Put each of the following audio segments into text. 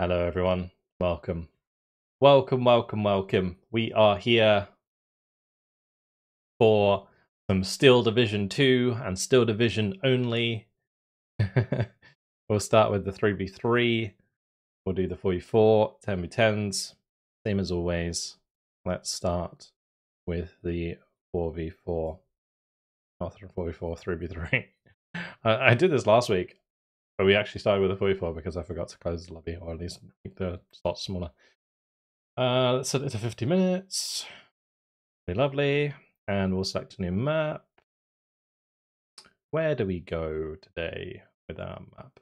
Hello, everyone. Welcome. Welcome. We are here for some Steel Division 2 and Steel Division only. We'll start with the 3v3. We'll do the 4v4, 10v10s. Same as always. Let's start with the 4v4. Not 4v4, 3v3. I did this last week, but we actually started with the 4v4 because I forgot to close the lobby, or at least make the slots smaller. Let's set it to 50 minutes. Very lovely. And we'll select a new map. Where do we go today with our map?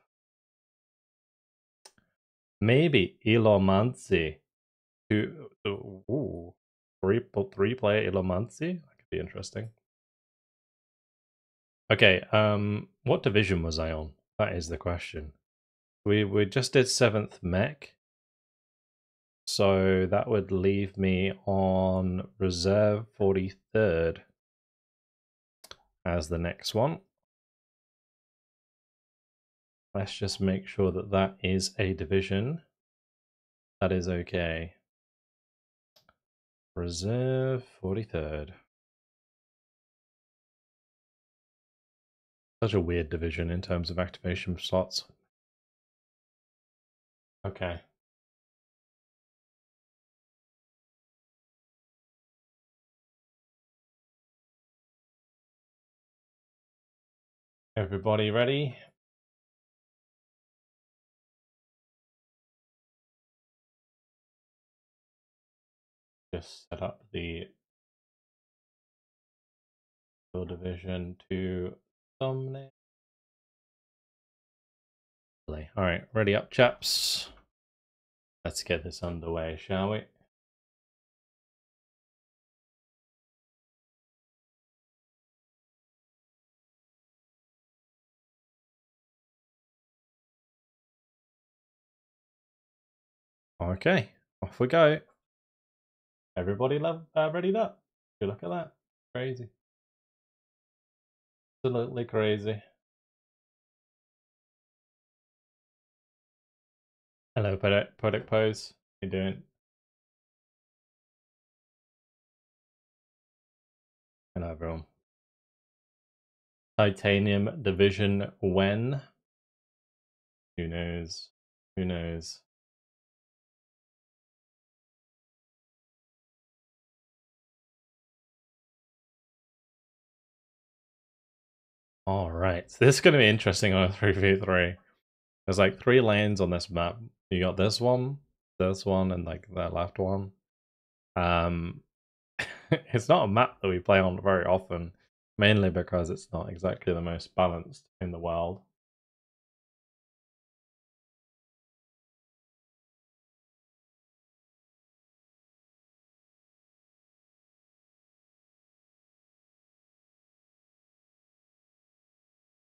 Maybe Ilomanzi. Three-player Ilomanzi? That could be interesting. Okay, what division was I on? That is the question. We just did 7th mech. So that would leave me on Reserve 43rd as the next one. Let's just make sure that that is a division. That is okay. Reserve 43rd. Such a weird division in terms of activation slots. Okay. Everybody ready? Just set up the Division 2 thumbnail. Alright, ready up, chaps. Let's get this underway, shall we? Okay, off we go. Everybody ready up? Good look at that. Crazy. Absolutely crazy. Hello, product pose. How you doing? Hello, everyone. Titanium division when? Who knows? Who knows? All right, so this is going to be interesting on a 3v3. There's like 3 lanes on this map. You got this one, and like that left one. It's not a map that we play on very often, mainly because it's not exactly the most balanced in the world.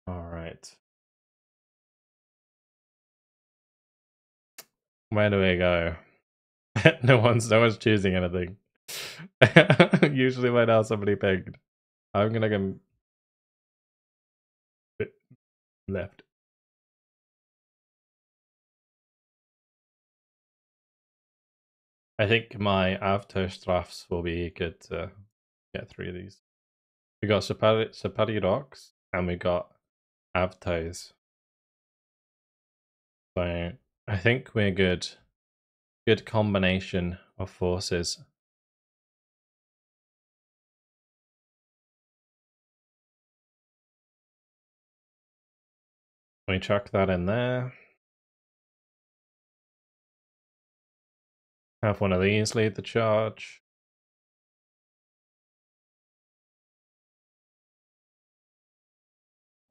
All right. Where do we go? no one's choosing anything. Usually when else somebody picked. I'm gonna go left. I think my Avto's drafts will be good to get through these. We got Sapari Rocks and we got Avtos. So I think we're good. Good combination of forces. We chuck that in there. Have one of these lead the charge.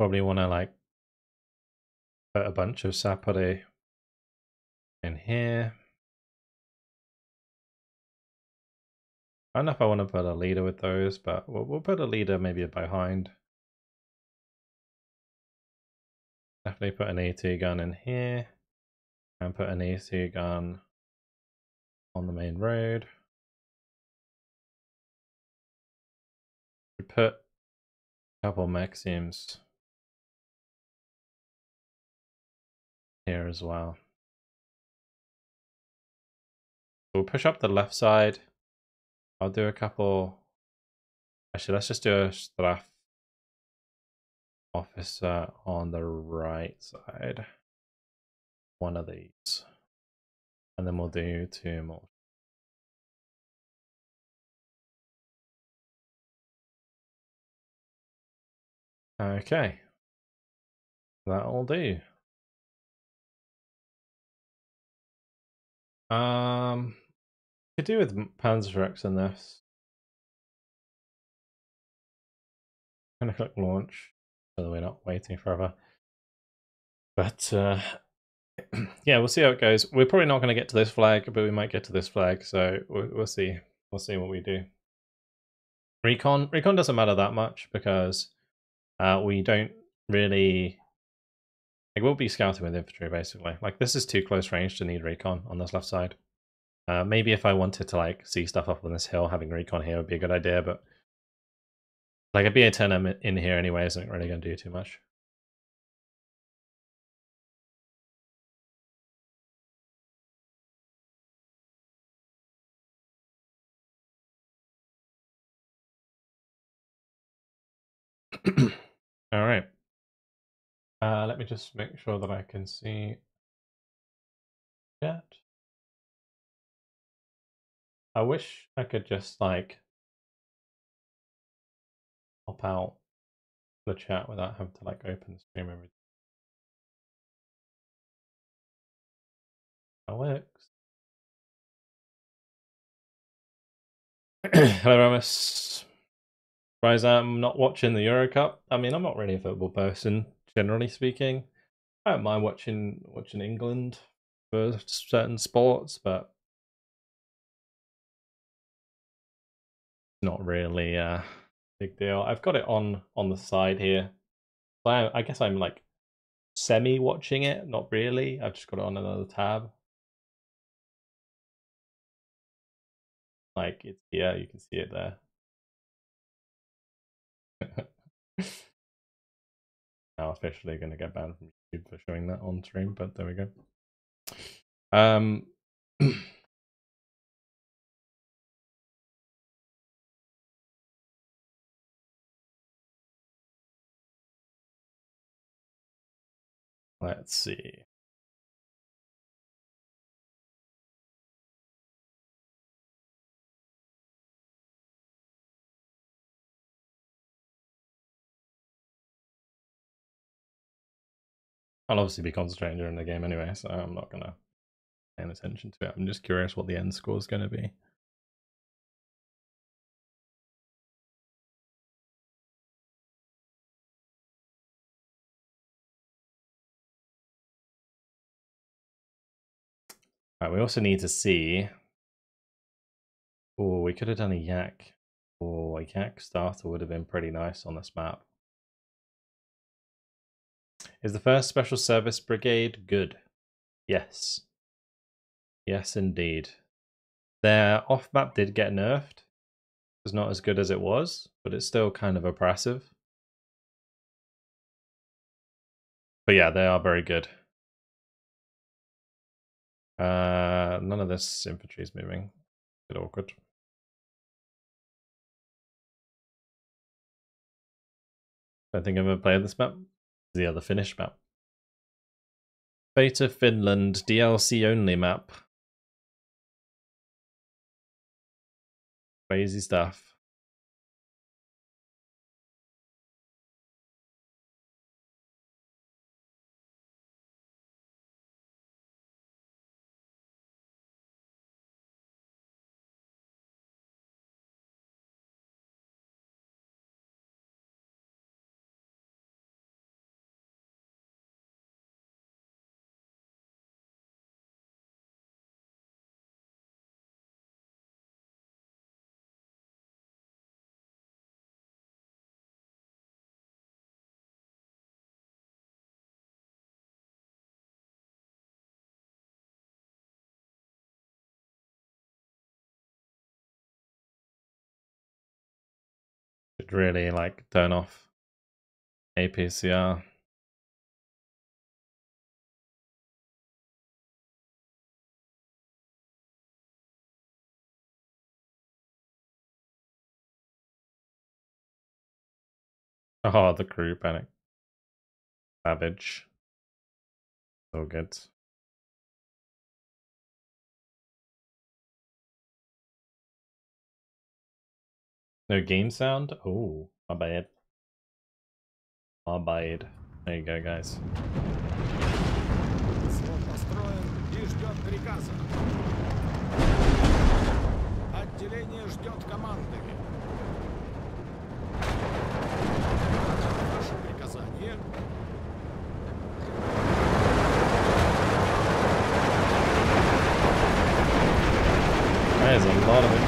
Probably want to like put a bunch of Sapari in here. I don't know if I want to put a leader with those, but we'll put a leader maybe behind. Definitely put an AT gun in here. And put an AC gun on the main road. We put a couple Maxims here as well. we'll push up the left side. I'll do a couple. Actually, let's just do a staff officer on the right side. One of these. And then we'll do 2 more. Okay. That'll do. Could do with Panzerx in this. I'm gonna click launch so that we're not waiting forever. But yeah, we'll see how it goes. We're probably not going to get to this flag, but we might get to this flag. So we'll see. We'll see what we do. Recon doesn't matter that much because we don't really like. We'll be scouting with infantry basically. Like this is too close range to need recon on this left side. Maybe if I wanted to like see stuff up on this hill, having recon here would be a good idea. But like a BA-10 in here anyway isn't really going to do too much. All right. Let me just make sure that I can see chat. I wish I could just like pop out the chat without having to like open the stream every time. That works. Hello, Ramus. Surprised I'm not watching the Euro Cup. I mean, I'm not really a football person, generally speaking. I don't mind watching England for certain sports, but not really a big deal. I've got it on the side here. I guess I'm like semi watching it, not really. I've just got it on another tab. Like it's yeah, you can see it there. Now officially going to get banned from YouTube for showing that on stream, but there we go. Let's see. I'll obviously be concentrating during the game anyway, so I'm not going to pay attention to it. I'm just curious what the end score is going to be. Right, we also need to see. Oh, we could have done a yak. Oh, a yak starter would have been pretty nice on this map. Is the 1st Special Service Brigade good? Yes. Yes, indeed. Their off-map did get nerfed. It's not as good as it was, but it's still kind of oppressive. But yeah, they are very good. None of this infantry is moving. A bit awkward. Don't think I've ever played this map. The other Finnish map. Fate of Finland DLC only map. Crazy stuff. Should really like turn off APCR. Oh, the crew panic. Savage. So good. No game sound? Oh, my bad. My bad. There you go, guys. Отделение ждет команды. Ваше приказание. There's a lot of it.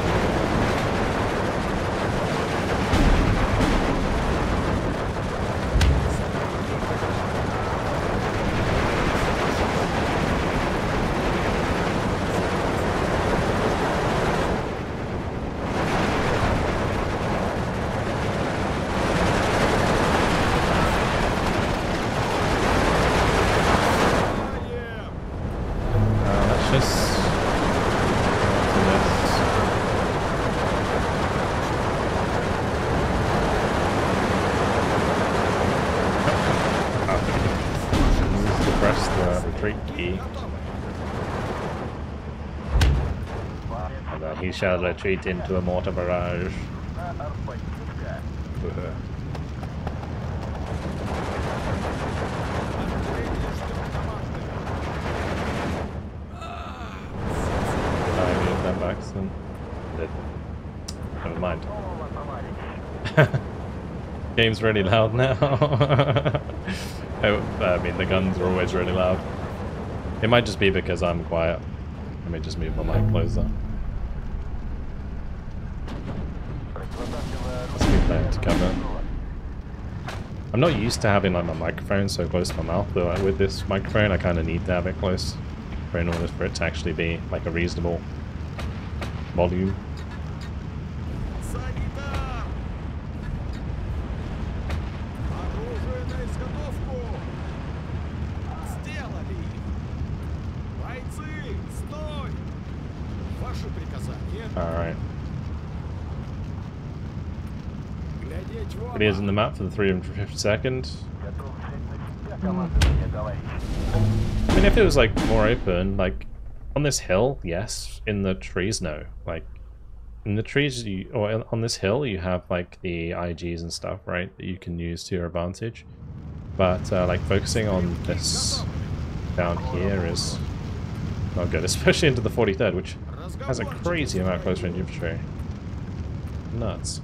He shall retreat into a mortar barrage. I moved them back soon. Never mind. Game's really loud now. I mean, the guns are always really loud. It might just be because I'm quiet. Let me just move my mic closer. Let's be playing to cover. I'm not used to having like my microphone so close to my mouth, but like, with this microphone I kind of need to have it close in order for it to actually be like a reasonable volume. Alright. It is in the map for the 352nd. I mean, if it was like more open, like on this hill, yes. In the trees, no. Like in the trees, or on this hill, you have like the IGs and stuff, right, that you can use to your advantage. But like focusing on this down here is not good, especially into the 43rd, which has a crazy amount of close range infantry. Nuts.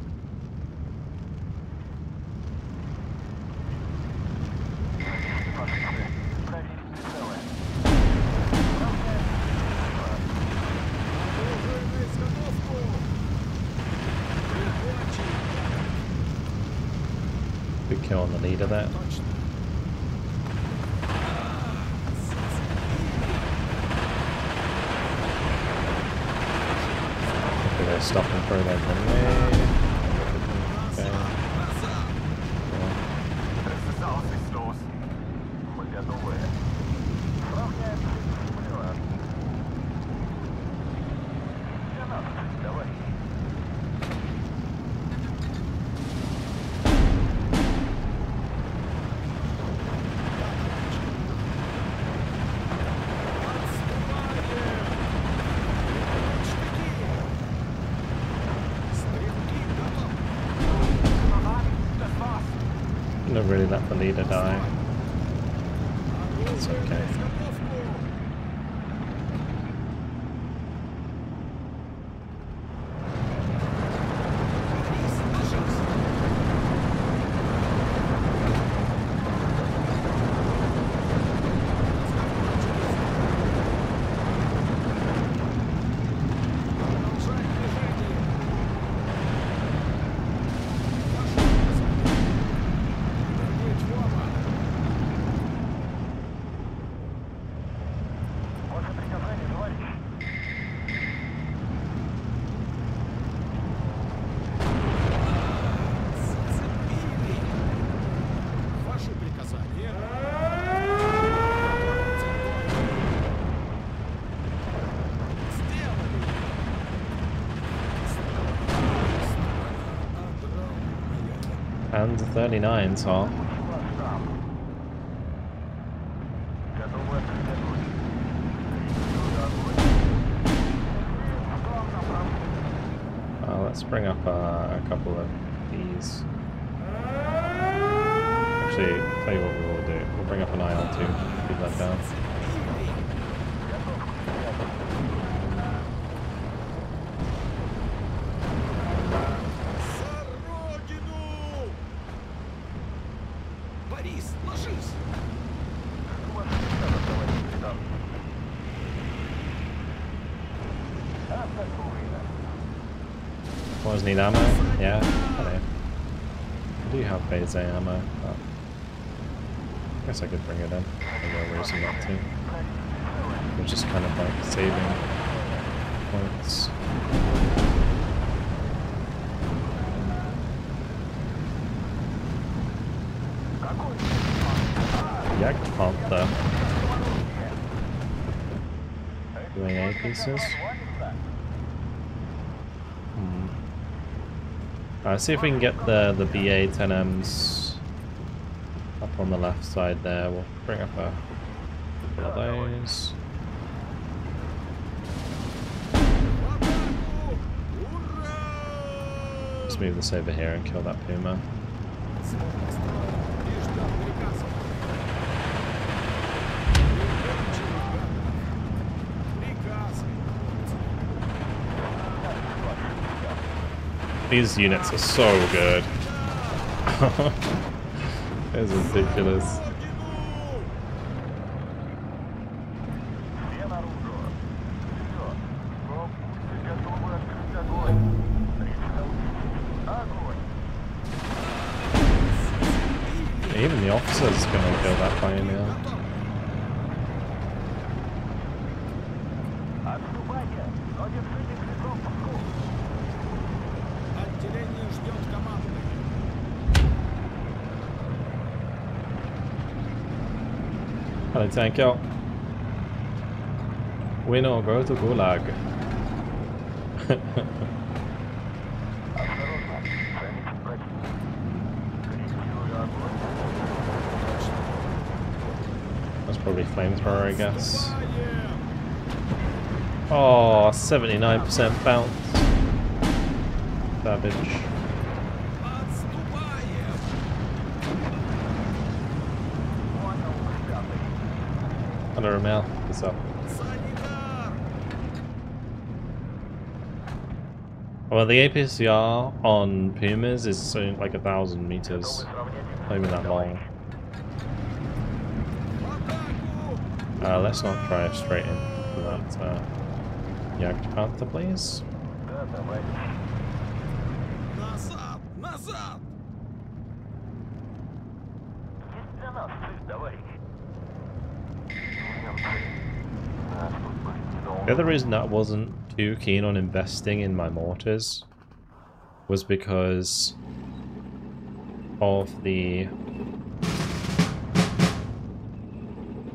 Good kill on the leader there. Okay, stop and throw that grenade. Okay. Not really let the leader die. It's okay. Panzer 39s, huh? Let's bring up a couple of these. Actually, tell you what we will do. We'll bring up an IL-2 to keep that down. Always need ammo? Yeah, hello. I do have phase A ammo, but I guess I could bring it in. No reason not to. We're just kind of like saving points. Jagdpanther. Doing A pieces. Let's see if we can get the BA 10Ms up on the left side there. We'll bring up a couple of those. Let's move this over here and kill that Puma. These units are so good. It's ridiculous. Even the officer's gonna kill that pioneer. Hello, tank out. Win or go to Gulag. That's probably flamethrower, I guess. Oh, 79% bounce. Savage. 100 mil. What's up? Well, the APCR on Pumas is like 1,000 meters. Not even that long. Let's not try straight into that Jagdpanther, please. The other reason that I wasn't too keen on investing in my mortars was because of the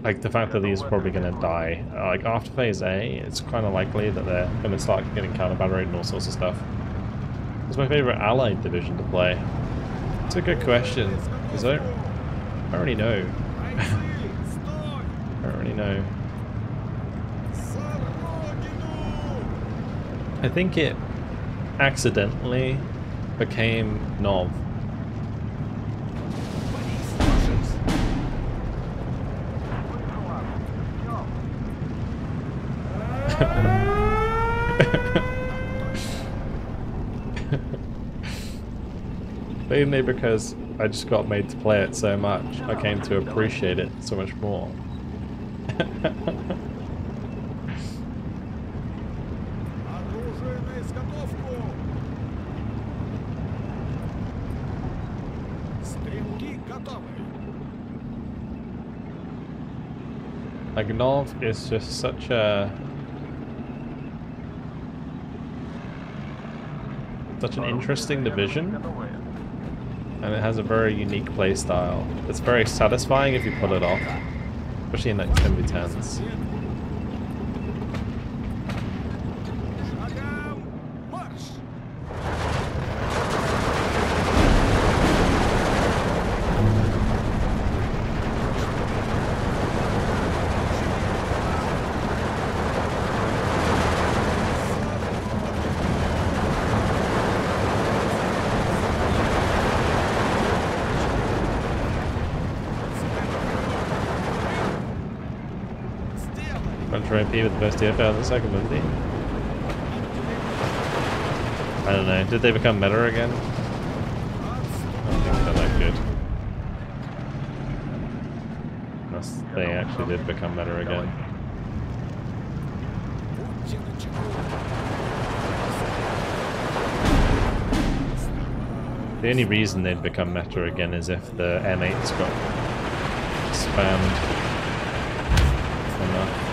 fact that these are probably going to die. Like after phase A, it's kind of likely that they're going to start getting counter-batteried and all sorts of stuff. It's my favorite allied division to play. It's a good question, because I don't really know. I don't really know. I think it accidentally became Nov. Mainly because I just got made to play it so much, I came to appreciate it so much more. Like Nov is just such an interesting division, and it has a very unique playstyle. It's very satisfying if you pull it off, especially in like 10v10s. super OP with the first TFL and the second ability. I don't know, did they become meta again? I don't think they're that good. Unless they actually did become meta again. The only reason they'd become meta again is if the M8's got spammed enough.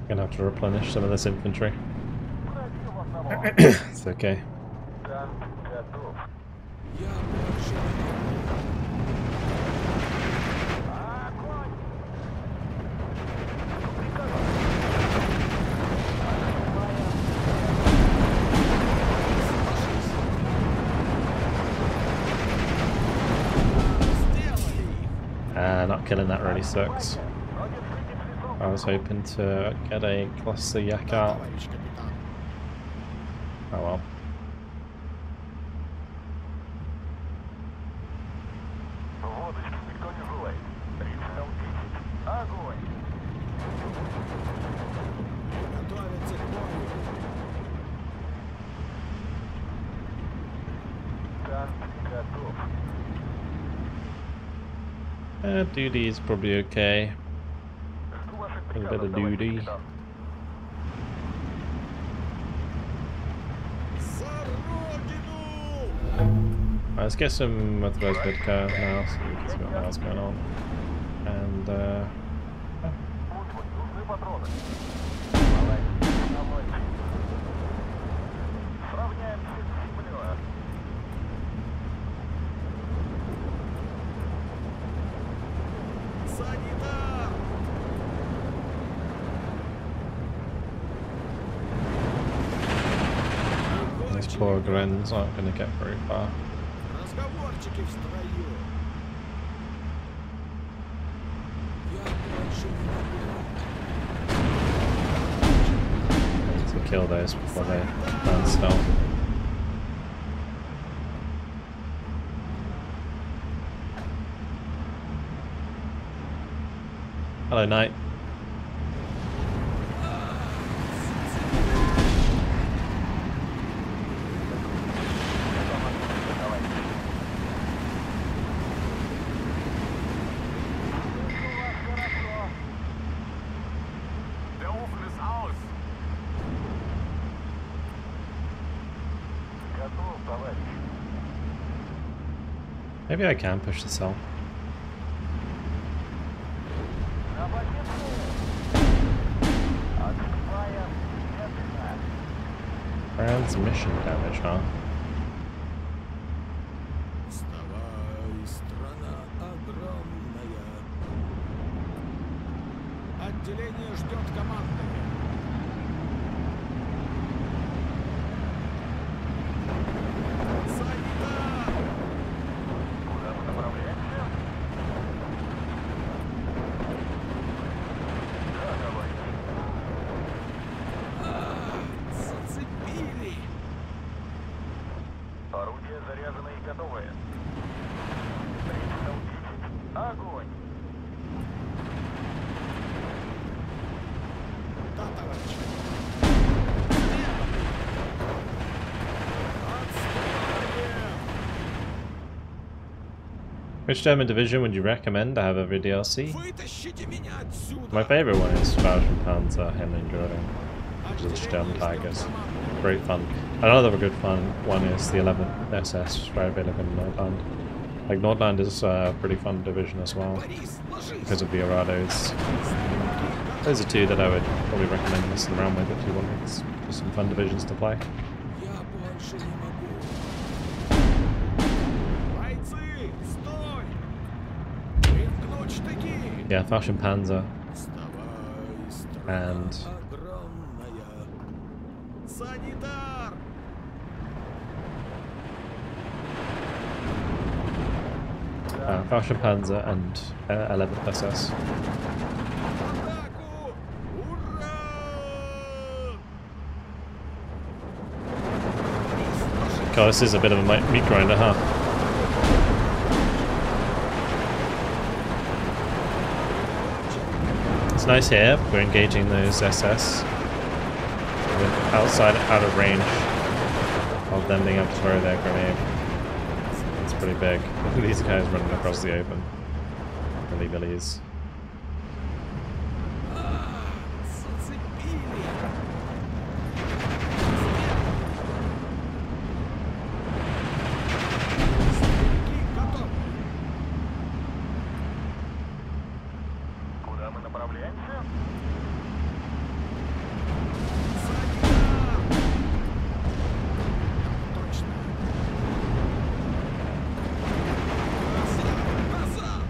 Gonna have to replenish some of this infantry. It's okay. Not killing that really sucks. I was hoping to get a cluster yak out. Oh well. Duty is probably okay. A little bit of duty. Let's get some authorized vodka now so we can see what else going on. And these poor Grens aren't going to get very far. I need to kill those before they land stealth. Hello, Knight. Maybe I can push this out. Transmission damage, huh? Отделение ждет команды. Орудия заряжены и готовы. Огонь! Да, товарищ. Which German division would you recommend to have every DLC? Вытащите меня отсюда. My favourite one is Panzer Himmeln-Göring, which is German Tigers. Great fun. Another good fun one is the 11th SS Freiwillig in Nordland. Like Nordland is a pretty fun division as well because of the Arados. Those are two that I would probably recommend messing around with if you wanted just some fun divisions to play. Yeah, Falchion Panzer. Вставай, страна And огромная. Санитар! Falchion Panzer and 11th SS. В атаку! Ура! God, this is a bit of a meat grinder, huh? It's nice here. We're engaging those SS. We're outside, out of range of them being able to throw their grenade. It's pretty big. Look at these guys running across the open. Billy Billies. Зацепили! Стрелки готовы! Куда мы направляемся? Санитар! Точно! Назад! Назад!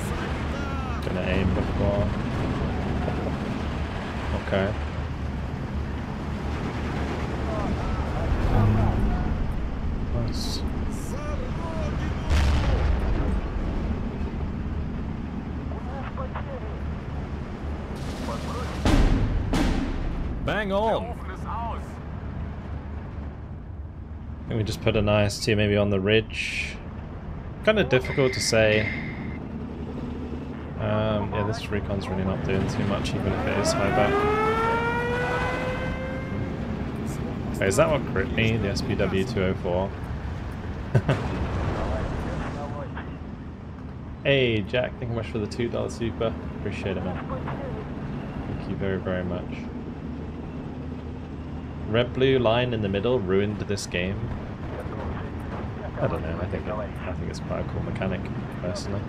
Санитар! Gonna aim before. Okay. Nice. За родину! Bang on! Ofen ist aus. I think we just put an IS-2 maybe on the ridge. Kind of difficult to say. Yeah, this recon's really not doing too much, even if it is high back. Hey, is that what crit me? The WW2 Hey, Jack, thank you much for the $2 super. Appreciate it, man. Thank you very, very much. Red-blue line in the middle ruined this game. I don't know. I think it's quite a cool mechanic, personally.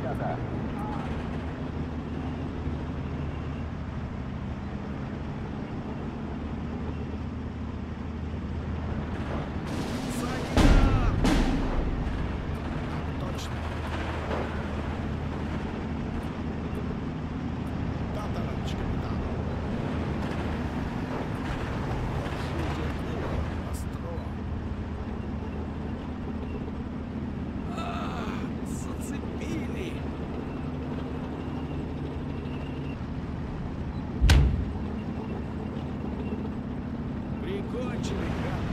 Точно. Да, товарищ капитан. Остро. Зацепили. Прикончили, гад.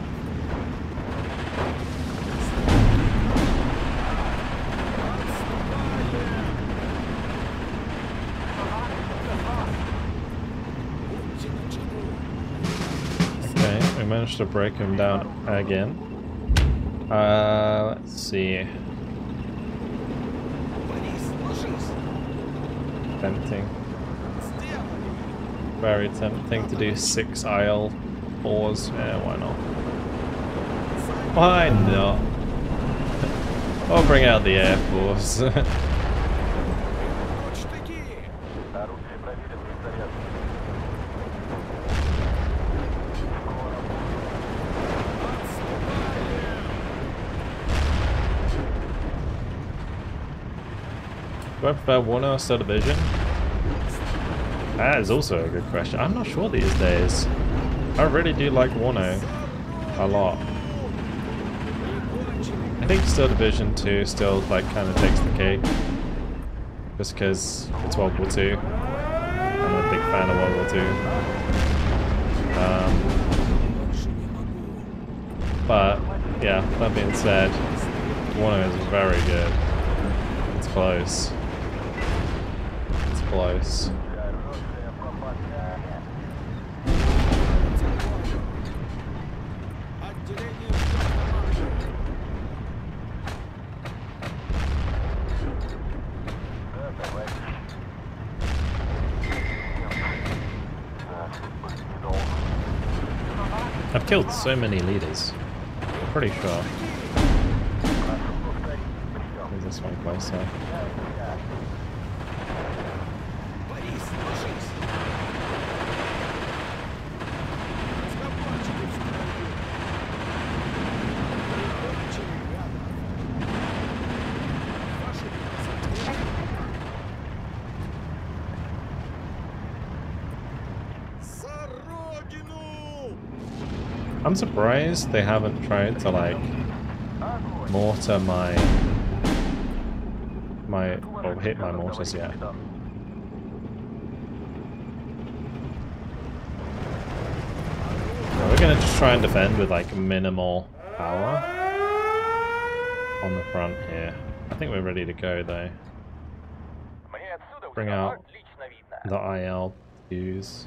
Okay, we managed to break him down again. Let's see. Tempting. Very tempting to do 6 IL 4s. Yeah, why not? Why not? I'll bring out the Air Force. Орудие проверено и заряжено. Do I prefer Warner or Still Division? That is also a good question. I'm not sure these days. I really do like Warner a lot. I think Still Division 2 still like kind of takes the cake. Just because it's World War II. I'm a big fan of World War II. But yeah, that being said, Warner is very good. It's close. It's close. Отделение ждет команды. Да, товарищ. I've killed so many leaders. Pretty sure. Is this one closer? Борис, ложись. Разговорчики в строю. Прикончили, гада. I'm surprised they haven't tried to like mortar or hit my mortars yet. Well, we're gonna just try and defend with like minimal power on the front here. I think we're ready to go though. Bring out the IL-2s.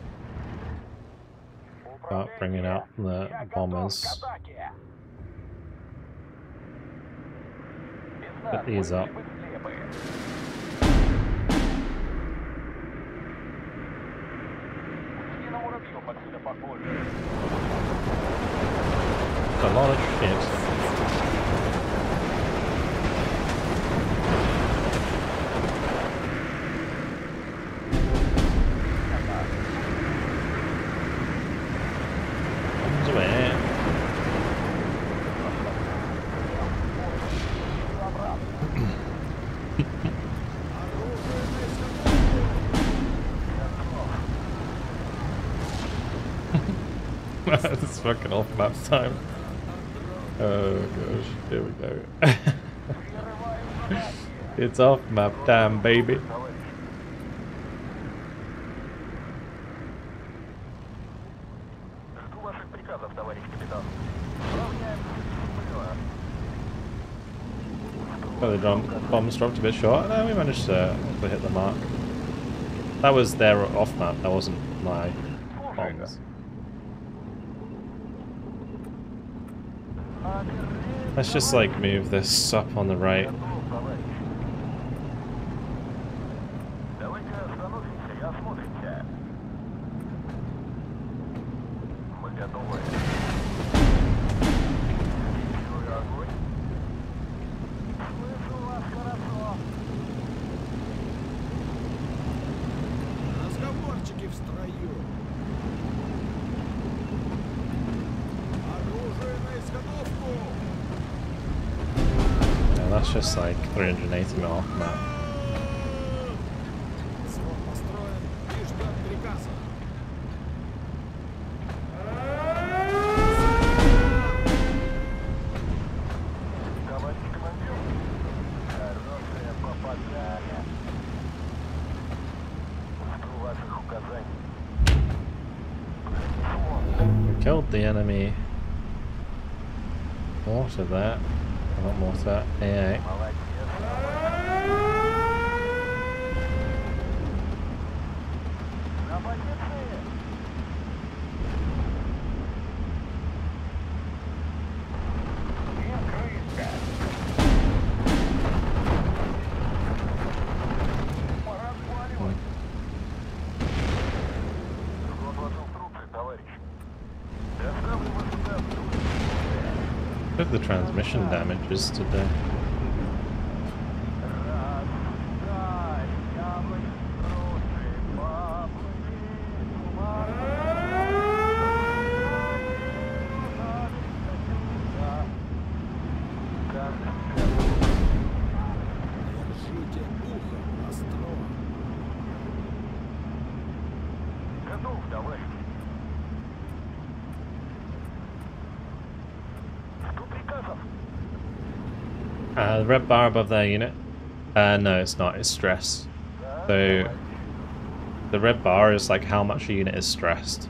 Start bringing out the bombers. Put these up. A lot of shit. Comes away. It's fucking off map time. Oh gosh, here we go. It's off map time, baby. Oh, the bombs dropped a bit short. No, we managed to hit the mark. That was their off map, that wasn't my bombs. Let's just like move this up on the right. Разговорчики в строю. Оружие на изготовку. Yeah, that's just like 380 mil off map. Свод построен и ждет приказа. We killed the enemy mortar there. Not mortar, AA. Look at the transmission damages today. Держите ухо востро. Готов, товарищ. The red bar above their unit? No, it's not. It's stress. So the red bar is like how much a unit is stressed.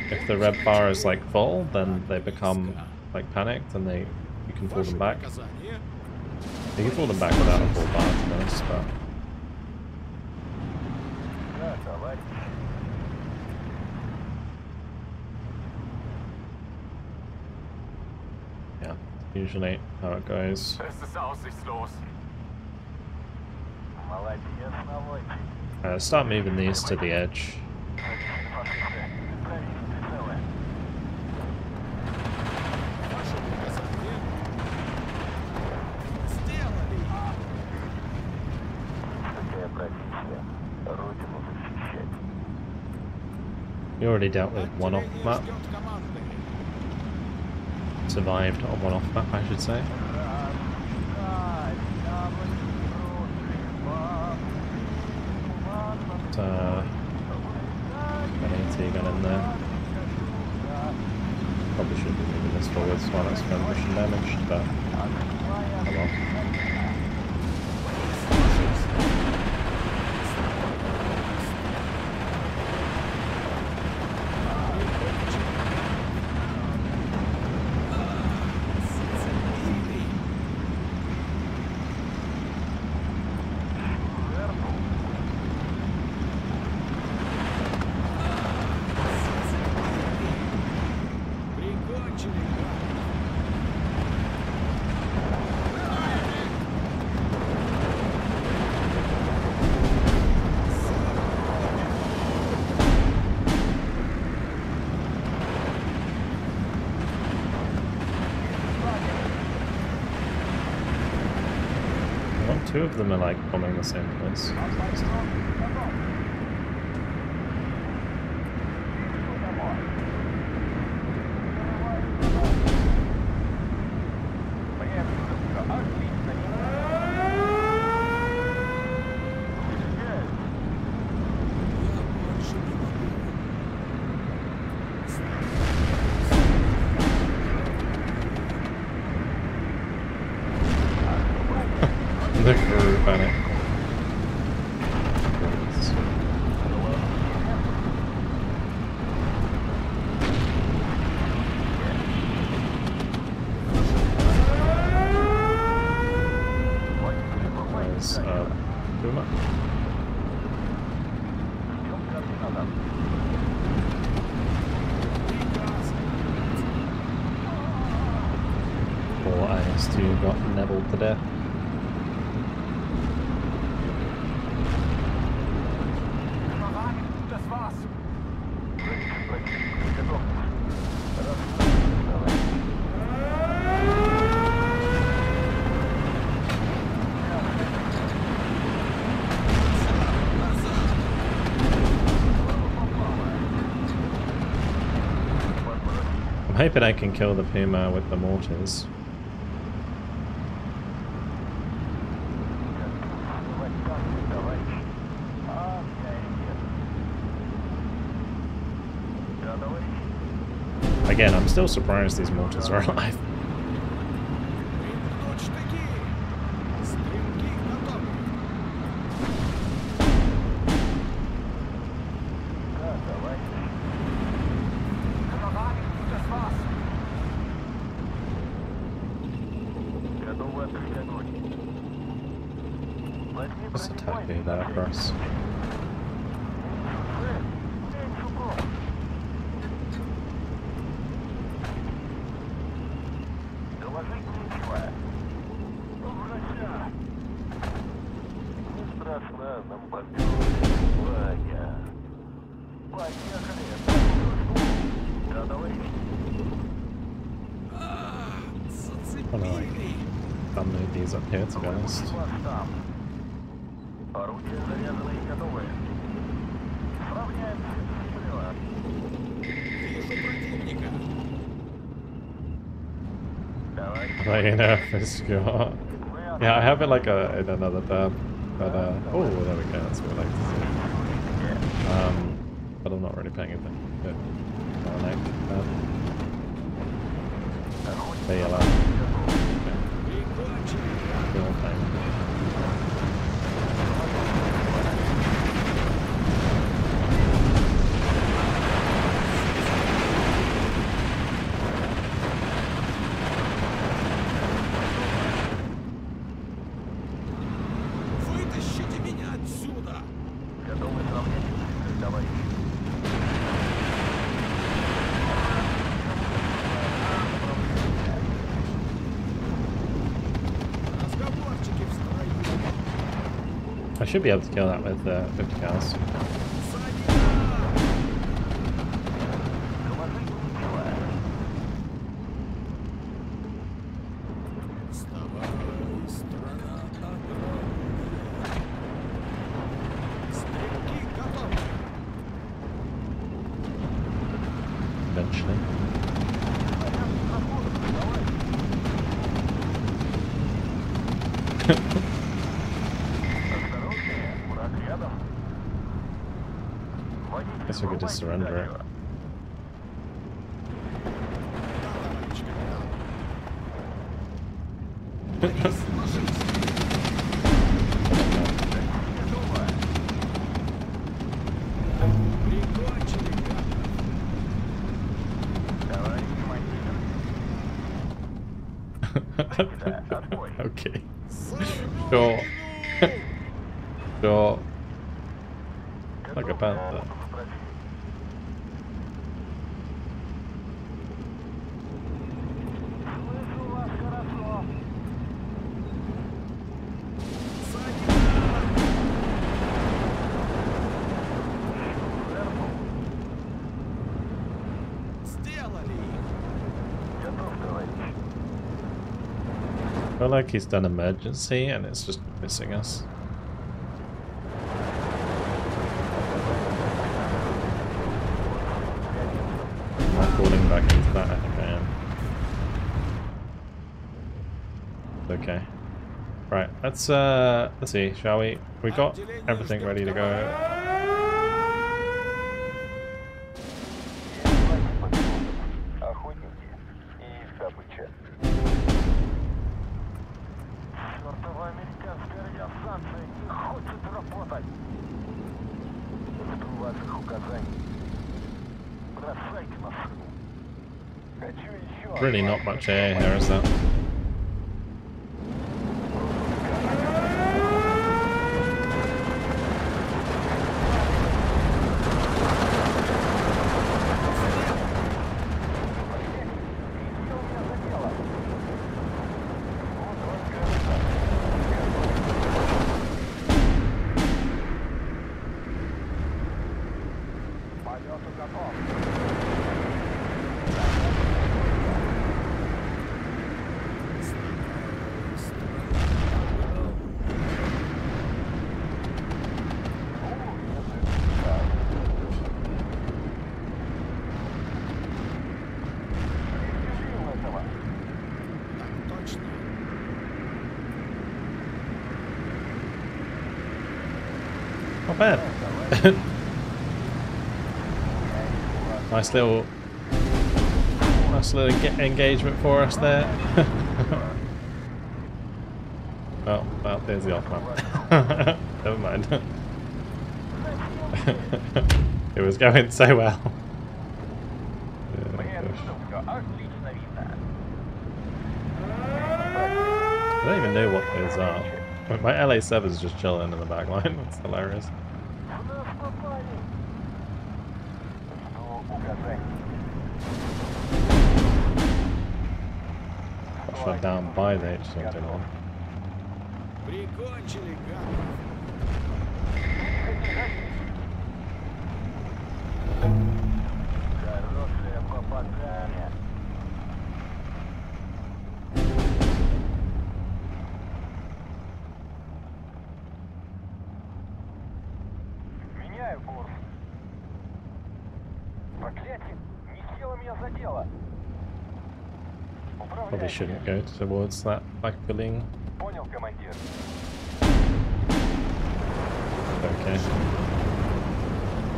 If the red bar is like full, then they become like panicked, and you can pull them back. Приказание. You can pull them back without a full bar, to be honest, but Да, товарищ. yeah, usually how it goes. Es ist aussichtslos. Молодец, наводчик. Start moving these to the edge. Ваше приказание. Сделали. Такая профессия. Родину защищать. You already dealt with one off Отделение map. ждет команды. Survived on one off map, I should say. But, 180 gun in there. Probably should be moving this forwards while it's kind of mission damaged, but oh well. Two of them are like bombing the same place. The group on it. Puma. Poor IS-2 got nibbled to death. I'm hoping I can kill the Puma with the mortars. Again, I'm still surprised these mortars are alive. Let's attack that across. I don't know, like, dominate these up here, to be honest. Like, you know, this got... Yeah, I have it like in another tab, but oh, there we go, that's what I like to see. But I'm not really paying attention to it. They yellow. Вытащите меня отсюда! Готовы сравнять, товарищ. Разговорчики в строю! I should be able to kill that with 50 cals. Eventually. Guess we could just surrender it. Борис, ложись! Прикончили, гадов! Товарищ командир. Отбой. Okay. Сорву Sure. вину! Sure. Like a Готов panther. работу спросить. Слышу вас хорошо. Сделали! Готов, товарищ. I feel like he's done emergency and it's just missing us. I'm not falling back into that, I think I am. Okay. Right, let's see, shall we? We got everything ready to go. Охотники и их добыча. Чёртова американская радиостанция не хочет работать. Жду ваших указаний. Бросайте машину. Хочу еще. Really not much air here, is there? Точно! Not bad. Nice little engagement for us there. Oh, well, there's the off map. Never mind. It was going so well. Мне штука отлично видно. I don't even know what those are. My LA7's just chilling in the back line. That's hilarious. В нас попали. Жду указаний. Got shot down by the H71. Прикончили, гадов! Хорошее попадание. Меняю курс. Проклятие! Не села меня задело. Probably shouldn't go towards that back building. Понял, командир. Okay.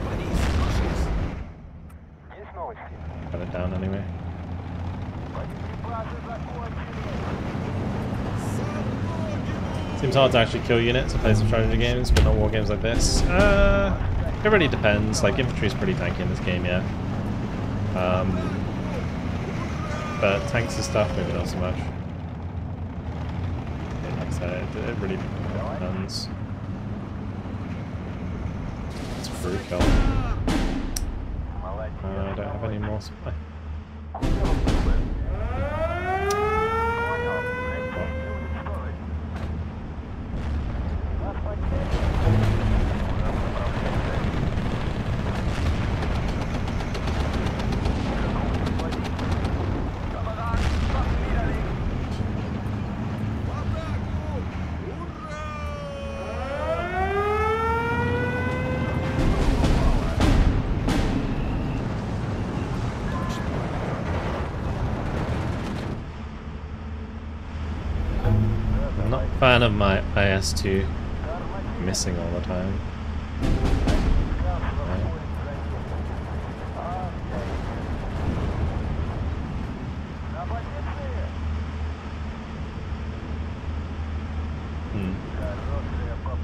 Борис, ложись! Есть новости? Got it down anyway. Боеприпасы закончились. Seems hard to actually kill units to play some strategy games, but not war games like this. It really depends. Like, infantry's pretty tanky in this game, yeah. But tanks and stuff, maybe not so much. Like I said, it really depends. It's free kill. I don't have any more supply. I'm not a fan of my IS-2 missing all the time.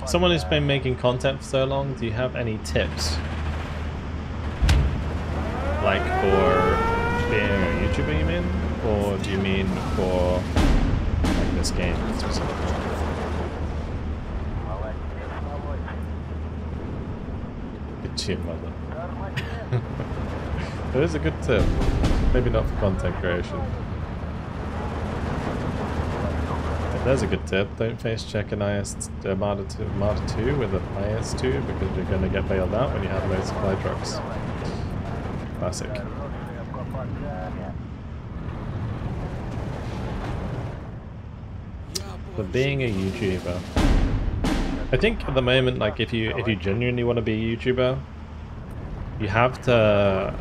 Someone who's been making content for so long, do you have any tips? Like for being a YouTuber, you mean? Or do you mean for like this game specifically? Good tune, mother. That is a good tip. Maybe not for content creation. There's a good tip. Don't face check an Marder 2 with an IS-2 because you're going to get bailed out when you have no supply trucks. Classic. But being a YouTuber, I think at the moment, like if you genuinely want to be a YouTuber, you have to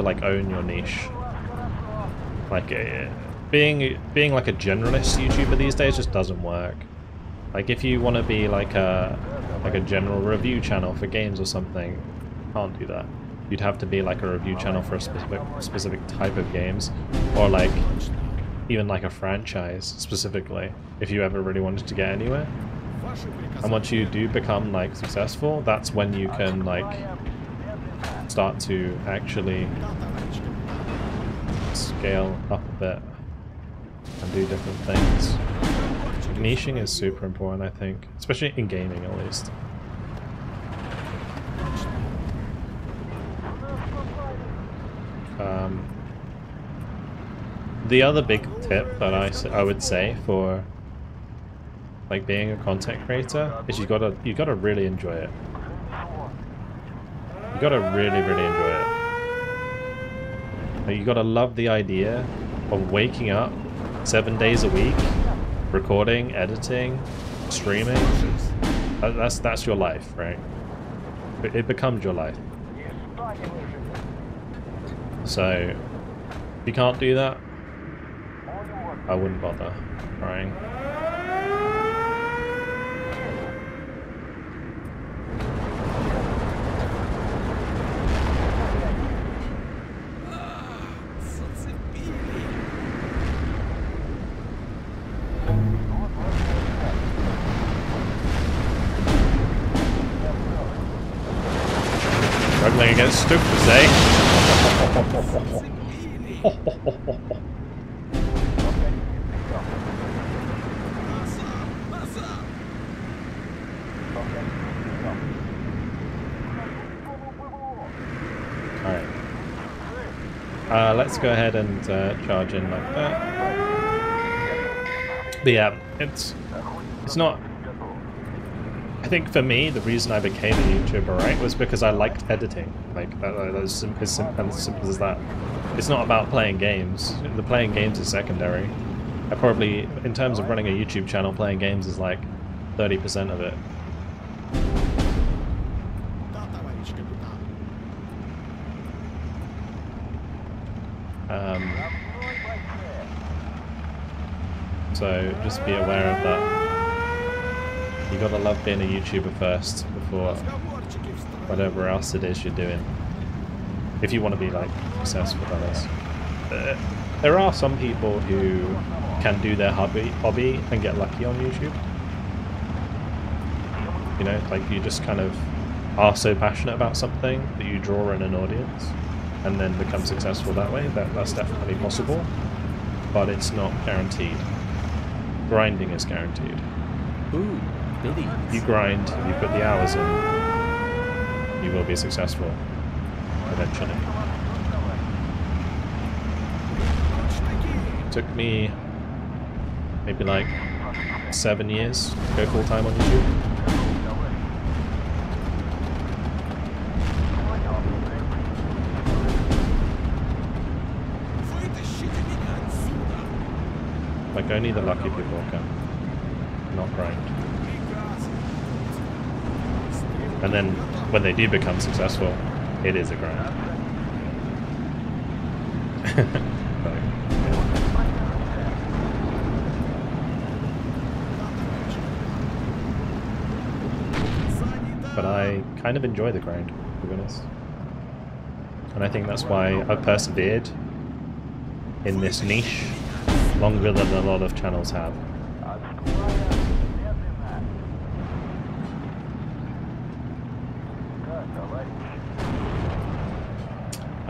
like own your niche. Like being like a generalist YouTuber these days just doesn't work. Like if you want to be like a general review channel for games or something, you can't do that. You'd have to be like a review channel for a specific type of games, or like even like a franchise specifically, if you ever really wanted to get anywhere. And once you do become like successful, that's when you can like start to actually scale up a bit and do different things. Niching is super important, I think, especially in gaming at least. The other big tip that I would say for like being a content creator is you gotta really enjoy it. You gotta really enjoy it. Like, you gotta love the idea of waking up 7 days a week, recording, editing, streaming. That's your life, right? It becomes your life. So if you can't do that, I wouldn't bother trying. Struggling against Stupers, eh? Alright. Let's go ahead and charge in like that. But yeah, it's not... I think for me, the reason I became a YouTuber, right, was because I liked editing. Like, that's as simple as that. It's not about playing games. The playing games is secondary. I probably, in terms of running a YouTube channel, playing games is like 30% of it. So just be aware of that. You gotta love being a YouTuber first before whatever else it is you're doing. If you want to be like successful, that is. There are some people who can do their hobby and get lucky on YouTube. You know, like you just kind of are so passionate about something that you draw in an audience and then become successful that way. That's definitely possible, but it's not guaranteed. Grinding is guaranteed. Ooh, biddies. You grind, you put the hours in, you will be successful eventually. It took me maybe like 7 years to go full time on YouTube. Like only the lucky people can not grind. And then when they do become successful, it is a grind. But I kind of enjoy the grind, to be honest. And I think that's why I've persevered in this niche longer than a lot of channels have.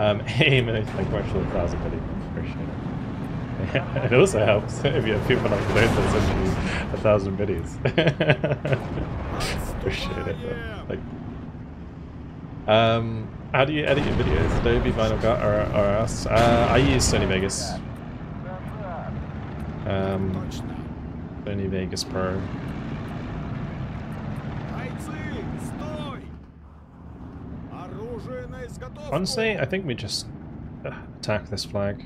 Aim and like virtual 1,000 videos. Appreciate it. It also helps if you have people like load that send you 1,000 videos. Appreciate it. But, like, how do you edit your videos? Adobe Final Cut or else? I use Sony Vegas. Точно. Sony Vegas Pro. Бойцы, стой! Оружие на изготовку! Honestly, I think we just attack this flag.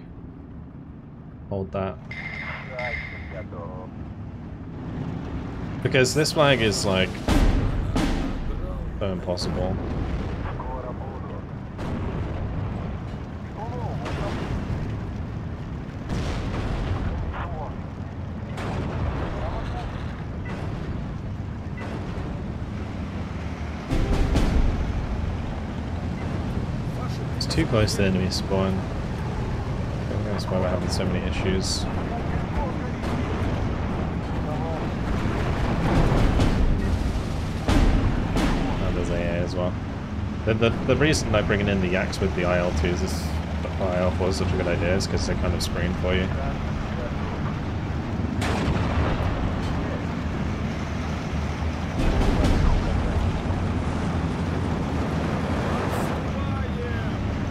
Hold that. Because this flag is like so impossible. It's too close to the enemy spawn. I think that's why we're having so many issues. Oh, there's AA as well. The reason I'm bringing in the Yaks with the IL-2s is IL-4 is such a good idea is because they kind of screen for you.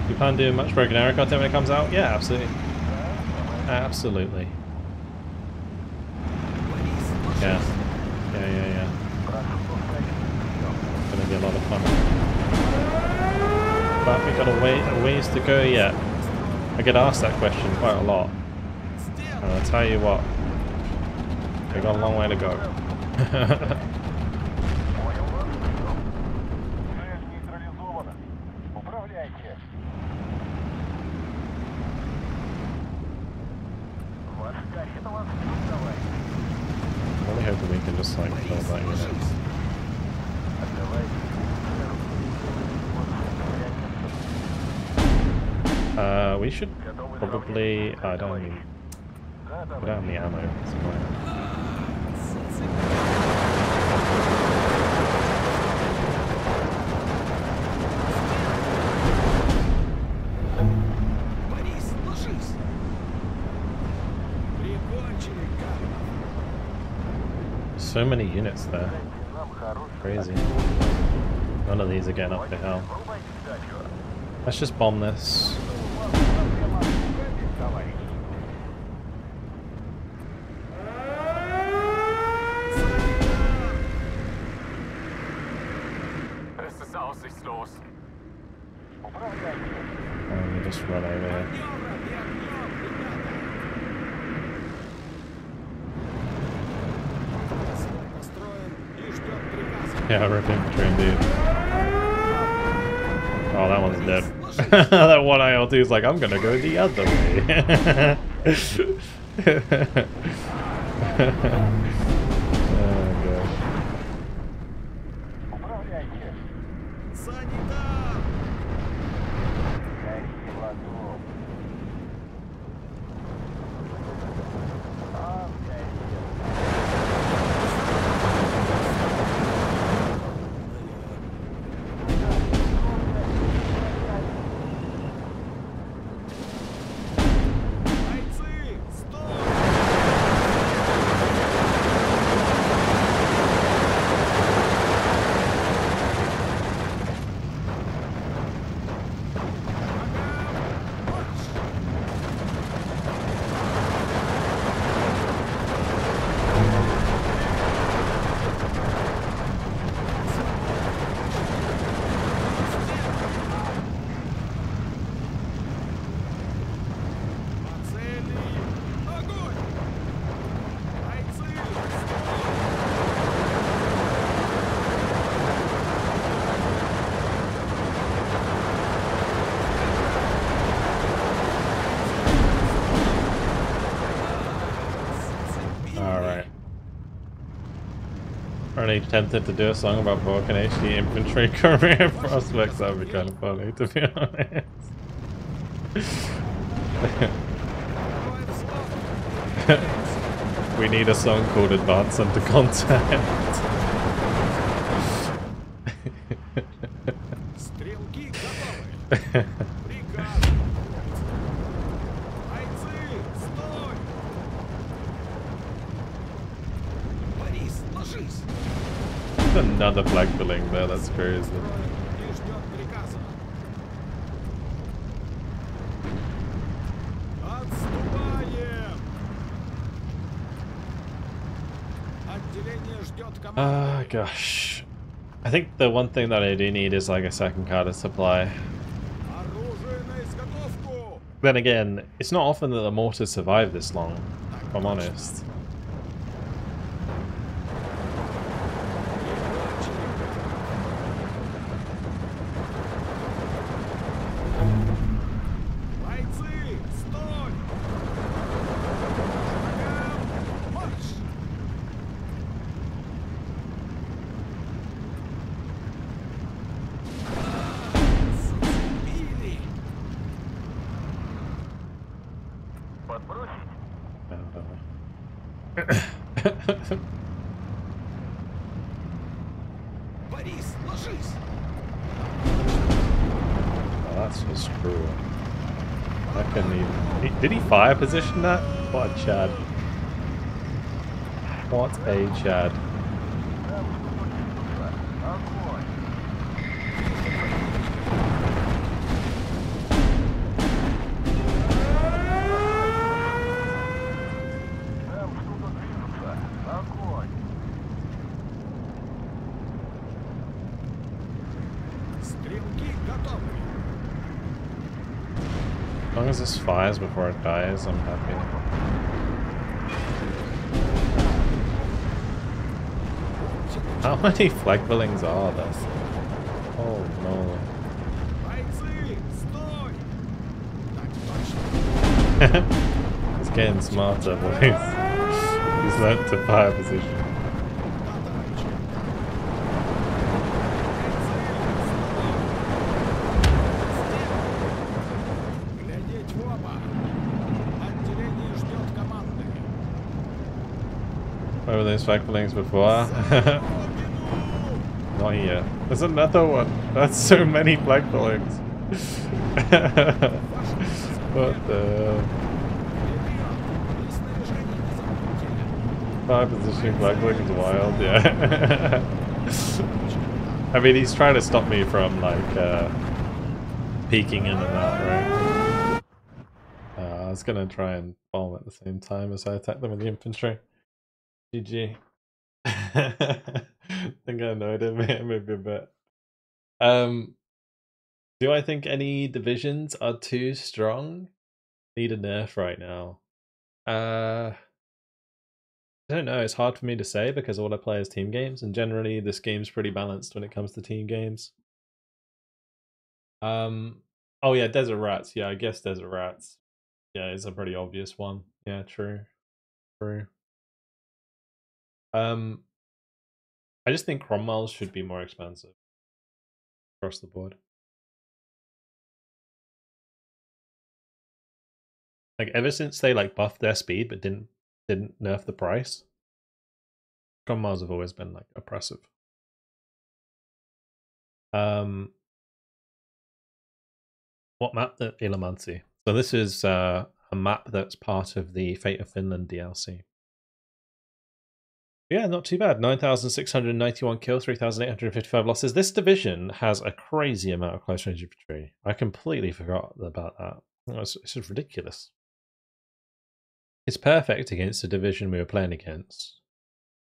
You plan on doing much Broken Arrow content when it comes out? Yeah, absolutely. Absolutely. Yeah. Yeah. Gonna be a lot of fun. But we got a ways to go yet. I get asked that question quite a lot. And I'll tell you what, we got a long way to go. I'm really hoping we can just like kill that unit. We should probably. I don't mean. We don't have any ammo. It's fine. Борис, ложись! Прикончили, So many units there. Crazy. None of these are getting up the hill. Let's just bomb this. And we just run over here. Yeah, rip infantry indeed. Oh, that one's dead. That one IL-2 is like, I'm gonna go the other way. Oh gosh. Already tempted to do a song about Vulcan HD infantry career prospects. That would be kind of funny, to be honest. We need a song called Advance Under Contact. Стрелки готовы. Приказ. ложись! Another flag filling there, that's crazy. Строим и ждет приказа. Отступаем! Отделение ждет команды. Gosh. I think the one thing that I do need is like a second card of supply. Оружие на изготовку! Then again, it's not often that the mortars survive this long, if I'm honest. Бойцы, стой! Шагом марш! Зацепили! Подбросить? Борис, ложись! Oh, that's just cruel. I couldn't even... Did he fire position that? What a Chad. What a Chad. Огонь! Там что-то движется. Огонь! Стрелки готовы! As long as this fires before it dies, I'm happy. How many flag billings are there? Oh no. Бойцы, стой! Так точно! He's getting smarter, boys. He's learnt to fire position. Глядеть в оба! Отделение ждет команды! Where were those flag billings before? Not here. There's another one. That's so many flag billings. What the hell? Fire positioning flag billings is wild, yeah. I mean, he's trying to stop me from, like, peeking in and out, right? I was gonna try and bomb at the same time as I attack them with the infantry. GG. Think I annoyed him maybe a bit. Do I think any divisions are too strong? Need a nerf right now. I don't know, it's hard for me to say because all I play is team games, and generally this game's pretty balanced when it comes to team games. Oh yeah, Desert Rats. Yeah, I guess Desert Rats. Yeah, it's a pretty obvious one. Yeah, true. True. I just think Cromwells should be more expensive across the board. Like ever since they like buffed their speed but didn't nerf the price, Cromwells have always been like oppressive. What map? The Illumancy. So this is a map that's part of the Fate of Finland DLC. Yeah, not too bad. 9,691 kills, 3,855 losses. This division has a crazy amount of close range infantry. I completely forgot about that. It's just ridiculous. It's perfect against the division we were playing against.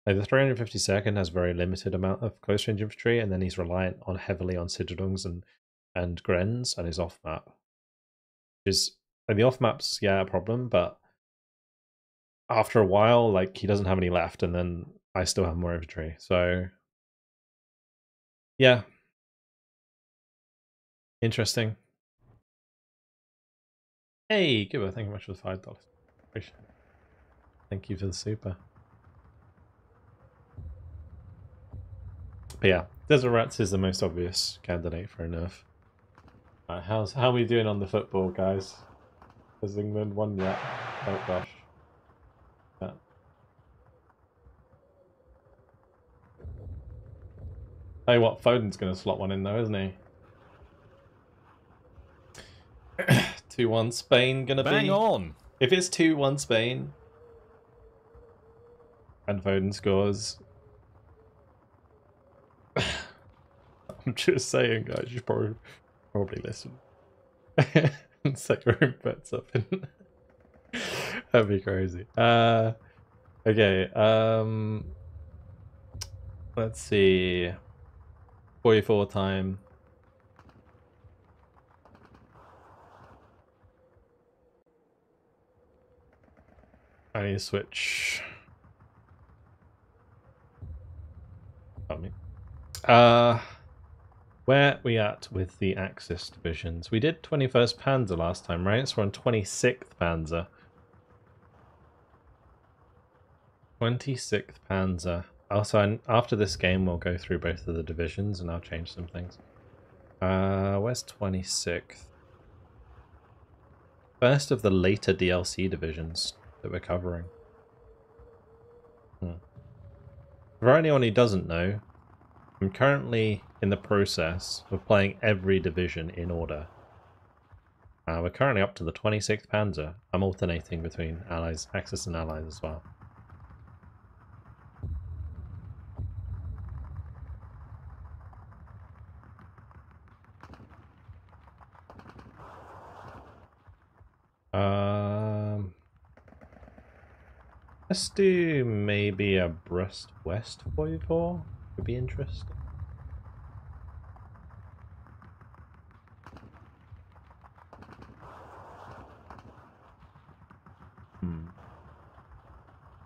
Like the 352nd has very limited amount of close range infantry, and then he's reliant on heavily on Citadungs and Grens and his off map. Is like the off map's a problem, but after a while, like he doesn't have any left, and then I still have more infantry. So yeah, interesting. Hey, Gibber, thank you much for the $5. Appreciate it. Thank you for the super. But yeah, Desert Rats is the most obvious candidate for a nerf. Right, how are we doing on the football, guys? Has England won yet? Oh gosh. Yeah. Tell you what, Foden's going to slot one in though, isn't he? 2-1 Spain gonna Bang be. on! If it's 2-1 Spain and Foden scores, I'm just saying, guys, you should probably listen and set your own bets up. That'd be crazy. Okay. Let's see. 44 time. I need to switch. Pardon me. Where are we at with the Axis divisions? We did 21st Panzer last time, right? So we're on 26th Panzer. 26th Panzer. Also, after this game, we'll go through both of the divisions and I'll change some things. Where's 26th? First of the later DLC divisions that we're covering. For anyone who doesn't know, I'm currently in the process of playing every division in order. We're currently up to the 26th Panzer. I'm alternating between Allies, Axis and Allies as well. Let's do maybe a Brest West 44. Would be interesting.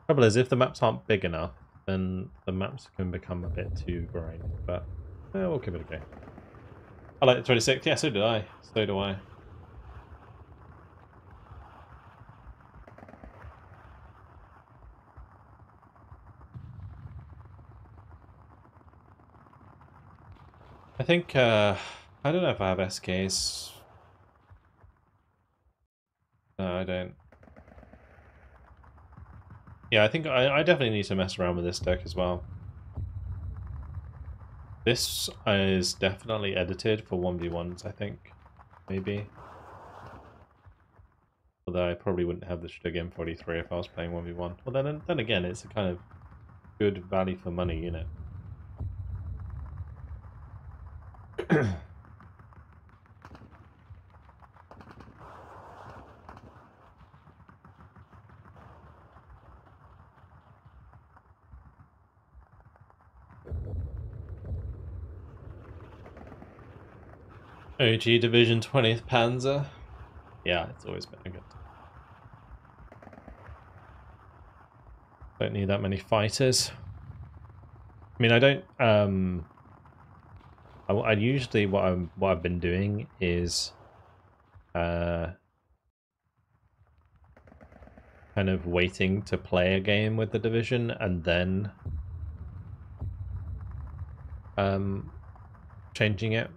Trouble is, if the maps aren't big enough, then the maps can become a bit too grey. But we'll give it a go. I like the 26. Yeah, so did I. So do I. I think, I don't know if I have SKs. No, I don't. Yeah, I think I definitely need to mess around with this deck as well. This is definitely edited for 1v1s, I think. Maybe. Although I probably wouldn't have the Stug M43 if I was playing 1v1. Well, then again, it's a kind of good value for money unit. OG Division 20th Panzer. Yeah, it's always been a good. Don't need that many fighters. I mean, I don't. I usually what I've been doing is, kind of waiting to play a game with the division and then, changing it.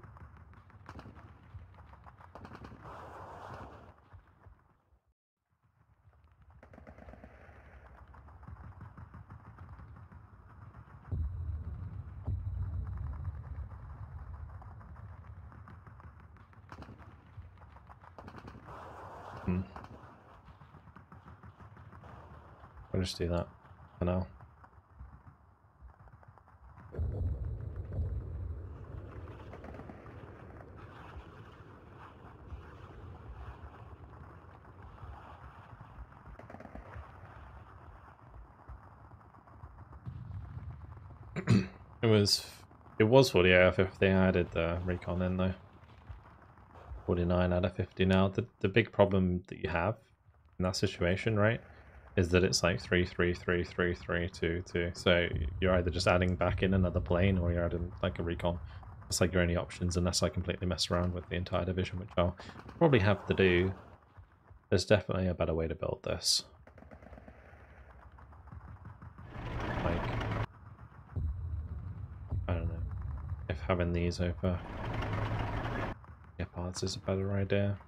I'll just do that for now. It was 48 out of 50. I added the recon in though. 49 out of 50 now. The big problem that you have in that situation, right, is that it's like 3, 3, 3, 3, 3, 2, 2. So you're either just adding back in another plane or you're adding like a recon. It's like your only options unless I completely mess around with the entire division, which I'll probably have to do. There's definitely a better way to build this. Like, I don't know, if having these over Gepards is a better idea.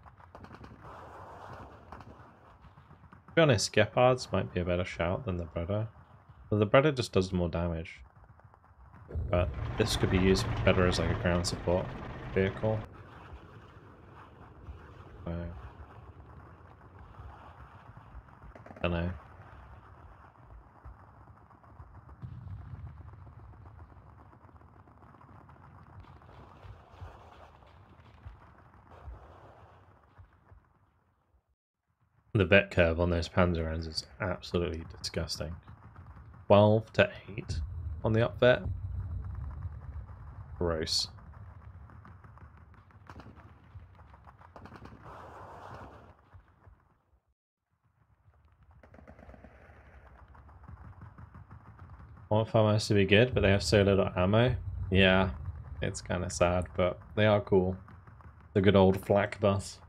To be honest, Gepards might be a better shout than the Breda. Well, the Breda just does more damage. But this could be used better as like a ground support vehicle. So, I don't know. The vet curve on those Panzerens is absolutely disgusting. 12 to 8 on the up vet. Gross. Want farmers to be good, but they have so little ammo. Yeah, it's kind of sad, but they are cool. The good old flak bus.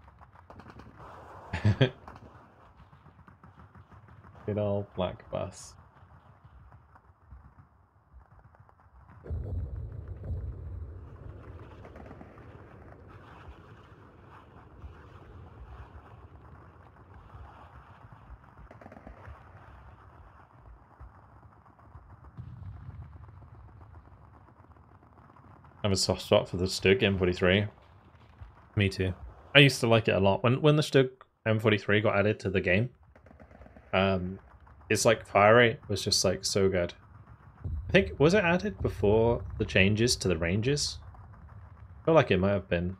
Good old flak bus. I have a soft spot for the Stug M43. Me too. I used to like it a lot. When the Stug M43 got added to the game, its like fire rate was just like so good. I think, was it added before the changes to the ranges? I feel like it might have been.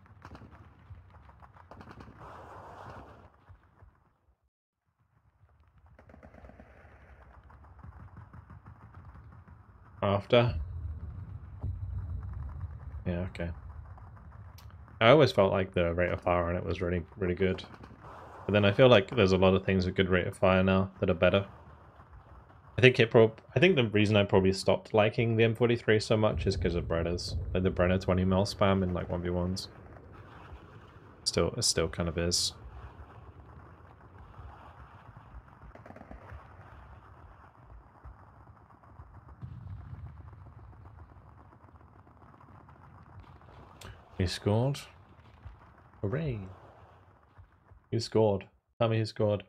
After? Yeah, okay. I always felt like the rate of fire on it was really, really good. But then I feel like there's a lot of things with good rate of fire now that are better. I think the reason I probably stopped liking the M43 so much is because of Brenners. Like the Brenner 20 mil spam in like 1v1s. It still kind of is. He scored. Hooray. Who scored? Tell me who scored.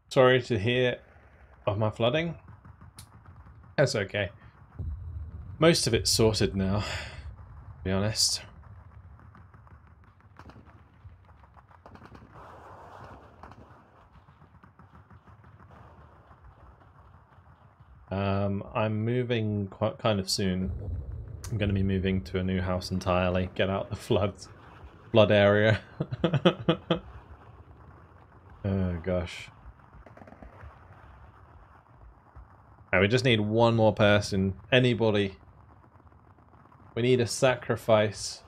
Sorry to hear of my flooding. That's okay. Most of it's sorted now, to be honest. I'm moving quite kind of soon. I'm going to be moving to a new house entirely. Get out the flood area. Oh gosh. And we just need one more person. Anybody. We need a sacrifice.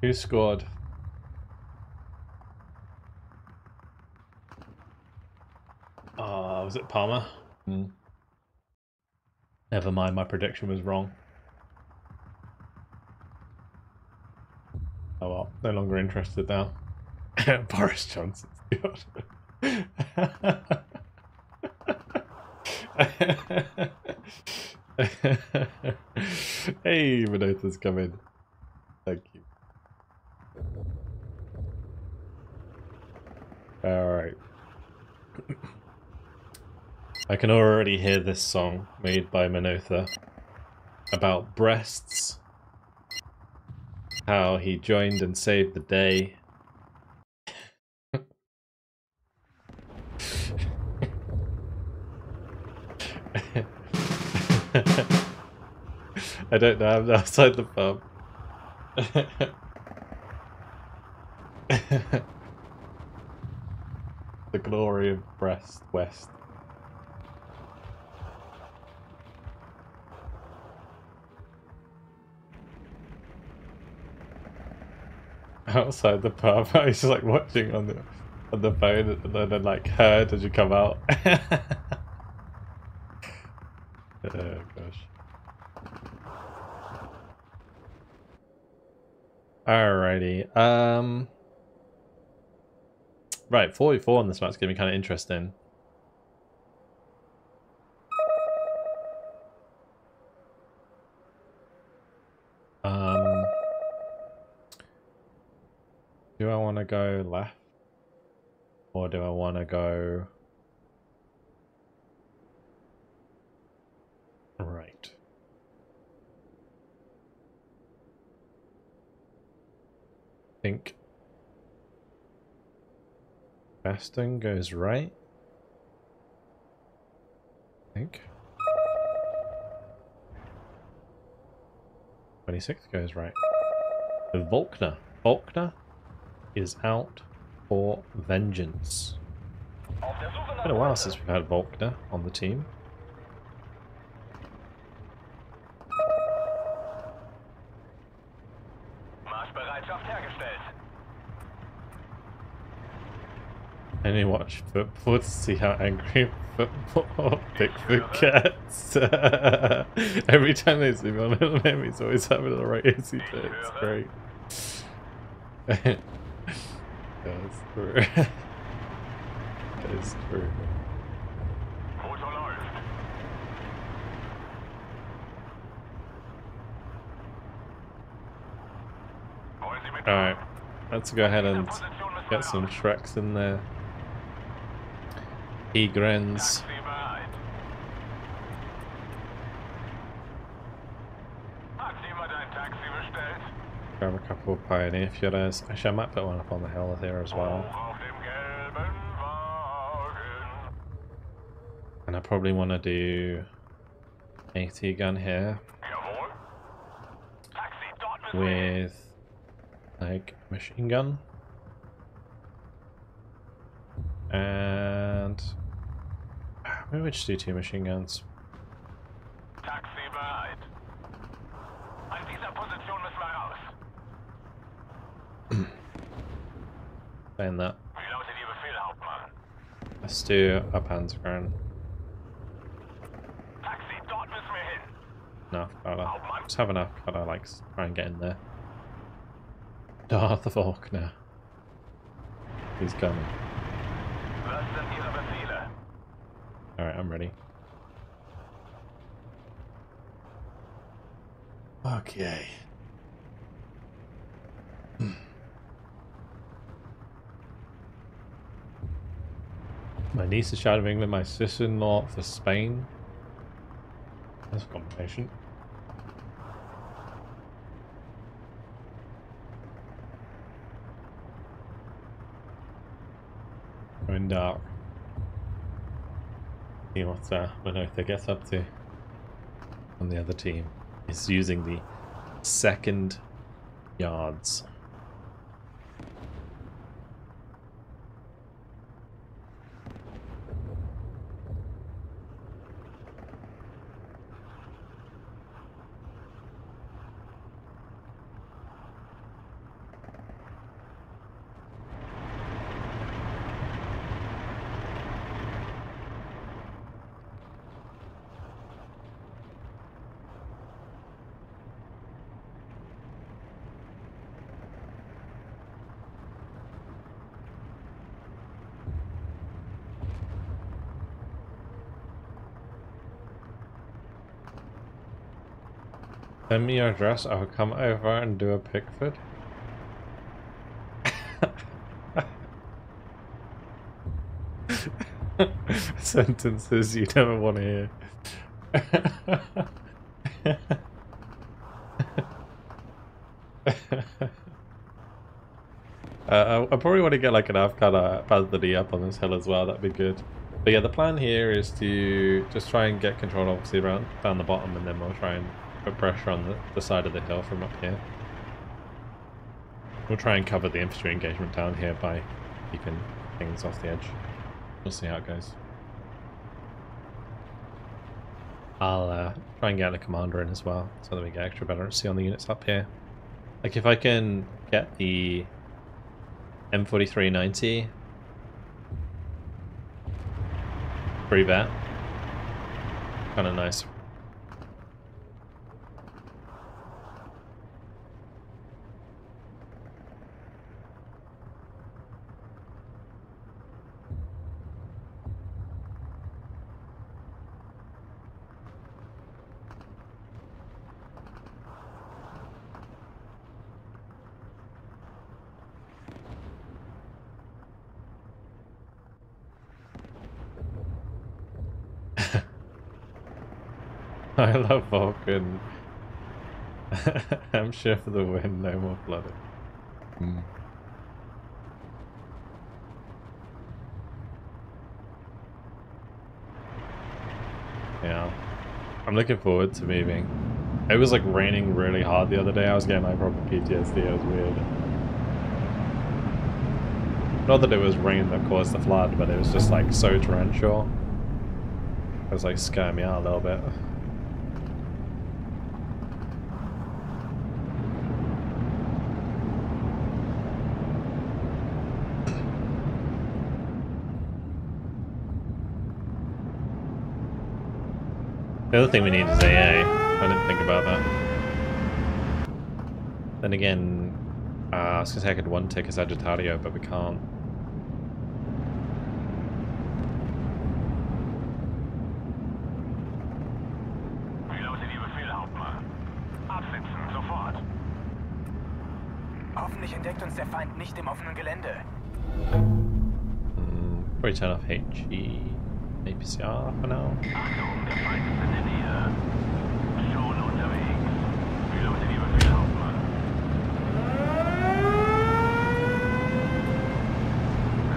Who scored? Was it Palmer? Never mind, my prediction was wrong. Oh well, no longer interested now. Boris Johnson scored. Hey, Minotaur's coming. Thank you. Alright. I can already hear this song made by Minotha about breasts, how he joined and saved the day. I don't know, I'm outside the pub. The glory of Breast West. Outside the pub, I was just like watching on the phone and then like heard as you come out. Oh gosh. Alrighty. Right, 44 on this map's gonna be kind of interesting. Do I want to go left? Or do I want to go... think Western goes right. I think 26th goes right. With Volkner. Volkner is out for vengeance. It's been a while since we've had Volkner on the team. Marschbereitschaft hergestellt. I only watch football to see how angry football Pickford gets. Every time they zoom on him, he's always having a right hissy fit. It's great. That's true. That is true. Motor läuft. Wollen Sie mit? Alright, let's go ahead and get some Shreks in there. He grins. Taxi bereit. Hat jemand ein Taxi bestellt? Grab a couple of Pioneer Furies. Actually, I might put one up on the hill here as well. Hoch auf dem gelben Wagen. And I probably want to do 80 gun here Jawohl. Taxi, dort müssen wir hin. with like machine gun. And maybe we just do 2 machine guns. Taxi bereit. An dieser Position müssen wir raus. Saying that. Wie lautet Ihr Befehl, Hauptmann? Let's do a Panzergren. Taxi, dort müssen wir hin. No, just have enough. Gotta like try and get in there. Darth Volkner. He's coming. Was sind Ihre Befehle? Alright, I'm ready. Okay. My niece is shadowing with my sister-in-law for Spain. That's a combination. Going dark. See what Manotha gets up to on the other team. Is using the second yards. Send me your address, I'll come over and do a Pickford. Sentences you never want to hear. I probably want to get like an Avcada Pathity up on this hill as well, that'd be good. But yeah, the plan here is to just try and get control obviously around down the bottom, and then we'll try and put pressure on the side of the hill from up here. We'll try and cover the infantry engagement down here by keeping things off the edge. We'll see how it goes. I'll try and get a commander in as well, so that we get extra veterancy on the units up here. Like if I can get the M4390 free vet, kind of nice. I love Vulcan. Hampshire for the win, no more flooding. Hmm. Yeah. I'm looking forward to moving. It was like raining really hard the other day. I was getting like proper PTSD. It was weird. Not that it was rain that caused the flood, but it was just like so torrential. It was like scaring me out a little bit. The other thing we need is AA. I didn't think about that. Then again, I was gonna say I could one tick a Sagittario, but we can't. Wie lautet Ihr Befehl, Hauptmann? Absetzen, sofort. Hoffentlich entdeckt uns der Feind nicht im offenen Gelände. Probably turn off HE, APCR for now. Achtung, der Feind ist in der Nähe. Schon unterwegs. Wie lautet Ihr Befehl, Hauptmann?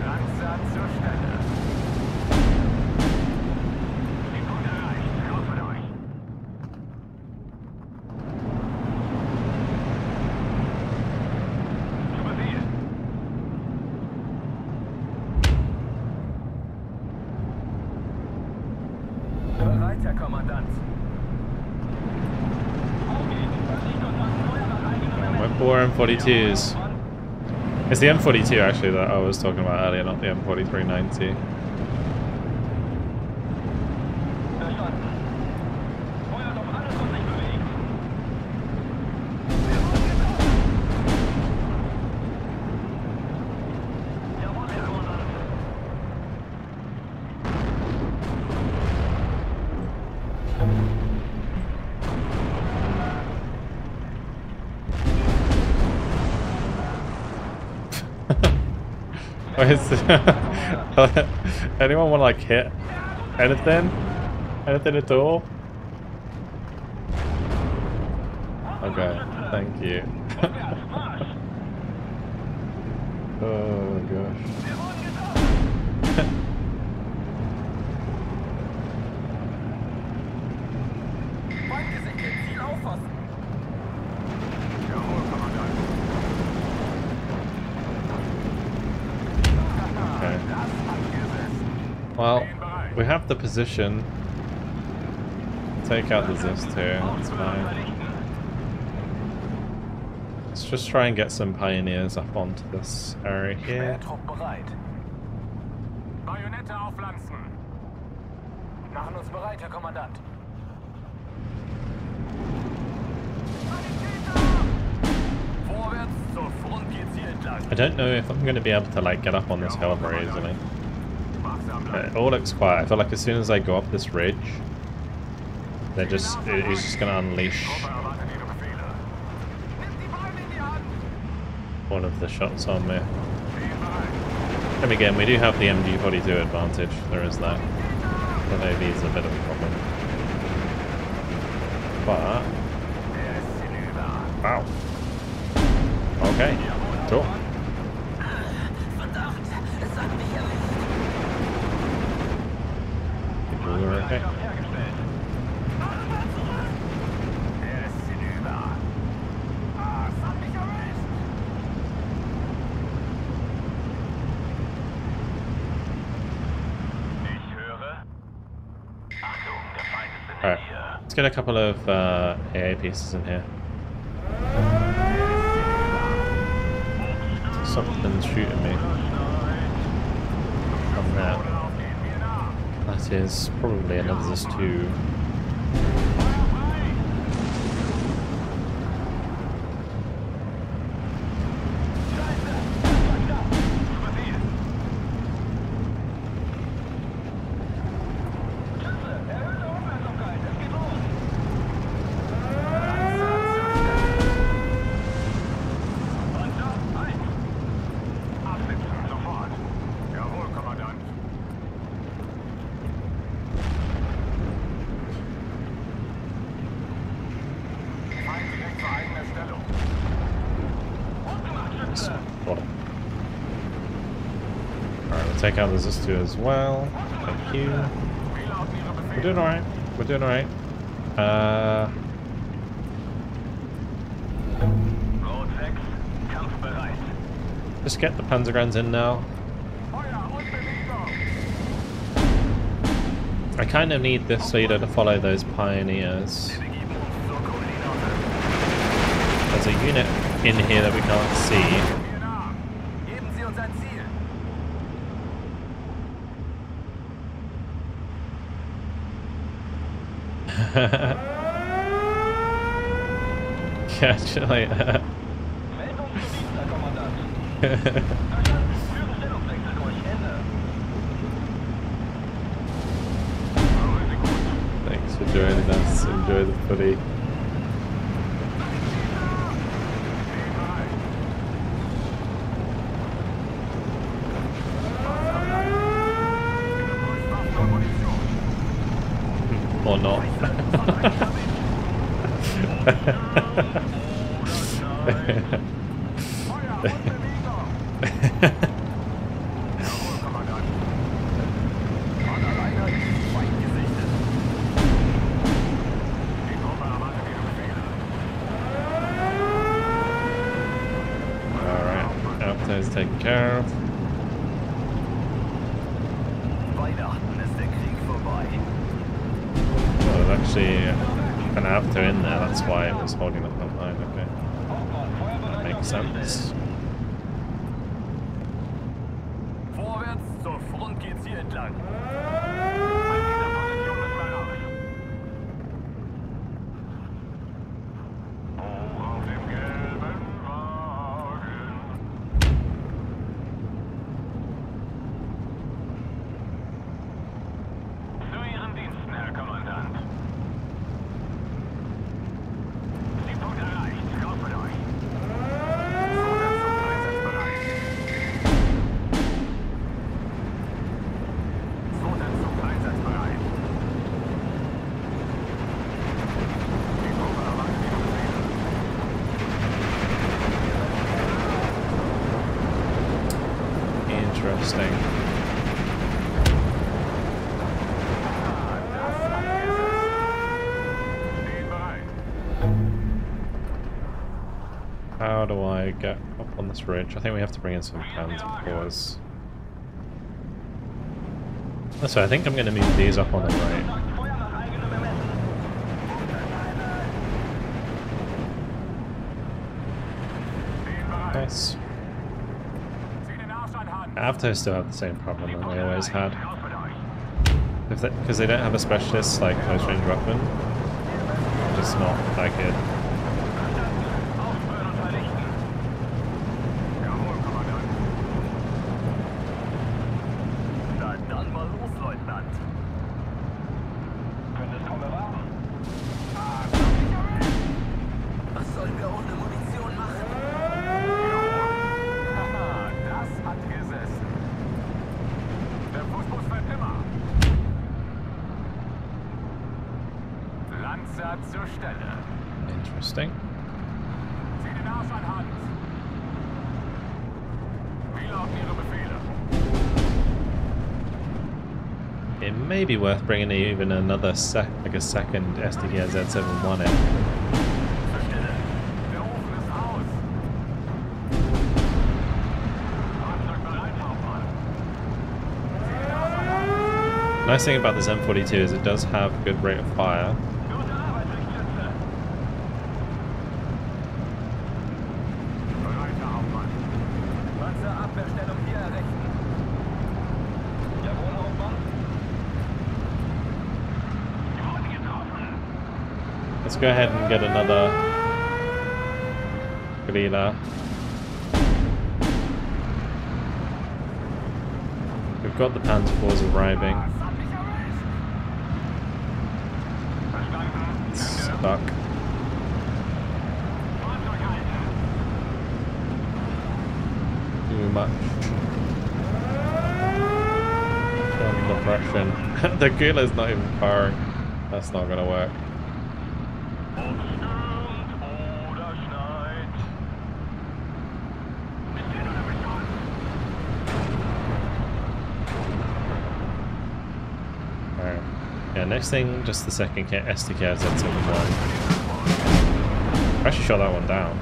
Langsam zur Stelle. Den Punkt erreicht. Los mit euch. Zu Befehl. Bereit, Herr Kommandant. We're 4 M42s. It's the M42 actually that I was talking about earlier, not the M4390. Verstanden. Feuert auf alles, was sich bewegt. Jawohl, Herr Kommandant. Anyone want to like hit anything? Anything at all? Okay, thank you. Oh gosh. Feind gesichtet. Ziel auffassen. Jawohl, Kommandant. Okay. Das hat gesessen. Well, we have the position. Take out the Zist here, that's fine. Let's just try and get some pioneers up onto this area here. Trupp bereit. Bajonette aufpflanzen. Machen uns bereit, Herr Kommandant. Vorwärts zur Front geht's hier entlang. I don't know if I'm going to be able to like get up on this hill very easily. Wachsam bleiben. It all looks quiet. I feel like as soon as I go up this ridge, it's just going to unleash Truppe erwartet Ihre Befehle. Nimmt die Beine in die Hand. one of the shots on me. Stehen bereit. Then again, we do have the MG42 advantage. There is that. The Navy is a bit of a problem. But Er ist hinüber. wow. Okay. Cool. Verdammt, es hat mich erwischt. Think we were okay. Er ist hinüber. Ah, es hat mich erwischt. Ich höre. Achtung, der Feind ist in der Alright. Nähe. Let's get a couple of AA pieces in here. Something's shooting me from there. That is probably another Zis 2. Absetzen, sofort. Jawohl, Kommandant. take out the Zis2 as well. Thank you. We're doing alright. We're doing alright. Just get the Panzergrens in now. I kind of need this leader to follow those pioneers. There's a unit in here that we can't see. Catch you later. Thanks for joining us. Enjoy the footy. Or not. Alright, Alpha's taken care of. Well, there's actually an Alpha in there, that's why it was holding the front line, okay. That makes sense. Vorwärts zur Front geht's hier entlang. Interesting. How do I get up on this ridge? I think we have to bring in some Panzers. That's right, I think I'm going to move these up on the right. Nice. Avtos still have the same problem that they always had. Because they don't have a specialist like close range weapon, just not that good. Interesting. It may be worth bringing even another a second SDK Z71 in. Nice thing about this M42 is it does have good rate of fire. Let's go ahead and get another Gorilla. We've got the Panzer IVs arriving. Stuck. Too much. Under pressure. The Gorilla's not even firing. That's not gonna work. Yeah, next thing, just the second STK Z71. I actually shot that one down.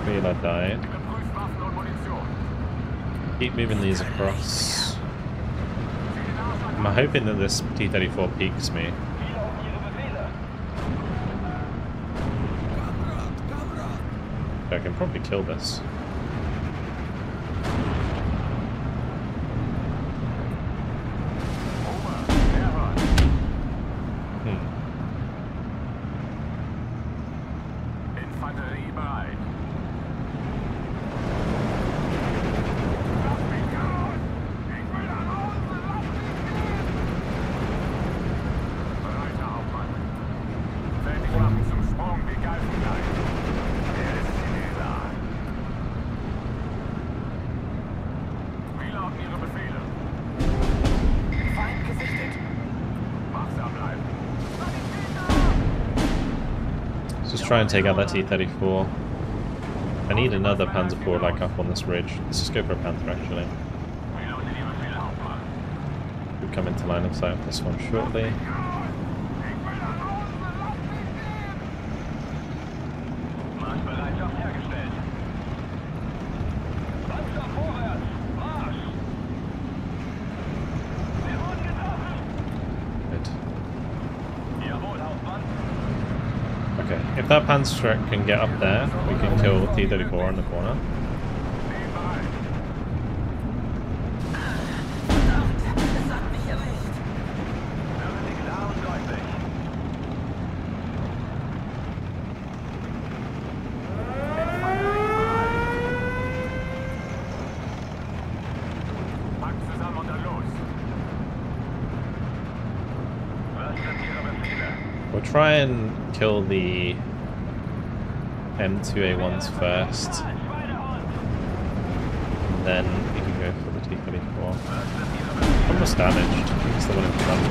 Wheeler died. Keep moving these across. I'm hoping that this T-34 peeks me. I can probably kill this. Just try and take out that T-34. I need another Panzer IV like up on this ridge. Let's just go for a Panther actually. We'll come into line of sight of this one shortly. Okay, if that Panzer can get up there, we can kill T-34 in the corner. We'll try and kill the M2A1s first, and then we can go for the T-34. Almost damaged. It's the one in front.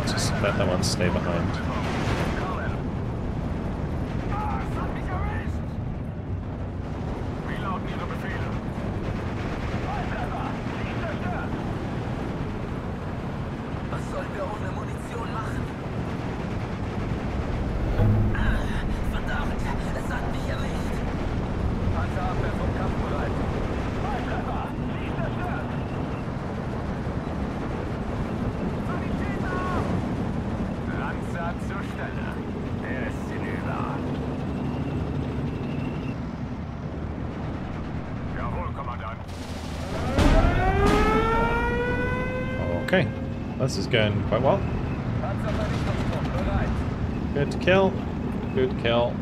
Just let that one stay behind. Okay, this is going quite well. Good kill. Good kill.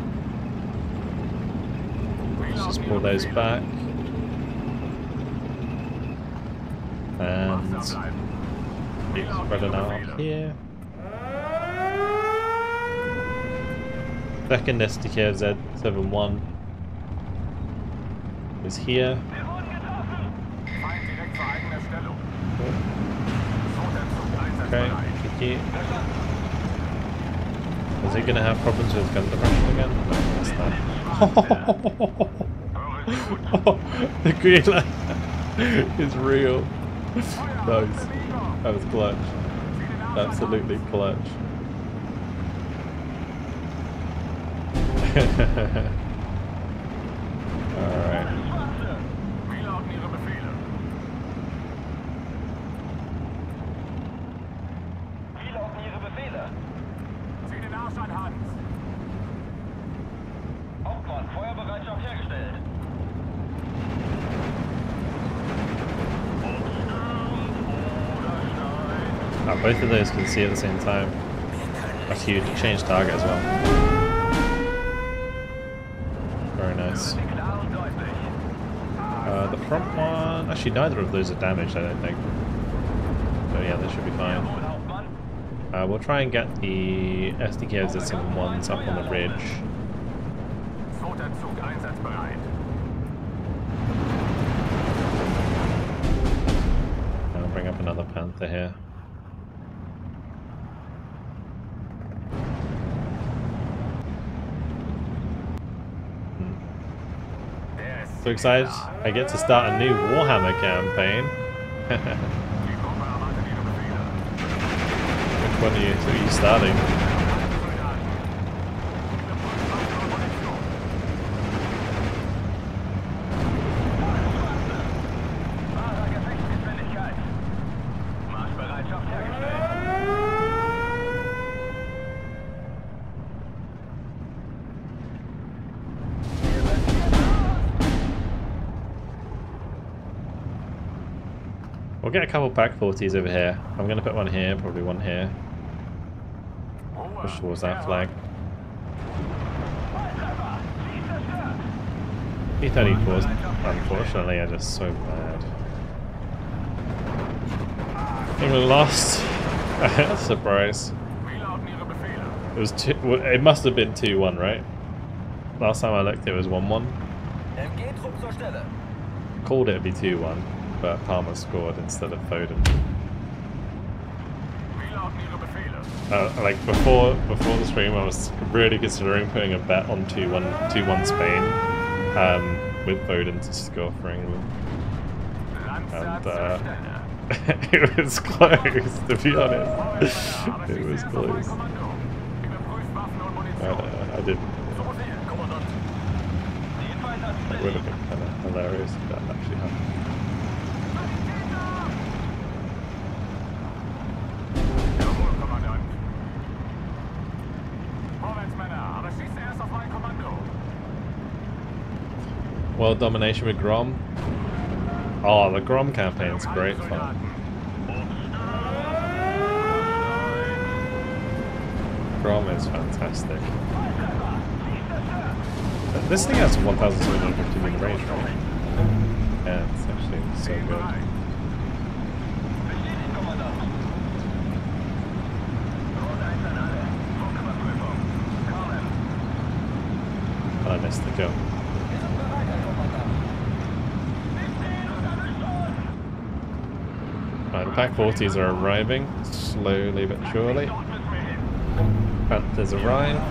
Let's just pull those back. And keep spreading out here. Second SDK Z71 is here. Okay, tricky. Is he gonna have problems with gun depression again? No, it's not. The Greenland is real. Nice. That was clutch. Absolutely clutch. Alright. Oh, both of those can see at the same time. That's huge. Change target as well. Very nice. The front one... Actually, neither of those are damaged, I don't think. So yeah, they should be fine. We'll try and get the SDK Z71s up on the ridge. I'll bring up another Panther here. So excited I get to start a new Warhammer campaign. Which one are you starting? We'll get a couple pack 40s over here. I'm going to put one here, probably one here. Push towards that flag. P-34s, unfortunately, are just so bad. England lost. Surprise. It was it must have been 2-1, right? Last time I looked, it was 1-1. Called it to be 2-1. But Palmer scored instead of Foden. Like before the stream, I was really considering putting a bet on 2-1 Spain, with Foden to score for England, and it was close. To be honest, it was close. I didn't. It would have been kind of hilarious if that actually happened. World domination with Grom. Oh, the Grom campaign's great fun. Grom is fantastic. This thing has 1,750 meter range, right? Yeah, it's actually so good. I missed the jump. Right, the pack 40s are arriving, slowly but surely. Panthers arrived.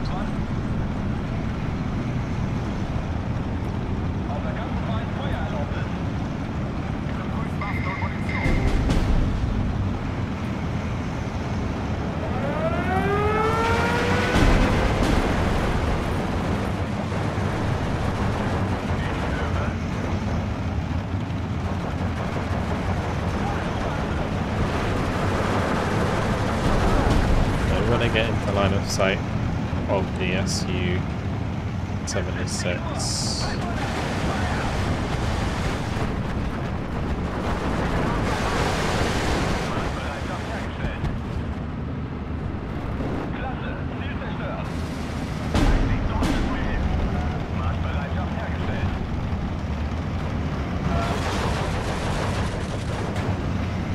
Get into line of sight of the Su-76.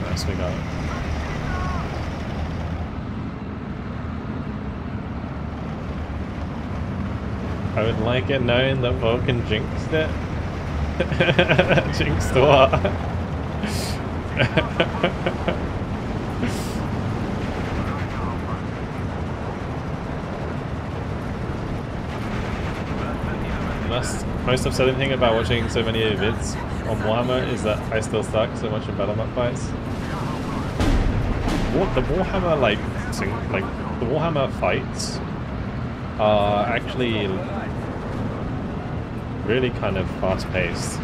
Nice, we got it. I would like it knowing that Vulcan jinxed it. Jinxed what? Most upsetting thing about watching so many vids on Warhammer is that I still suck so much in battle map fights. The Warhammer the Warhammer fights are actually really kind of fast-paced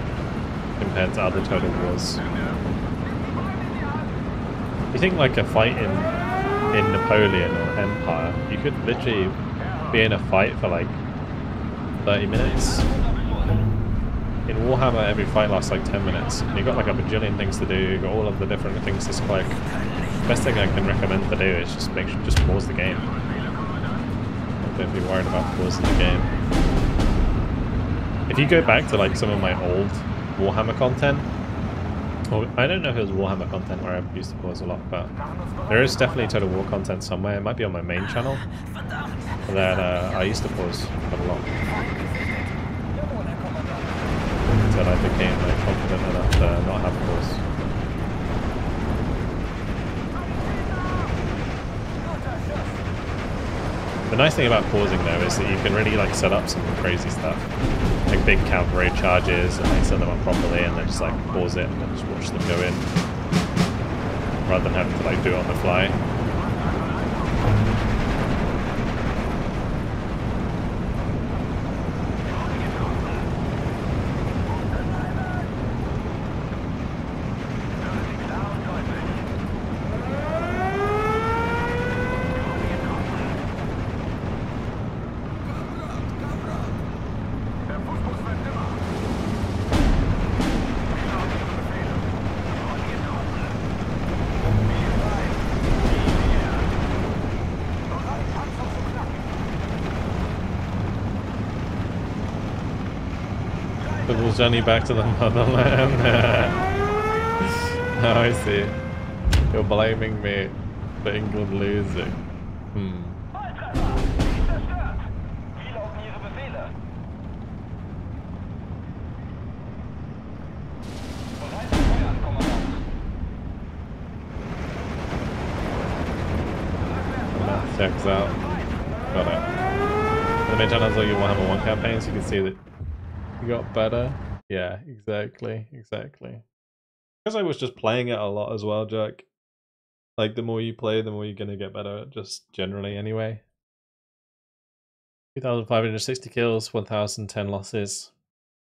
compared to other Total Wars. You think like a fight in Napoleon or Empire, you could literally be in a fight for like 30 minutes. In Warhammer, every fight lasts like 10 minutes. And you've got like a bajillion things to do, you've got all of the different things to click. The best thing I can recommend to do is just pause the game. Don't be worried about pausing the game. If you go back to like some of my old Warhammer content, or I don't know if it was Warhammer content where I used to pause a lot, but there is definitely Total War content somewhere. It might be on my main channel that I used to pause quite a lot until I became like confident enough to not have pause. The nice thing about pausing though is that you can really like set up some crazy stuff. Like big cavalry charges and like set them up properly and then just like pause it and then just watch them go in. Rather than having to like do it on the fly. Football's journey back to the motherland. Oh, I see. You're blaming me for England losing. Math checks out. Got it. The main channel is all your Warhammer 1 campaign, so you can see that you got better. Yeah, exactly. Because I was just playing it a lot as well, Jack. Like, the more you play, the more you're gonna get better at just generally anyway. 2,560 kills, 1,010 losses.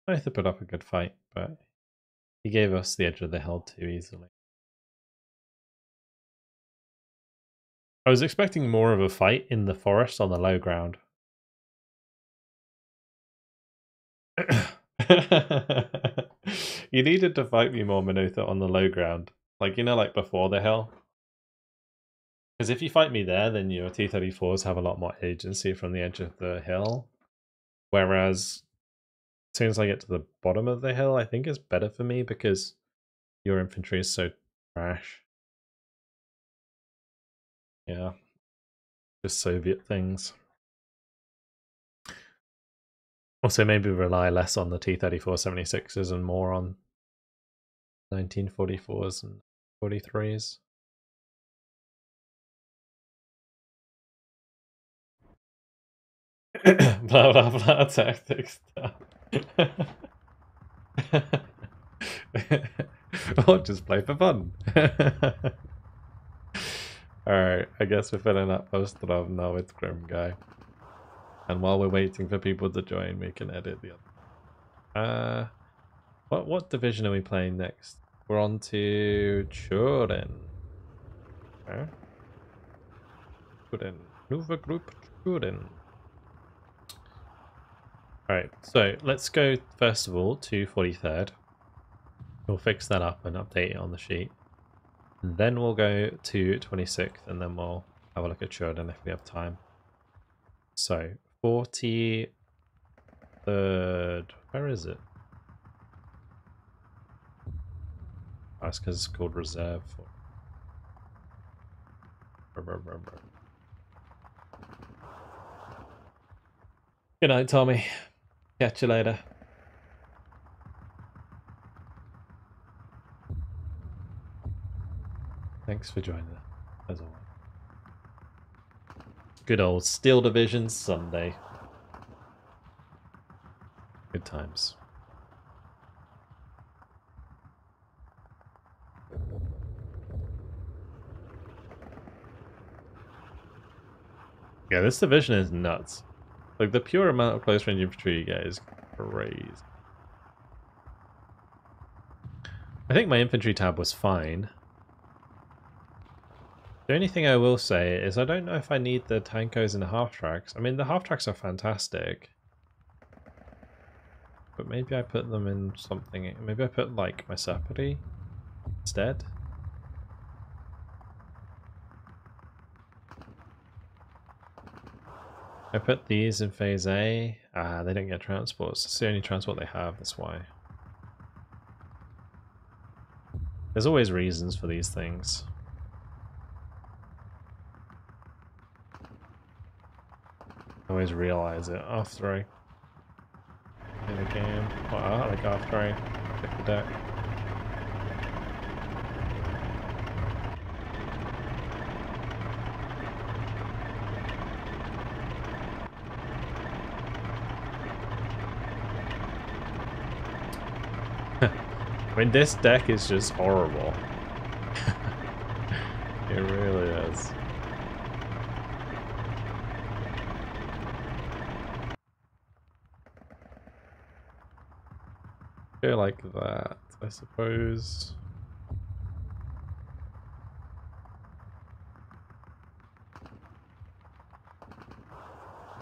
I have to put up a good fight, but he gave us the edge of the hill too easily. I was expecting more of a fight in the forest on the low ground. You needed to fight me more, Minotha, on the low ground. Like, you know, like before the hill. Because if you fight me there, then your T-34s have a lot more agency from the edge of the hill. Whereas, as soon as I get to the bottom of the hill, I think it's better for me because your infantry is so trash. Yeah. Just Soviet things. Also, maybe rely less on the T-34-76s and more on 1944s and 43s. Blah blah blah tactics stuff. Or just play for fun. Alright, I guess we're filling up Ostrov now with Grim Guy. And while we're waiting for people to join, we can edit the other. What division are we playing next? We're on to Turin. Okay. Turin. Nova Group Turin. Alright, so let's go first of all to 43rd. We'll fix that up and update it on the sheet. And then we'll go to 26th and then we'll have a look at Turin if we have time. So, 43rd. Where is it? Oh, that's because it's called reserve. Good night, Tommy. Catch you later. Thanks for joining us, as always. Good old Steel Division Sunday. Good times. Yeah, this division is nuts. Like, the pure amount of close range infantry you get is crazy. I think my infantry tab was fine. The only thing I will say is I don't know if I need the tankos and the half-tracks. I mean, the half-tracks are fantastic. But maybe I put them in something... Maybe I put, like, my Sapari instead? I put these in Phase A. Ah, they don't get transports. It's the only transport they have, that's why. There's always reasons for these things. I always realize it after I in the game. Well, like after I pick the deck. I mean, this deck is just horrible. It really is. Go like that, I suppose.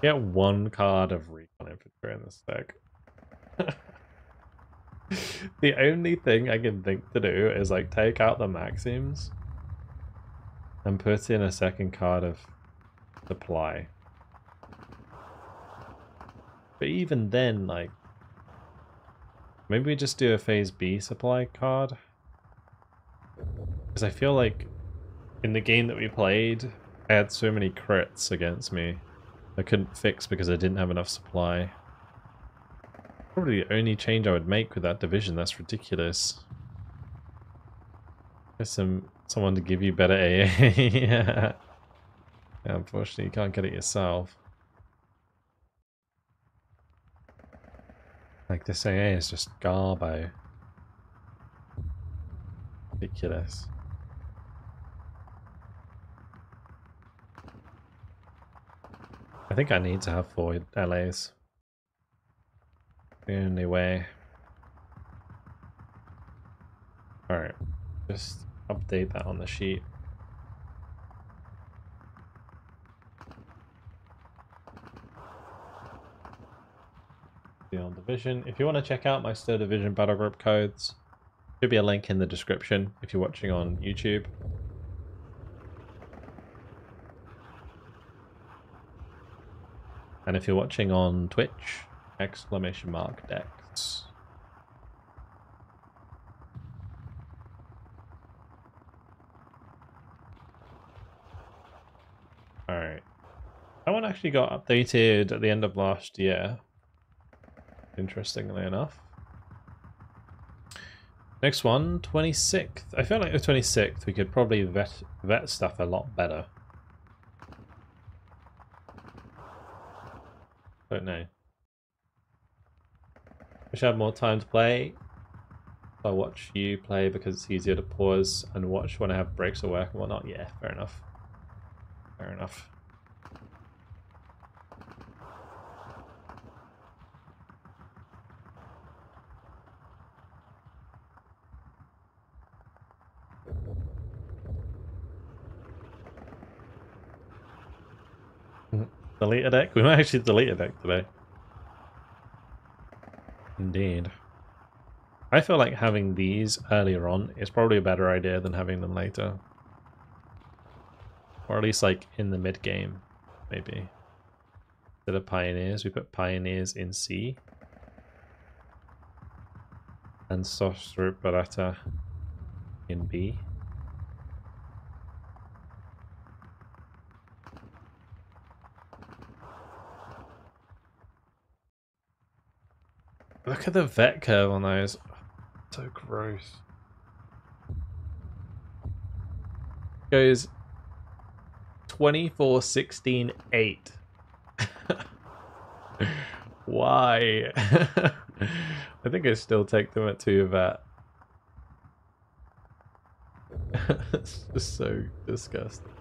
Get one card of Recon Infantry in this deck. The only thing I can think to do is like take out the Maxims and put in a second card of Supply. But even then, like, maybe we just do a Phase B Supply card? Because I feel like in the game that we played, I had so many crits against me. I couldn't fix because I didn't have enough supply. Probably the only change I would make with that division. That's ridiculous. There's someone to give you better AA. Yeah, unfortunately, you can't get it yourself. Like, this AA is just garbo. Ridiculous. I think I need to have 4 LAs. The only way. Alright, just update that on the sheet. The old division. If you want to check out my Steel Division battle group codes, should be a link in the description if you're watching on YouTube. And if you're watching on Twitch, !Dex. Alright. That one actually got updated at the end of last year. Interestingly enough. Next one, 26th. I feel like the 26th we could probably vet stuff a lot better. Don't know. Wish I had more time to play. I watch you play because it's easier to pause and watch when I have breaks at work and whatnot. Yeah, fair enough. Fair enough. Delete a deck? We might actually delete a deck today. Indeed. I feel like having these earlier on is probably a better idea than having them later. Or at least like in the mid game, maybe. Instead of Pioneers, we put Pioneers in C. And Sostra Barata in B. Look at the vet curve on those. So gross. Goes 24, 16, 8. Why? I think I still take them at 2 vet. It's just so disgusting.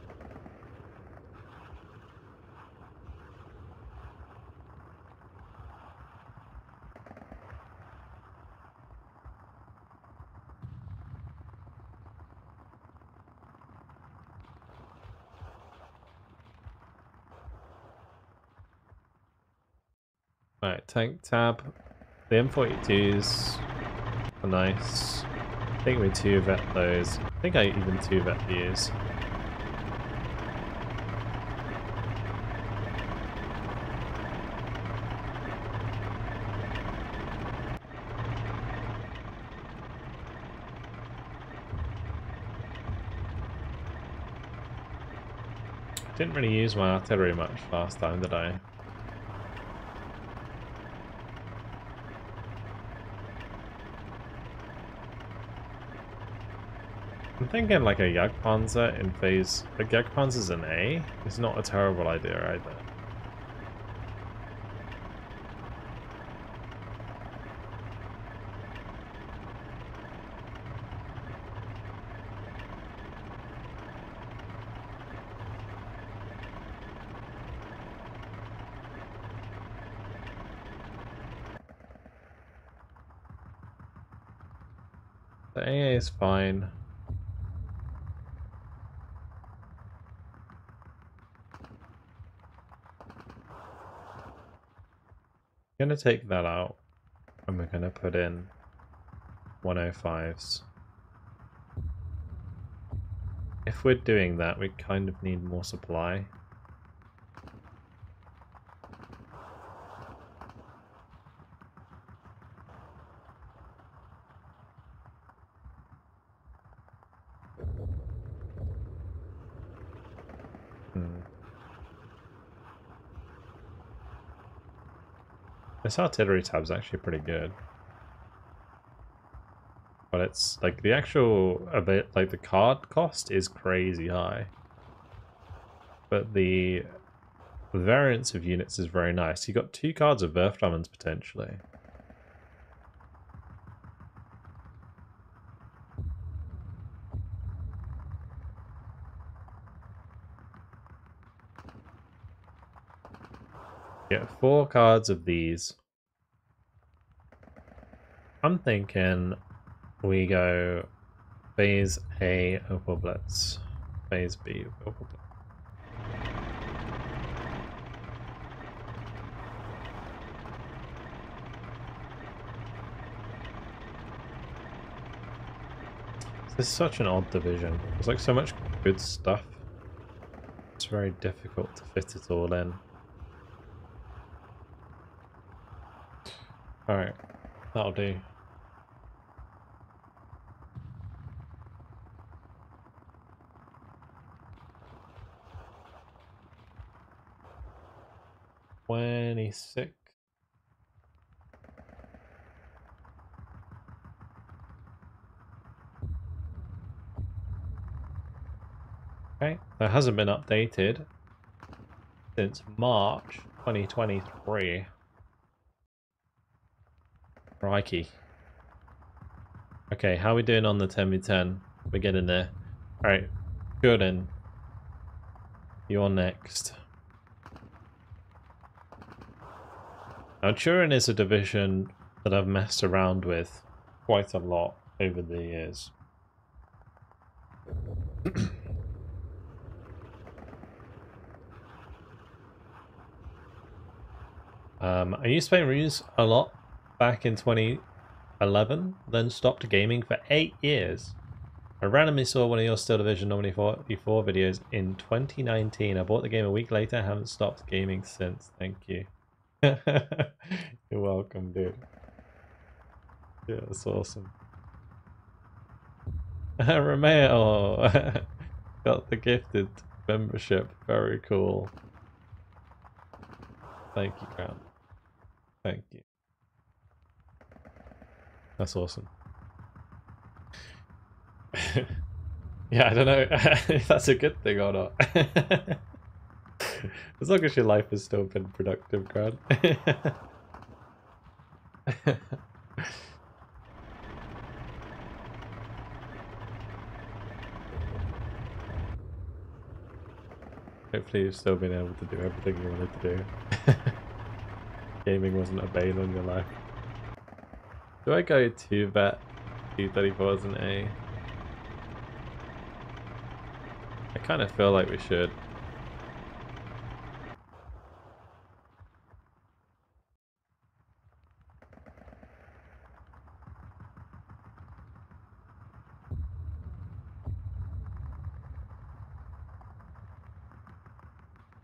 Alright, tank tab. The M42s are nice. I think we 2 vet those. I think I even 2 vet these. Didn't really use my artillery much last time, did I? I'm thinking like a Jagdpanzer in phase... Like Jagdpanzer's an A? It's not a terrible idea either. the AA is fine. I'm gonna take that out and we're gonna put in 105s. If we're doing that, we kind of need more supply. This artillery tab's actually pretty good. But it's like the actual like the card cost is crazy high. But the variance of units is very nice. You got 2 cards of Birth Diamonds potentially. Get 4 cards of these. I'm thinking we go Phase A Opal Blitz, Phase B Opal Blitz. This is such an odd division. There's like so much good stuff. It's very difficult to fit it all in. Alright, that'll do. $26. Okay, that hasn't been updated since March 2023. Crikey. Okay, how are we doing on the 10v10? We're getting there. Alright, Jordan. You're next. Now, Turin is a division that I've messed around with quite a lot over the years. I used to play Ruse a lot back in 2011, then stopped gaming for 8 years. I randomly saw one of your Steel Division Nominee 44 videos in 2019. I bought the game a week later, haven't stopped gaming since. Thank you. You're welcome, dude. Yeah, that's awesome. Romeo got the gifted membership. Very cool. Thank you, Grant. Thank you. That's awesome. Yeah, I don't know if that's a good thing or not. As long as your life has still been productive, Grant. Hopefully you've still been able to do everything you wanted to do. Gaming wasn't a bane on your life. Do I go 2-bet 234s and A? I kind of feel like we should.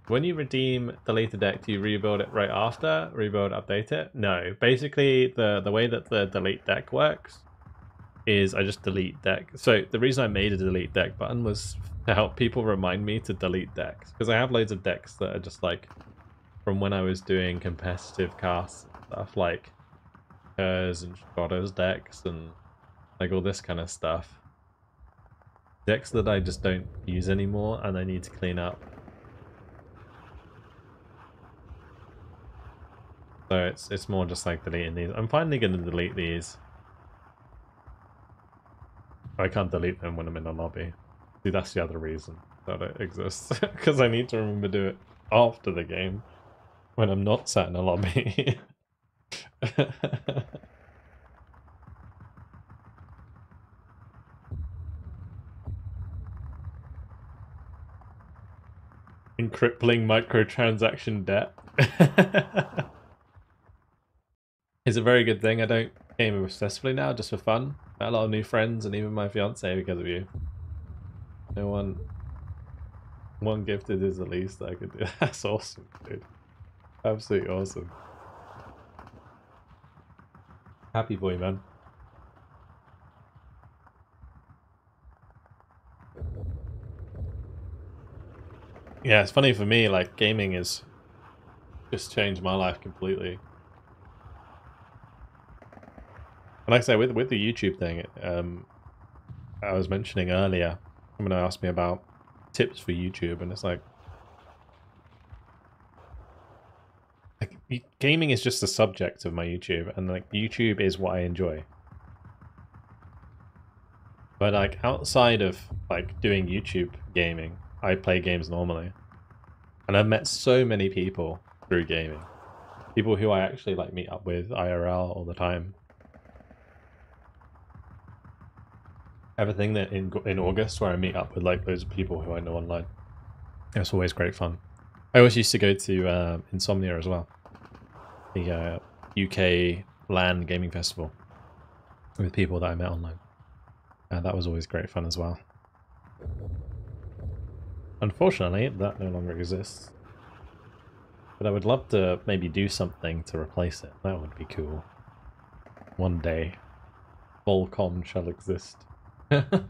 When you redeem delete a deck, do you rebuild it right after? Rebuild, update it? No. Basically, the way that the delete deck works is I just delete deck. So the reason I made a delete deck button was to help people remind me to delete decks. Because I have loads of decks that are just like from when I was doing competitive casts and stuff, like Kurz and Shkodder's decks and like all this kind of stuff. Decks that I just don't use anymore and I need to clean up. So it's more just like deleting these. I'm finally going to delete these. I can't delete them when I'm in a lobby. See, that's the other reason that it exists. Because I need to remember to do it after the game when I'm not sat in a lobby. In crippling microtransaction debt. It's a very good thing. I don't game obsessively now, just for fun. I met a lot of new friends and even my fiance because of you. No one gifted is the least I could do. That's awesome, dude. Absolutely awesome. Happy for you, man. Yeah, it's funny for me, like, gaming has just changed my life completely. And like I say, with the YouTube thing, I was mentioning earlier, someone asked me about tips for YouTube, and it's like gaming is just the subject of my YouTube, and like YouTube is what I enjoy. But like outside of like doing YouTube gaming, I play games normally. And I've met so many people through gaming. People who I actually like meet up with IRL all the time. I have a thing that in August where I meet up with like loads of people who I know online. It's always great fun. I always used to go to Insomnia as well. The UK LAN gaming festival. With people that I met online. That was always great fun as well. Unfortunately, that no longer exists. But I would love to maybe do something to replace it. That would be cool. One day, Volcom shall exist. That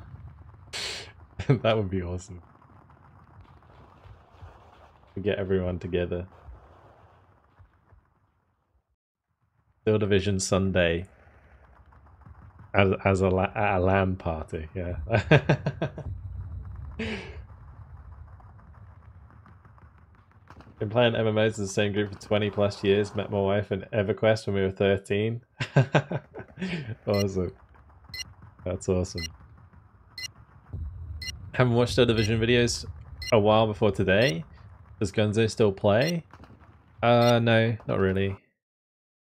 would be awesome. To get everyone together. Steel Division Sunday. As a LAN party, yeah. Been playing MMOs in the same group for 20 plus years. Met my wife in EverQuest when we were 13. Awesome. That's awesome. Haven't watched other Division videos a while before today. Does Gunzo still play? No, not really.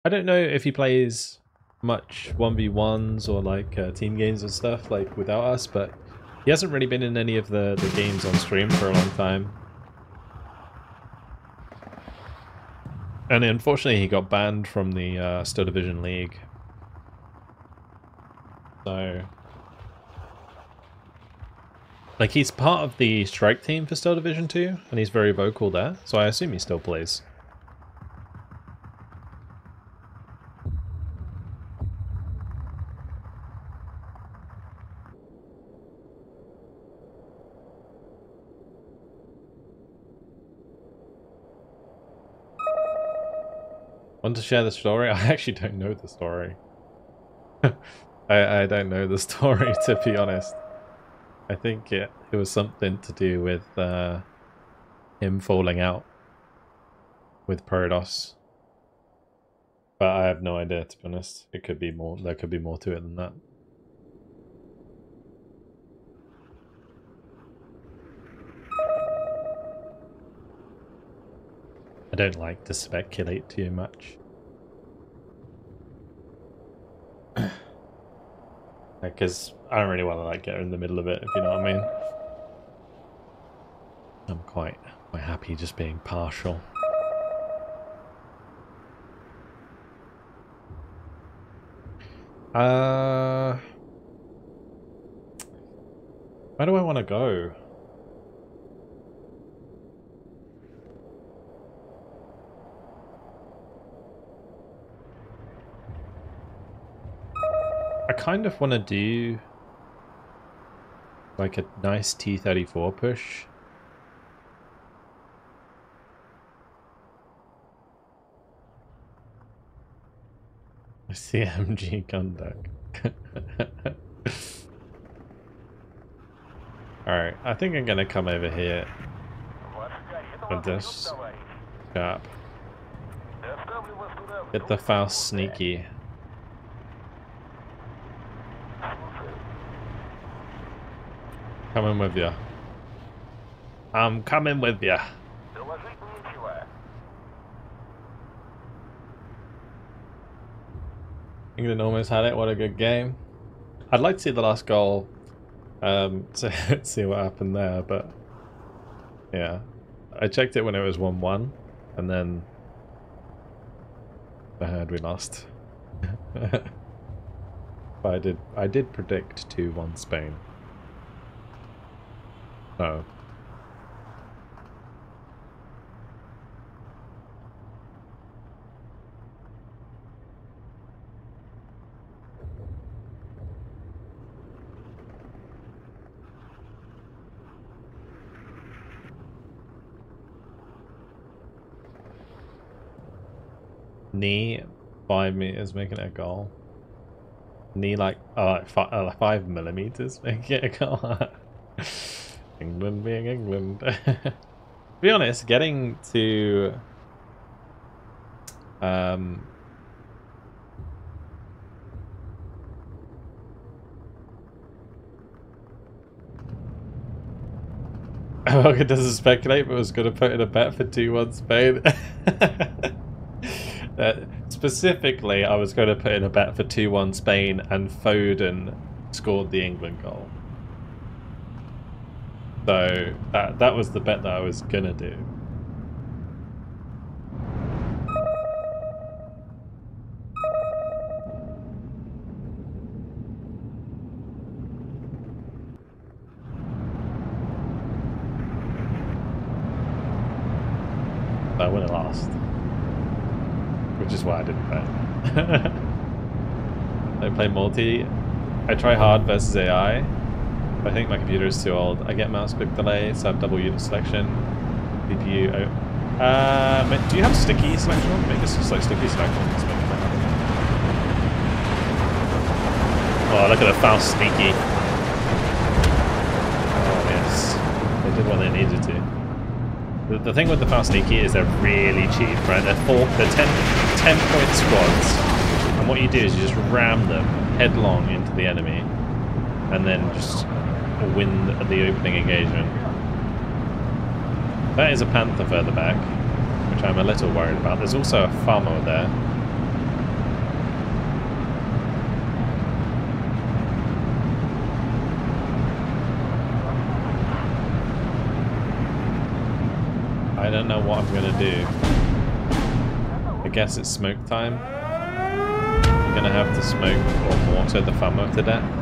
I don't know if he plays much 1v1s or like team games and stuff like without us, but he hasn't really been in any of the games on stream for a long time. And unfortunately he got banned from the Steel Division League. So like he's part of the strike team for Steel Division 2 and he's very vocal there, so I assume he still plays. Want to share the story? I actually don't know the story. I don't know the story, to be honest. I think it was something to do with him falling out with Protoss. But I have no idea, to be honest. It could be more. There could be more to it than that. I don't like to speculate too much. Because I don't really want to like get in the middle of it, if you know what I mean. I'm quite happy just being partial. Where do I want to go? I kind of want to do like a nice T-34 push. I see MG gun deck. Alright, I think I'm gonna come over here with this sharp. Get the Faust sneaky. Coming with you. I'm coming with you. England almost had it. What a good game. I'd like to see the last goal to see what happened there, but yeah. I checked it when it was 1-1, and then I heard we lost. But I did predict 2-1 Spain. Oh. Knee 5 meters making it a goal. Knee like 5 millimeters making it a goal. England being England. To be honest, getting to Morgan doesn't speculate, but was going to put in a bet for 2-1 Spain. Specifically, I was going to put in a bet for 2-1 Spain, and Foden scored the England goal. So that was the bet that I was going to do. I would have lost. Which is why I didn't bet. I play multi. I try hard versus AI. I think my computer is too old. I get mouse click delay, so I have double unit selection. CPU. Do you have sticky selection on? Maybe it's just like sticky selection. Oh, look at the foul sneaky. Oh, yes. They did what they needed to. The thing with the foul sneaky is they're really cheap, right? They're 10-point squads, and what you do is you just ram them headlong into the enemy, and then just win the opening engagement. That is a Panther further back, which I'm a little worried about. There's also a Farmer there. I don't know what I'm gonna do. I guess it's smoke time. I'm gonna have to smoke or mortar the Farmer to death.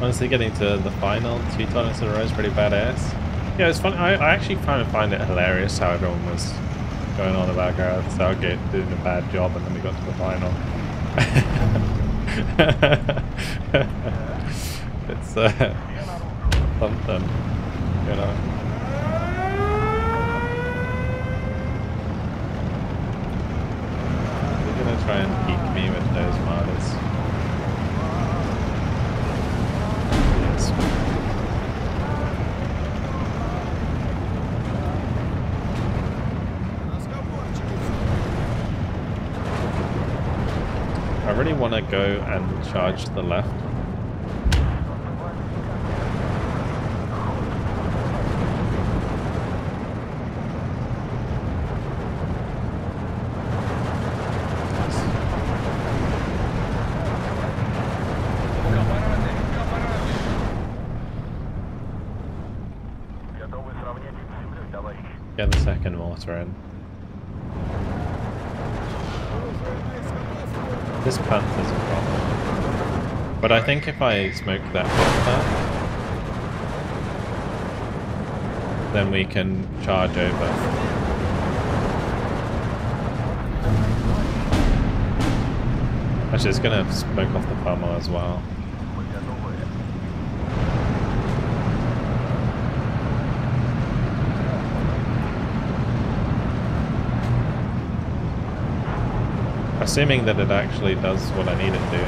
Honestly, getting to the final 2 tournaments in a row is pretty badass. Yeah, it's fun. I actually kind of find it hilarious how everyone was going on about Gareth Southgate doing a bad job, and then we got to the final. It's something, you know. They're gonna try and peek me with those martyrs. I really want to go and charge to the left. Get the second mortar in. This Panther's a problem. But I think if I smoke that Panther, then we can charge over. Actually, it's going to smoke off the Pummel as well. Assuming that it actually does what I need it to.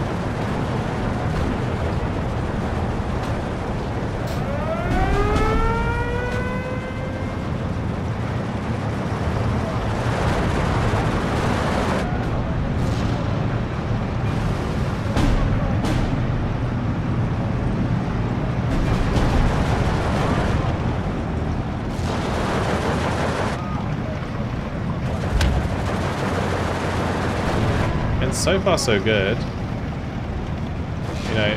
So far so good. You know,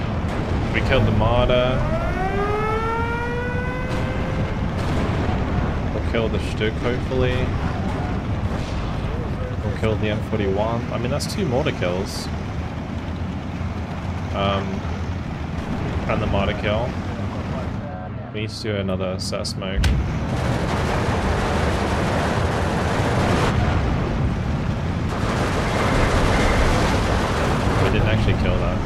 we killed the Marder. We'll kill the Stück hopefully. We'll kill the M41. I mean, that's 2 mortar kills. And the Marder kill. We need to do another set of smoke. Didn't actually kill that.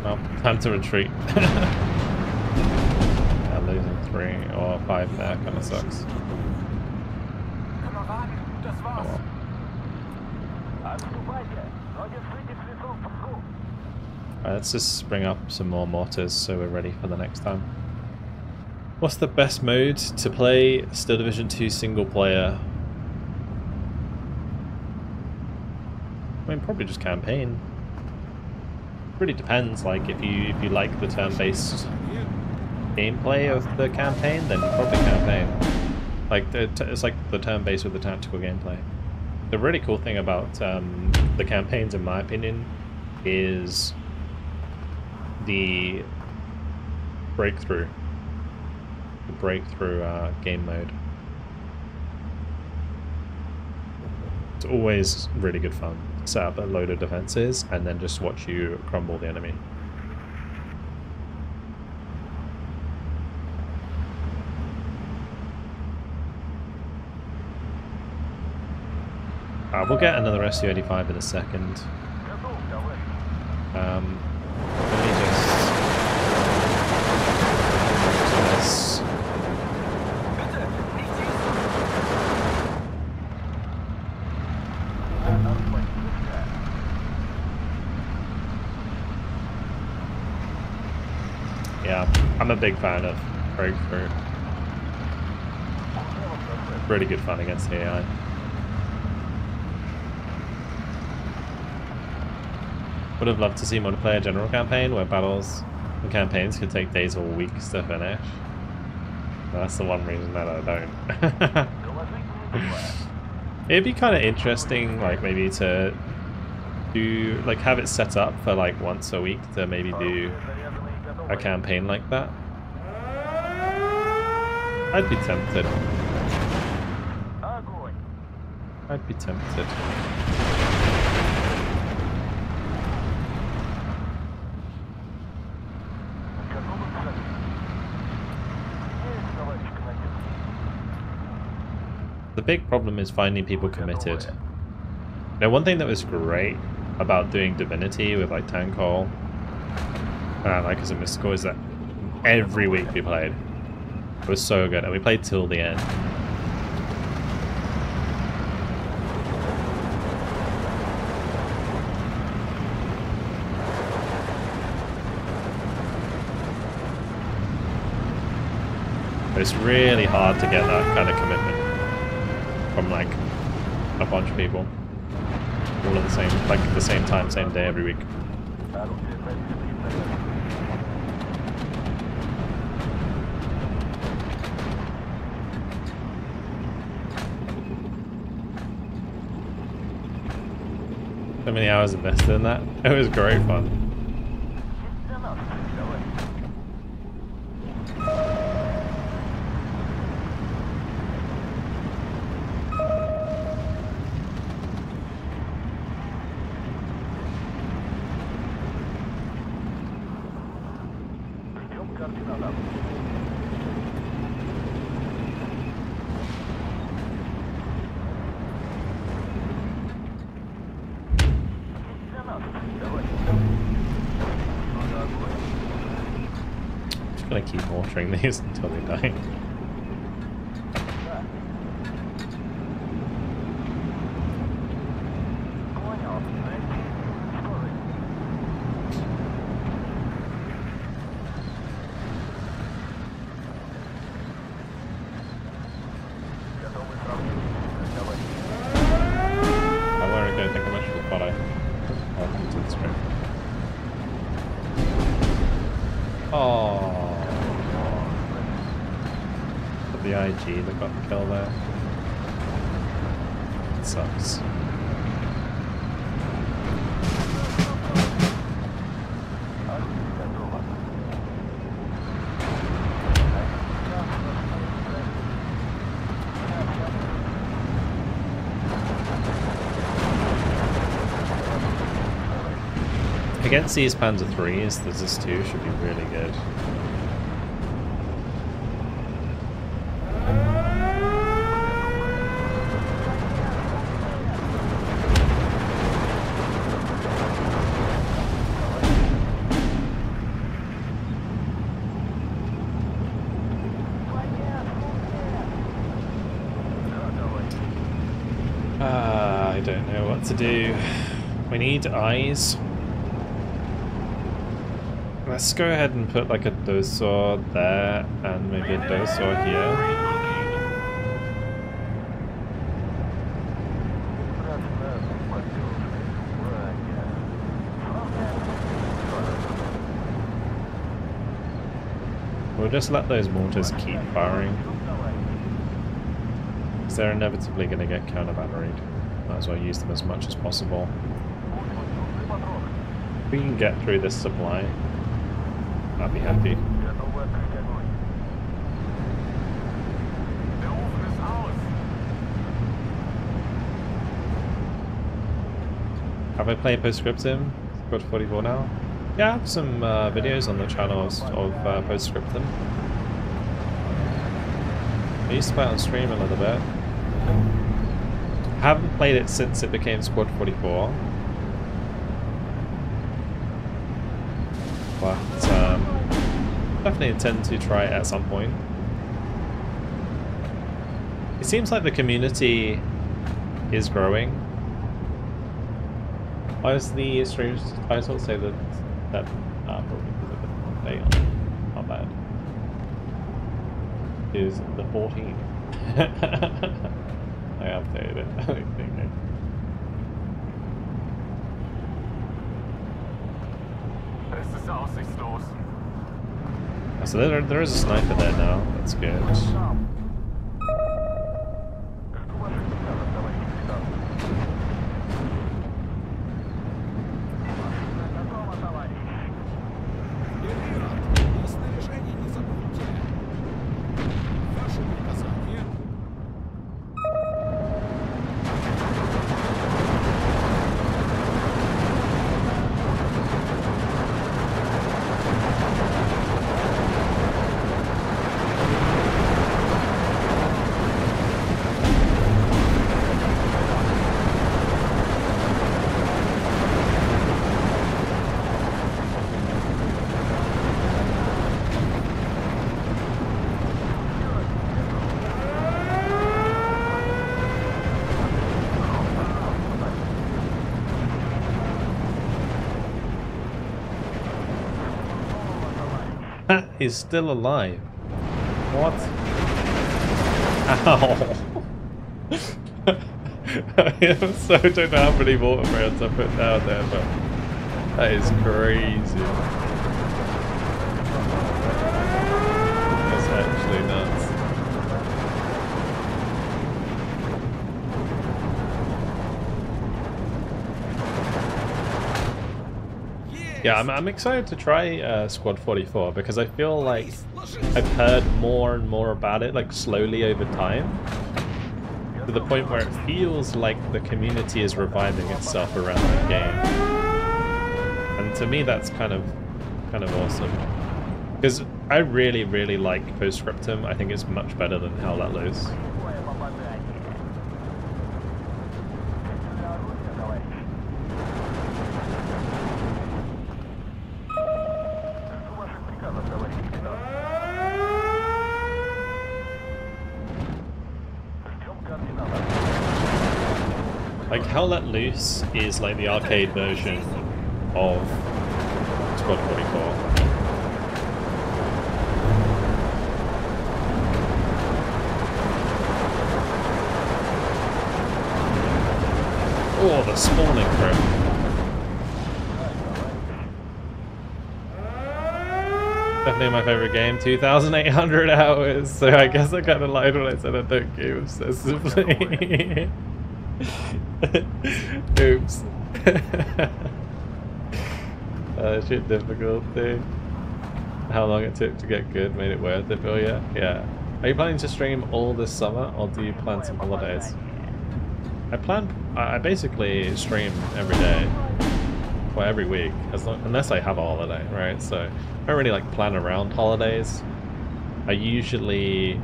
Well, time to retreat. Yeah, losing 3 or 5 there kind of sucks. Oh, well. Let's just bring up some more mortars so we're ready for the next time. What's the best mode to play Steel Division 2 single player? I mean, probably just campaign. Really depends. Like if you like the turn-based gameplay of the campaign, then probably campaign. Like it's like the turn-based with the tactical gameplay. The really cool thing about the campaigns, in my opinion, is the breakthrough game mode. It's always really good fun. Set up a load of defenses and then just watch you crumble the enemy. We'll get another Su-85 in a second. Let me just do this. Yeah, I'm a big fan of Breakthrough. Really good fun against the AI. Would have loved to see multiplayer general campaign where battles and campaigns could take days or weeks to finish. That's the one reason that I don't. It'd be kind of interesting, like maybe to do, like have it set up for like once a week to maybe do a campaign like that. I'd be tempted. I'd be tempted. The big problem is finding people committed. Now, one thing that was great about doing Divinity with like Tank Hall and like as a Mystical is that every week we played. It was so good, and we played till the end. But it's really hard to get that kind of commitment from like a bunch of people all at the same, like at the same time, same day every week. So many hours invested in that. It was great fun. gonna keep mortaring these until they die. IG that got the kill there. It sucks. Against these Panzer IIIs, the ZIS-2 should be really good. I don't know what to do. We need eyes. Let's go ahead and put like a dosor there and maybe a dosor here. We'll just let those mortars keep firing. Because they're inevitably going to get counter-batteried. Might as well use them as much as possible. If we can get through this supply, I'll be happy. Have I played Postscriptum? Squad 44 now? Yeah, I have some videos on the channels of Postscriptum. I used to play it on stream a little bit. I haven't played it since it became Squad 44. But definitely intend to try it at some point. It seems like the community is growing. Why does the stream title say that probably because of the date on it? Not bad. Is the 14th. I updated it. I think it. So there is a sniper there now. That's good. He's still alive. What? Ow! So I don't know how many water rounds I put down there, but that is crazy. That's actually nuts. Yeah, I'm excited to try Squad 44 because I feel like I've heard more and more about it, like slowly over time, to the point where it feels like the community is reviving itself around the game. And to me, that's kind of awesome because I really like Postscriptum. I think it's much better than Hell Let Loose. Like, Hell Let Loose is like the arcade version of Squad 44. Oh, the spawning crit. Definitely my favorite game, 2,800 hours, so I guess I kind of lied when I said I don't game obsessively. Oops. Shit difficulty. How long it took to get good made it worth it, Bill, yeah? Yeah. Are you planning to stream all this summer, or do you plan some holidays? I basically stream every day. Well, every week, unless I have a holiday, right? So I don't really like plan around holidays. I usually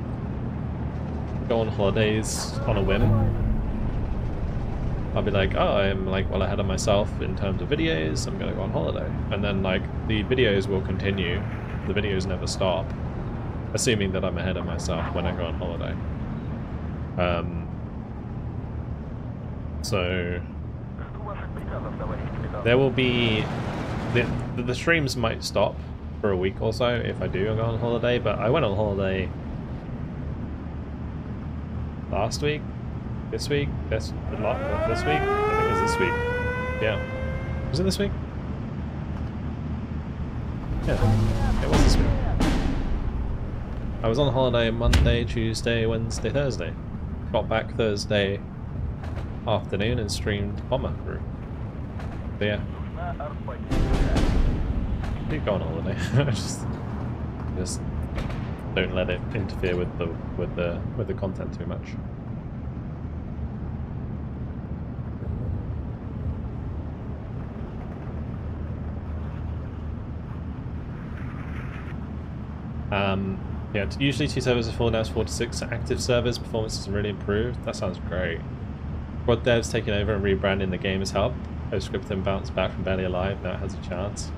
go on holidays on a whim. I'll be like, oh, I'm like well ahead of myself in terms of videos, I'm gonna go on holiday. And then like the videos will continue, the videos never stop, assuming that I'm ahead of myself when I go on holiday. So there will be the streams might stop for a week or so if I do go on holiday, but I went on holiday last week, this week, this week. I think it was this week. Yeah, was it this week? Yeah, it was this week. I was on holiday Monday, Tuesday, Wednesday, Thursday. Got back Thursday afternoon and streamed Bomber Group. But yeah, I do go on holiday. just don't let it interfere with the content too much. Yeah, usually 2 servers are full, now it's 4 to 6 active servers. Performance has really improved. That sounds great. Squad devs taking over and rebranding the game as Hub. Postscriptum bounced back from barely alive, now it has a chance.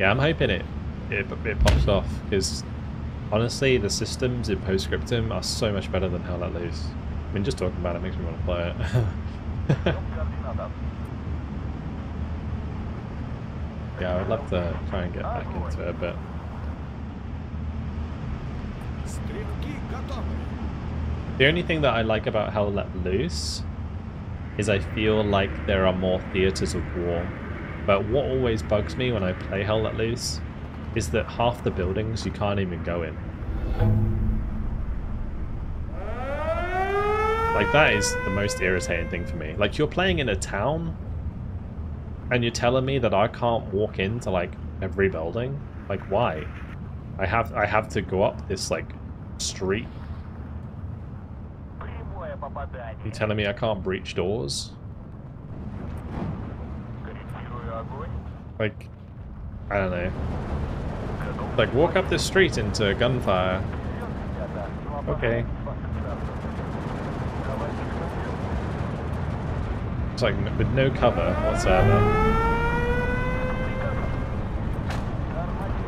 Yeah, I'm hoping it pops off, because honestly the systems in Postscriptum are so much better than Hell Let Loose. I mean, just talking about it makes me want to play it. Yeah, I would love to try and get back into it, but the only thing that I like about Hell Let Loose is I feel like there are more theatres of war. But what always bugs me when I play Hell Let Loose is that half the buildings you can't even go in. Like, that is the most irritating thing for me. Like, you're playing in a town and you're telling me that I can't walk into like every building? Like, why? I have to go up this like street. You're telling me I can't breach doors? Like, I don't know. Like, walk up this street into gunfire. Okay. It's like with no cover whatsoever.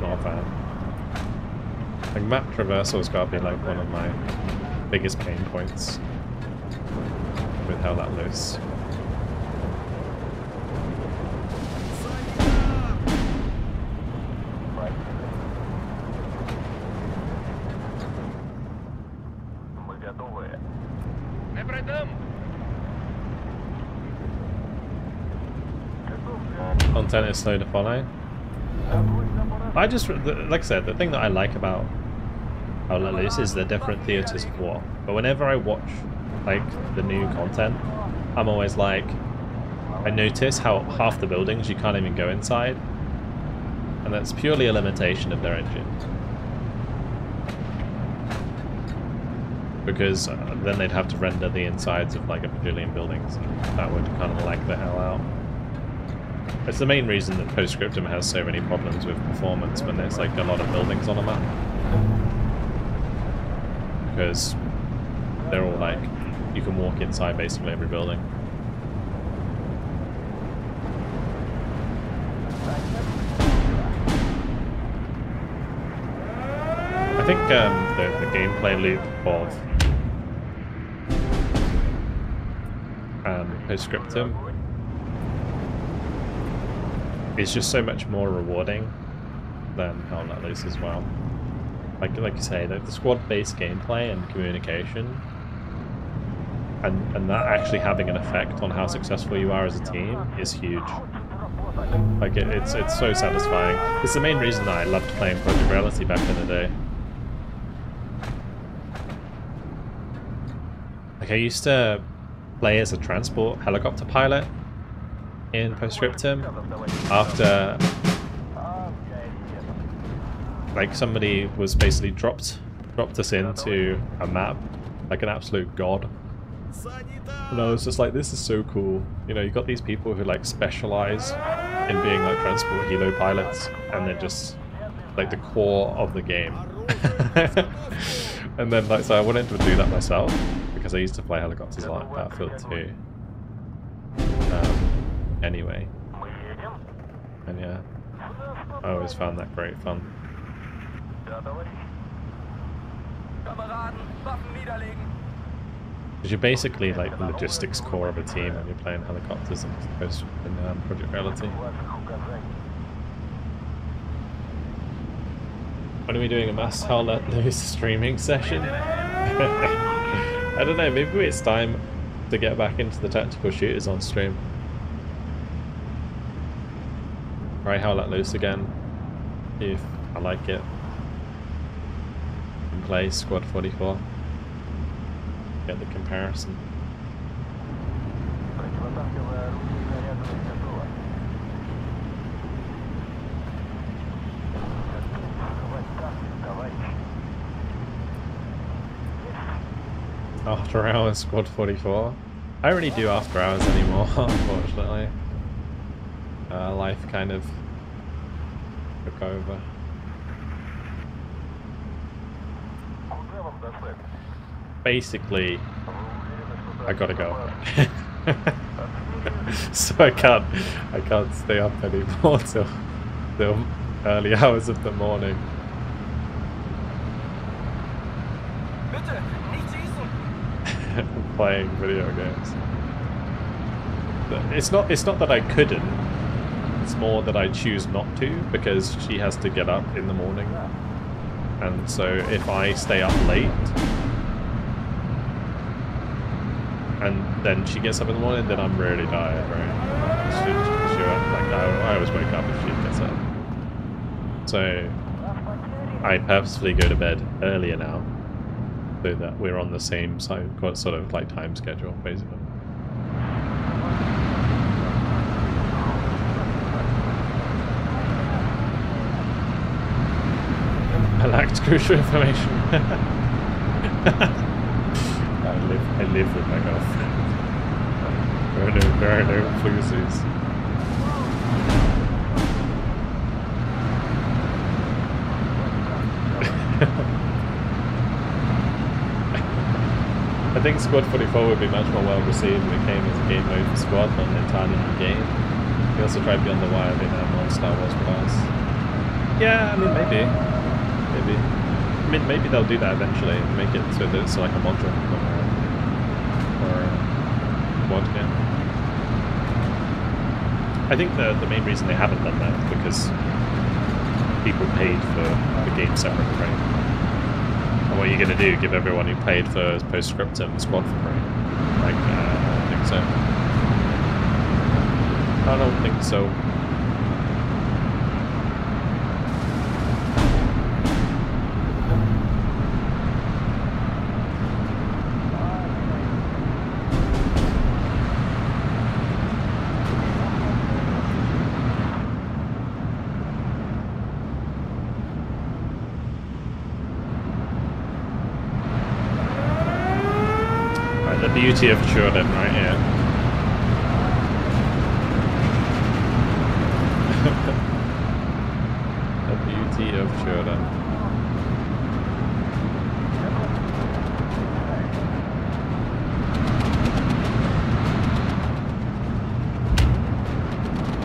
Not a fan. Like, map traversal's gotta be like one of my biggest pain points with Hell Let Loose. Content is slow to follow. I just, like I said, the thing that I like about Hell Let Loose is the different theatres of war. But whenever I watch like the new content, I'm always like, I notice how half the buildings you can't even go inside, and that's purely a limitation of their engine. Because then they'd have to render the insides of like a bajillion buildings, and that would kind of lag the hell out. It's the main reason that Postscriptum has so many problems with performance when there's like a lot of buildings on a map. Because they're all like, you can walk inside basically every building. I think the gameplay loop of and Postscriptum is just so much more rewarding than Hell Let Loose as well. Like you say, the squad-based gameplay and communication, and that actually having an effect on how successful you are as a team is huge. Like it's so satisfying. It's the main reason that I loved playing Project Reality back in the day. Like I used to play as a transport helicopter pilot in Postscriptum after like somebody was basically dropped us into a map like an absolute god. And I was just like, this is so cool. You know, you got these people who like specialize in being like transport helo pilots, and they're just like the core of the game. And then like, so I wanted to do that myself because I used to fly helicopters like Battlefield 2. Anyway, and yeah, I always found that great fun. Because you're basically like the logistics core of a team when you're playing helicopters in Project Reality. When are we doing a mass Hell Let Loose streaming session? I don't know, maybe it's time to get back into the tactical shooters on stream. Try Hell Let Loose again, if I like it. And play Squad 44. Get the comparison. After Hours Squad 44? I don't really do After Hours anymore, unfortunately. Life kind of took over. Basically, I gotta go. So I can't stay up anymore till early hours of the morning. Playing video games. It's not that I couldn't. It's more that I choose not to, because she has to get up in the morning, and so if I stay up late and then she gets up in the morning, then I'm really tired, right? I always wake up if she gets up. So I purposefully go to bed earlier now, so that we're on the same sort of like time schedule, basically. I lacked crucial information. I live with my girlfriend. There are no floozies. I think Squad 44 would be much more well received if it came as a game mode for Squad, not an entirely new game. We also tried Beyond the Wire, they now more Star Wars class. Yeah, I mean, maybe. I mean, maybe they'll do that eventually, make it so that it's like a module or a mod game. I think the main reason they haven't done that is because people paid for the game separately, right? And what are you going to do? Give everyone who paid for Postscriptum Squad for free? Like, I don't think so. I don't think so. Beauty of Jordan, right here. The beauty of Jordan.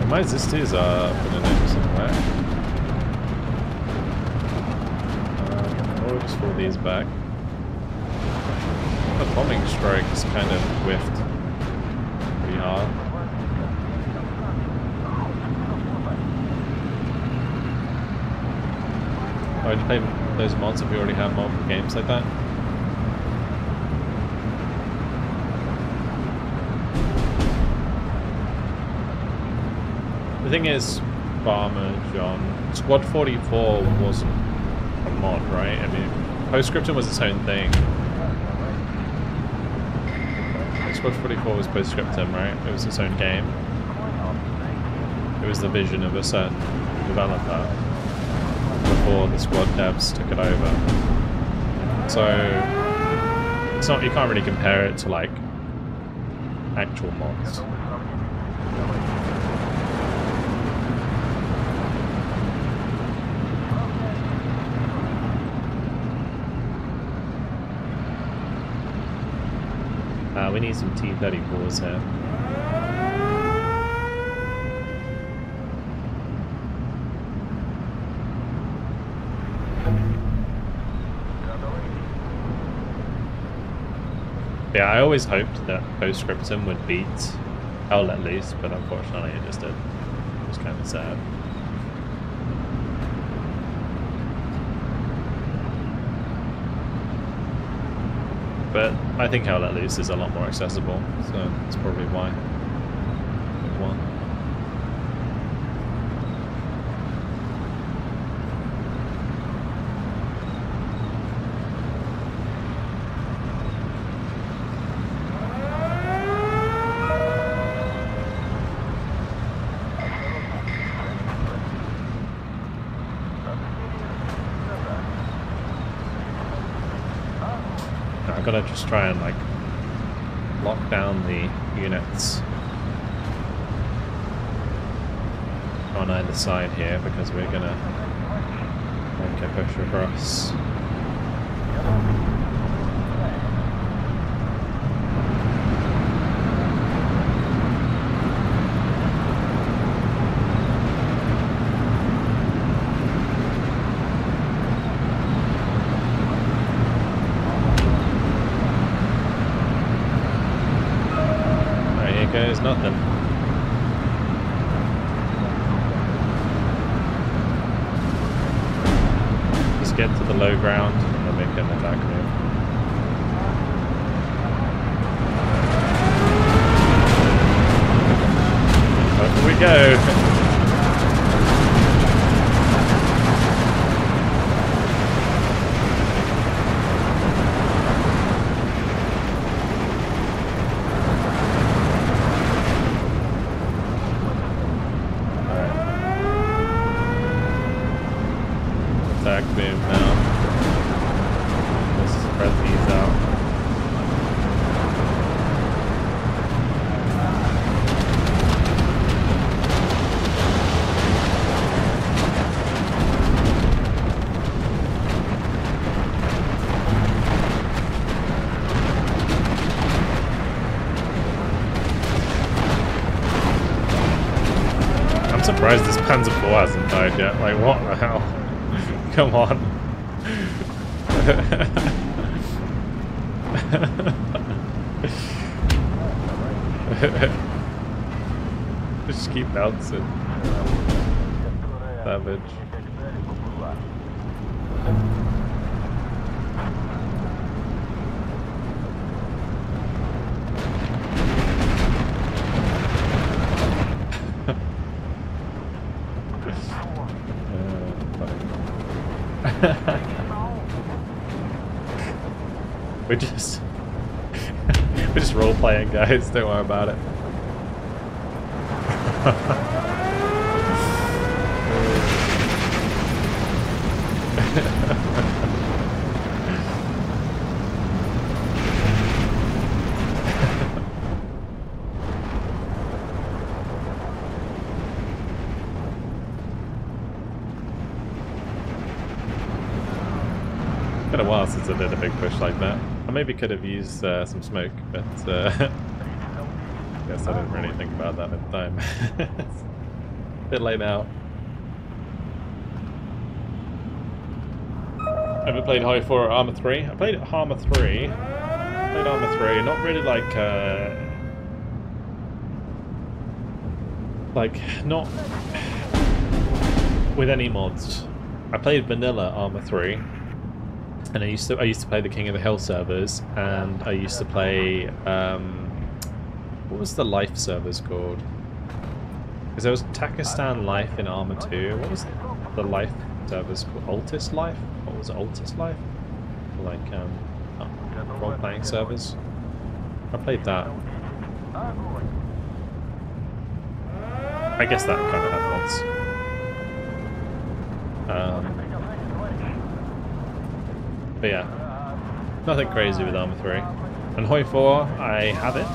My Zistis are putting in somewhere. We'll just pull these back. The bombing strike is kind of whiffed. pretty hard. Why would you play those mods if we already have multiple games like that? The thing is, Farmer John, Squad 44 wasn't a mod, right? I mean, Postscriptum was its own thing. Squad 44 was Postscriptum, right? It was its own game. It was the vision of a certain developer before the Squad devs took it over. So it's not, you can't really compare it to like actual mods. We need some T-34s here. Yeah, I always hoped that Postscriptum would beat Hell Let Loose, but unfortunately it just did. It was kind of sad. But I think Hell Let Loose is a lot more accessible, so that's probably why it won. I've got to just try and like lock down the units on either side here because we're gonna make a push across. There's nothing. Just get to the low ground and then make an attack move. Up we go. Boom now. Let's spread these out. I'm surprised this Panzer IV hasn't died yet. Like, what the hell? Come on. Just keep bouncing. Savage. We're just role playing, guys. Don't worry about it. It's been a while since I did a big push like that. I maybe could have used some smoke, but I guess I didn't really think about that at the time. It's a bit late now. Ever played High 4 or Arma 3? I played Arma 3. Not really like like, not with any mods. I played vanilla Arma 3, and I used to play the King of the Hill servers, and I used to play what was the Life servers called? Because there was Takistan Life in Arma 2. What was the Life servers called? Altis Life? What was it? Altis Life? Like role-playing servers. I played that. I guess that kind of had mods. But yeah, nothing crazy with Arma 3. And Hoi 4, I have it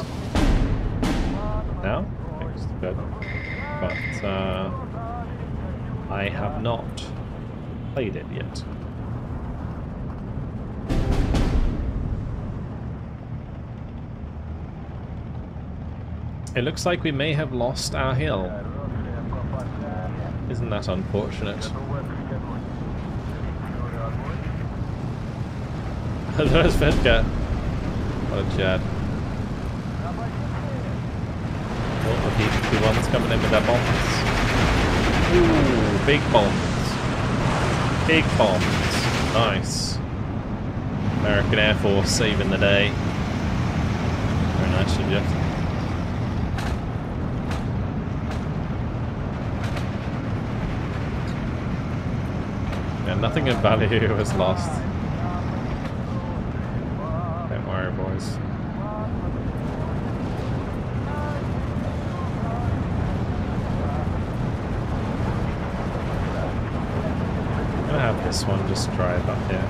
now, thanks to good. But I have not played it yet. It looks like we may have lost our hill. Isn't that unfortunate? There's Vedka. What a Chad. Oh, the P-51's coming in with their bombs. Ooh, big bombs. Big bombs. Nice. American Air Force saving the day. Very nice of you. Yeah, nothing of value was lost. Don't worry, boys. I'm gonna have this one just drive up here.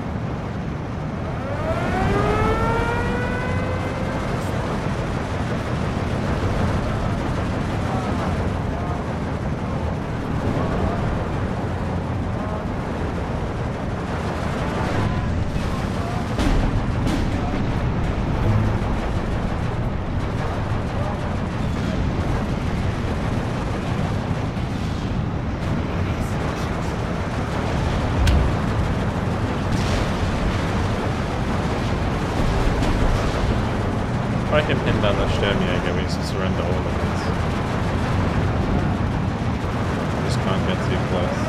If I can pin down the Sturmjäger, we should surrender all of it. Just can't get too close.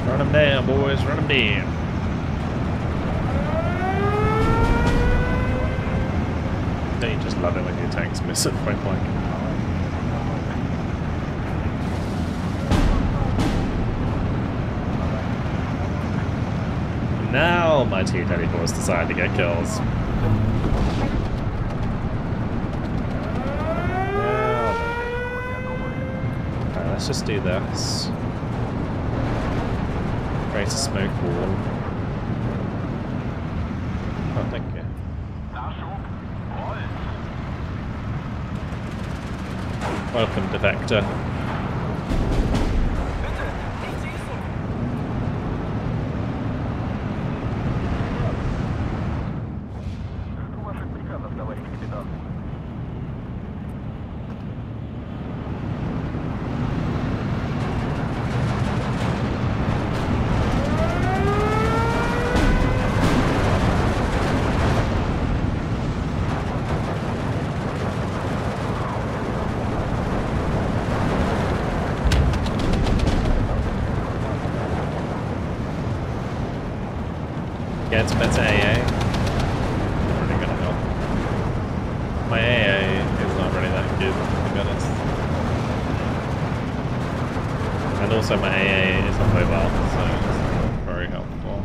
Run them down, boys, run them down. Don't you just love it when your tanks miss at point blank? Now my T-34s decide to get kills. Alright, let's just do this. Create a smoke wall. Oh, thank you. Welcome, Defector. Yeah, it's better AA. Not really gonna help. My AA is not really that good, to be honest. And also my AA is on mobile, so it's not very helpful.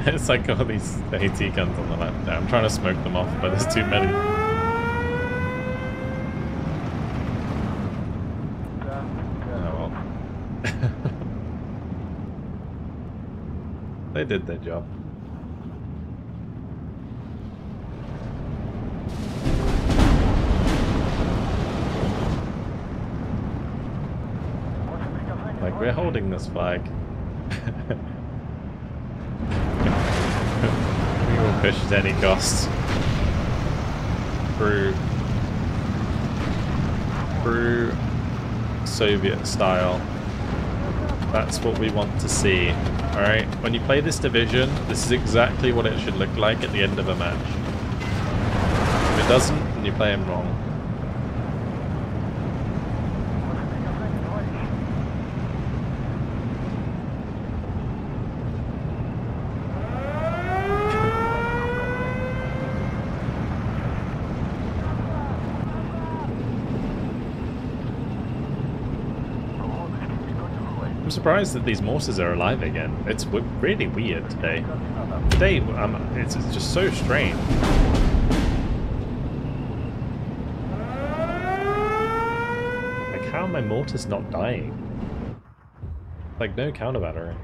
It's like all these AT guns on the map there. I'm trying to smoke them off, but there's too many. Oh well. They did their job. Like, we're holding this flag. We will push at any cost. Through Soviet style. That's what we want to see. Alright, when you play this division, this is exactly what it should look like at the end of a match. If it doesn't, then you play him wrong. I'm surprised that these mortars are alive again. It's really weird today. Today, it's just so strange. Like, how are my mortars not dying? Like, no counter battery.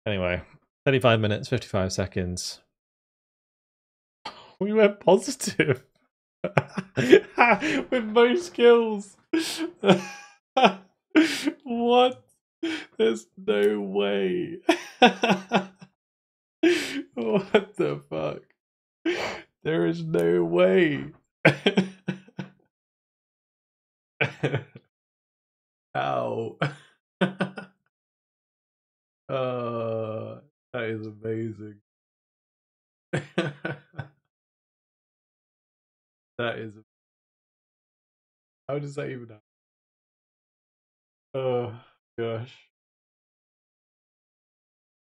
Anyway, 35 minutes, 55 seconds. We went positive. With most kills. What? There's no way. What the fuck? There is no way. Ow. That is amazing. That is. How does that even happen? Oh gosh.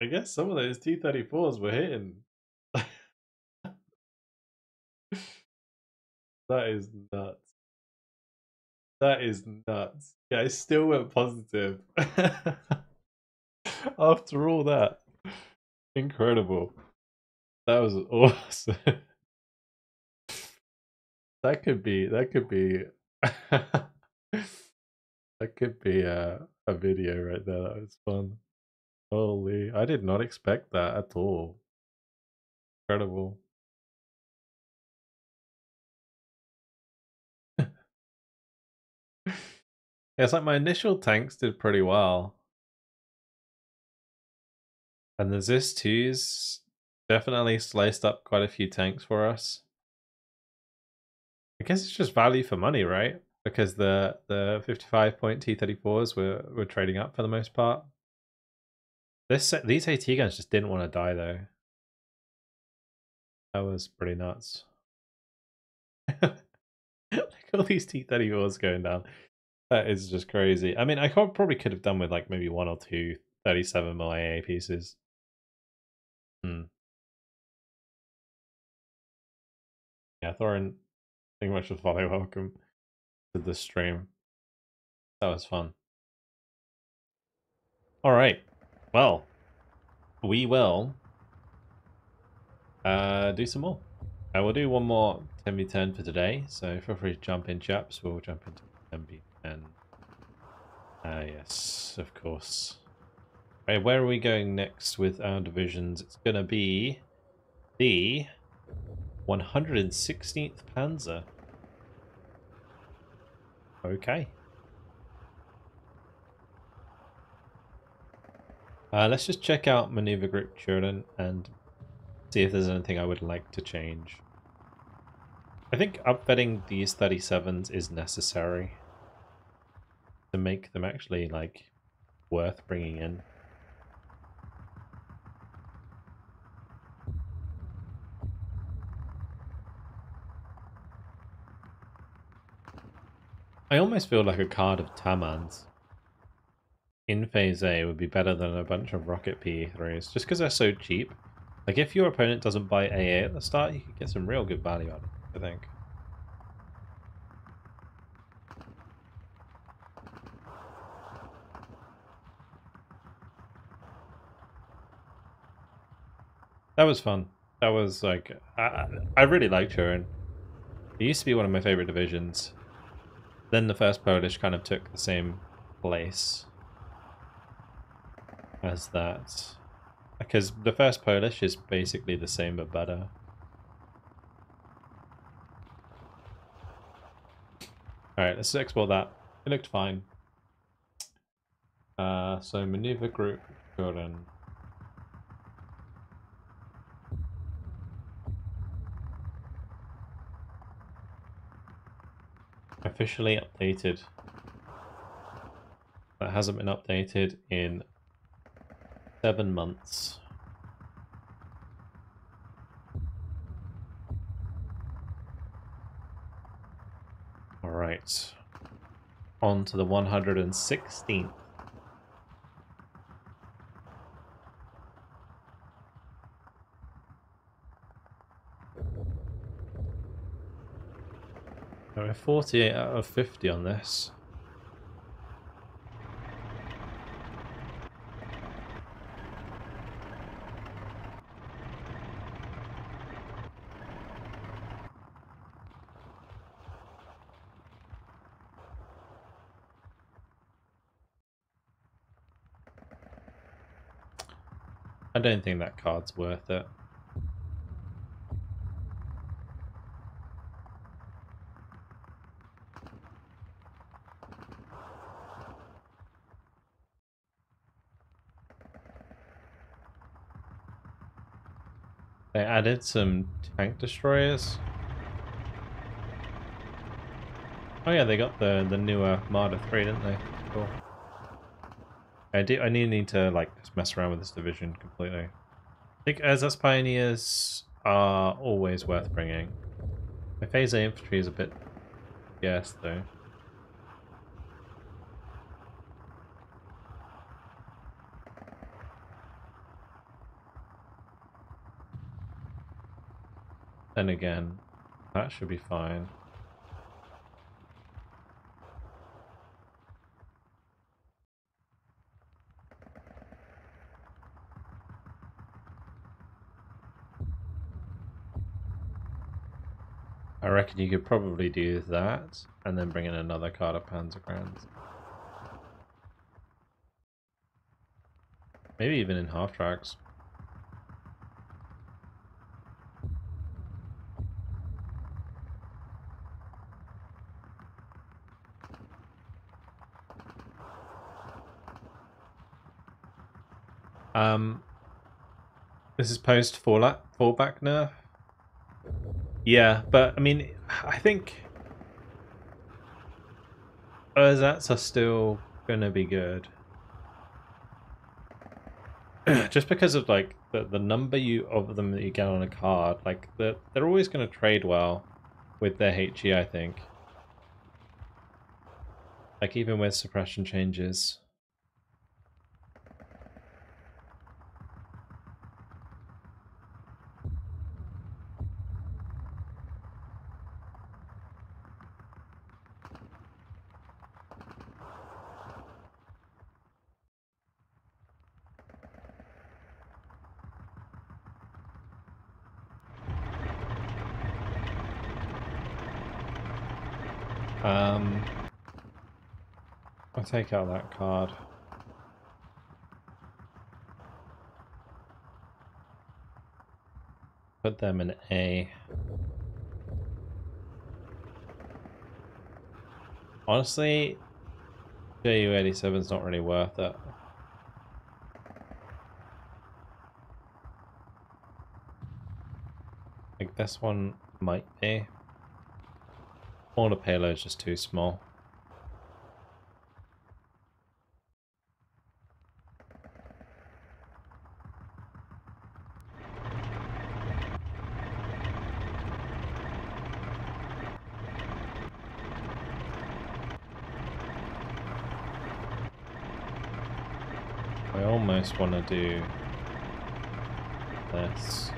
I guess some of those T-34s were hitting. That is nuts. That is nuts. Yeah, I still went positive. After all that. Incredible. That was awesome. That could be that could be a video right there. That was fun. Holy, I did not expect that at all. Incredible. Yeah, it's like my initial tanks did pretty well. And the ZIS-2s definitely sliced up quite a few tanks for us. I guess it's just value for money, right? Because the 55-point T-34s were trading up for the most part. These AT guns just didn't want to die though. That was pretty nuts. Look at all these T-34s going down. That is just crazy. I mean, I probably could have done with like maybe one or two 37mm AA pieces. Yeah, Thorin, thank you much for the follow. Welcome to the stream. That was fun. Alright. Well, we will do some more. I will do one more 10v10 for today, so feel free to jump in, chaps. We'll jump into 10v10. Yes, of course. Right, where are we going next with our divisions? It's going to be the 116th Panzer. Okay. Let's just check out Maneuver Group Jordan and see if there's anything I would like to change. I think upfitting these 37s is necessary to make them actually like worth bringing in. I almost feel like a card of Tamans in Phase A would be better than a bunch of Rocket PE3s, just because they're so cheap. Like, if your opponent doesn't buy AA at the start, you could get some real good value out of it, I think. That was fun. That was like I really liked Turin. It used to be one of my favorite divisions. Then the first Polish kind of took the same place as that. Because the first Polish is basically the same but better. Alright, let's export that. It looked fine. So maneuver group Jordan. Officially updated. That hasn't been updated in 7 months. Alright. On to the 116th. We're 48 out of 50 on this. I don't think that card's worth it. They added some tank destroyers. Oh yeah, they got the newer Marder 3, didn't they? Cool. I need to like just mess around with this division completely. I think SS Pioneers are always worth bringing. My Phase A infantry is a bit scarce though. Then again, that should be fine. I reckon you could probably do that and then bring in another card of Panzerkranz. Maybe even in half tracks. This is post fallback nerf. Yeah, but I mean, I think Ersatz are still gonna be good, just because of like the number of them that you get on a card. Like they're always gonna trade well with their HE, I think. Like even with suppression changes. I'll take out that card. Put them in A. Honestly, JU-87 is not really worth it. Like this one might be. Or the payload is just too small. I almost want to do this.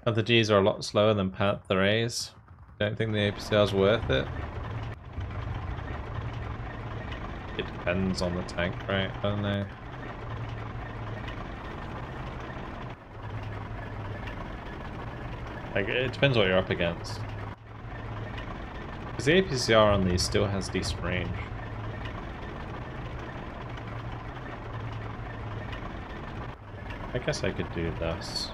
Other Gs are a lot slower than Panther A's. Don't think the APCR is worth it. It depends on the tank, right? I don't know. Like, it depends what you're up against. Because the APCR on these still has decent range. I guess I could do this.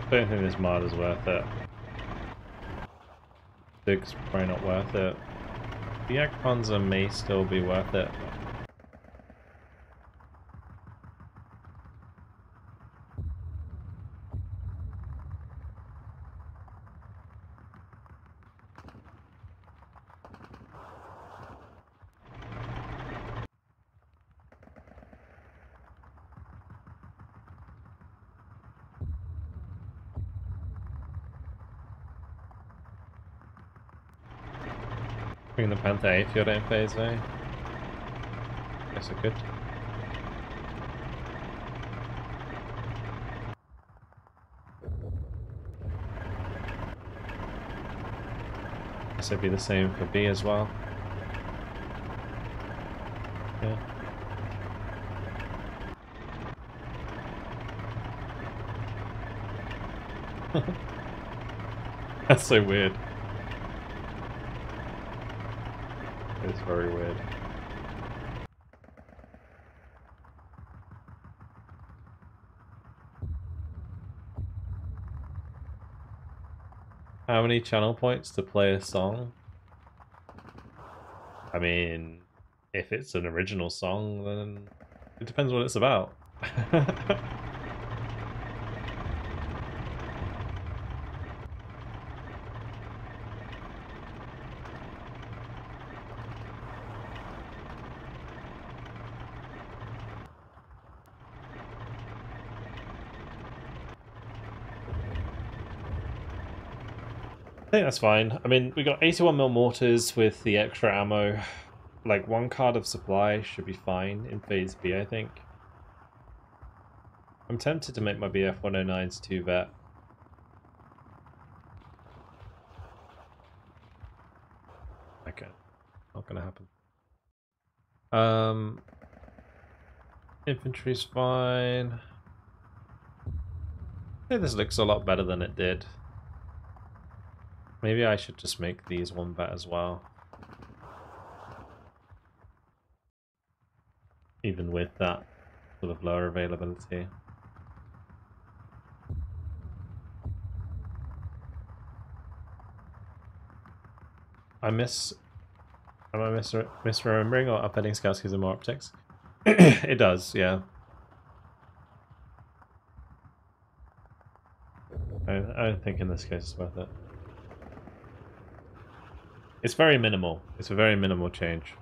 I don't think this mod is worth it. Dig's probably not worth it. The Ekpanzer may still be worth it. Bring the Panther A if you're in phase A. Guess I could. Guess it'd be the same for B as well. Yeah. That's so weird. It's very weird. How many channel points to play a song? I mean, if it's an original song, then it depends what it's about. I think that's fine. I mean, we got 81mm mortars with the extra ammo. Like, one card of supply should be fine in phase B, I think. I'm tempted to make my BF-109s 2-vet. Okay, not gonna happen. Infantry's fine. I think this looks a lot better than it did. Maybe I should just make these 1-vet as well. Even with that sort of lower availability. Am I misremembering or updating scouts gives them more optics? It does, yeah. I don't think in this case it's worth it. It's very minimal. It's a very minimal change.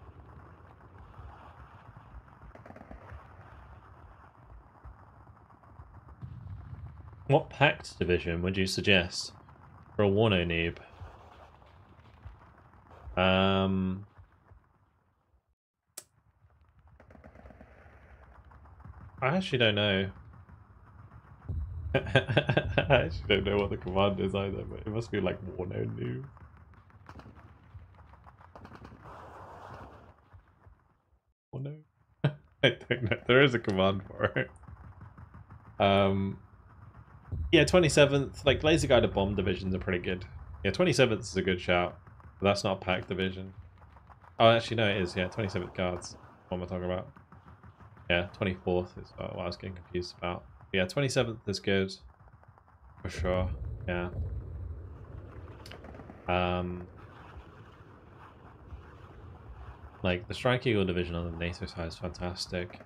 What pact division would you suggest for a Warno noob? I actually don't know. I actually don't know what the command is either, but it must be like Warno noob. Warno. I don't know. There is a command for it. Yeah, 27th. Like, laser guided bomb divisions are pretty good. Yeah, 27th is a good shout. But that's not a pack division. Oh, actually, no, it is. Yeah, 27th guards. What am I talking about? Yeah, 24th is what I was getting confused about. Yeah, 27th is good. For sure. Yeah. Like, the Strike Eagle division on the NATO side is fantastic.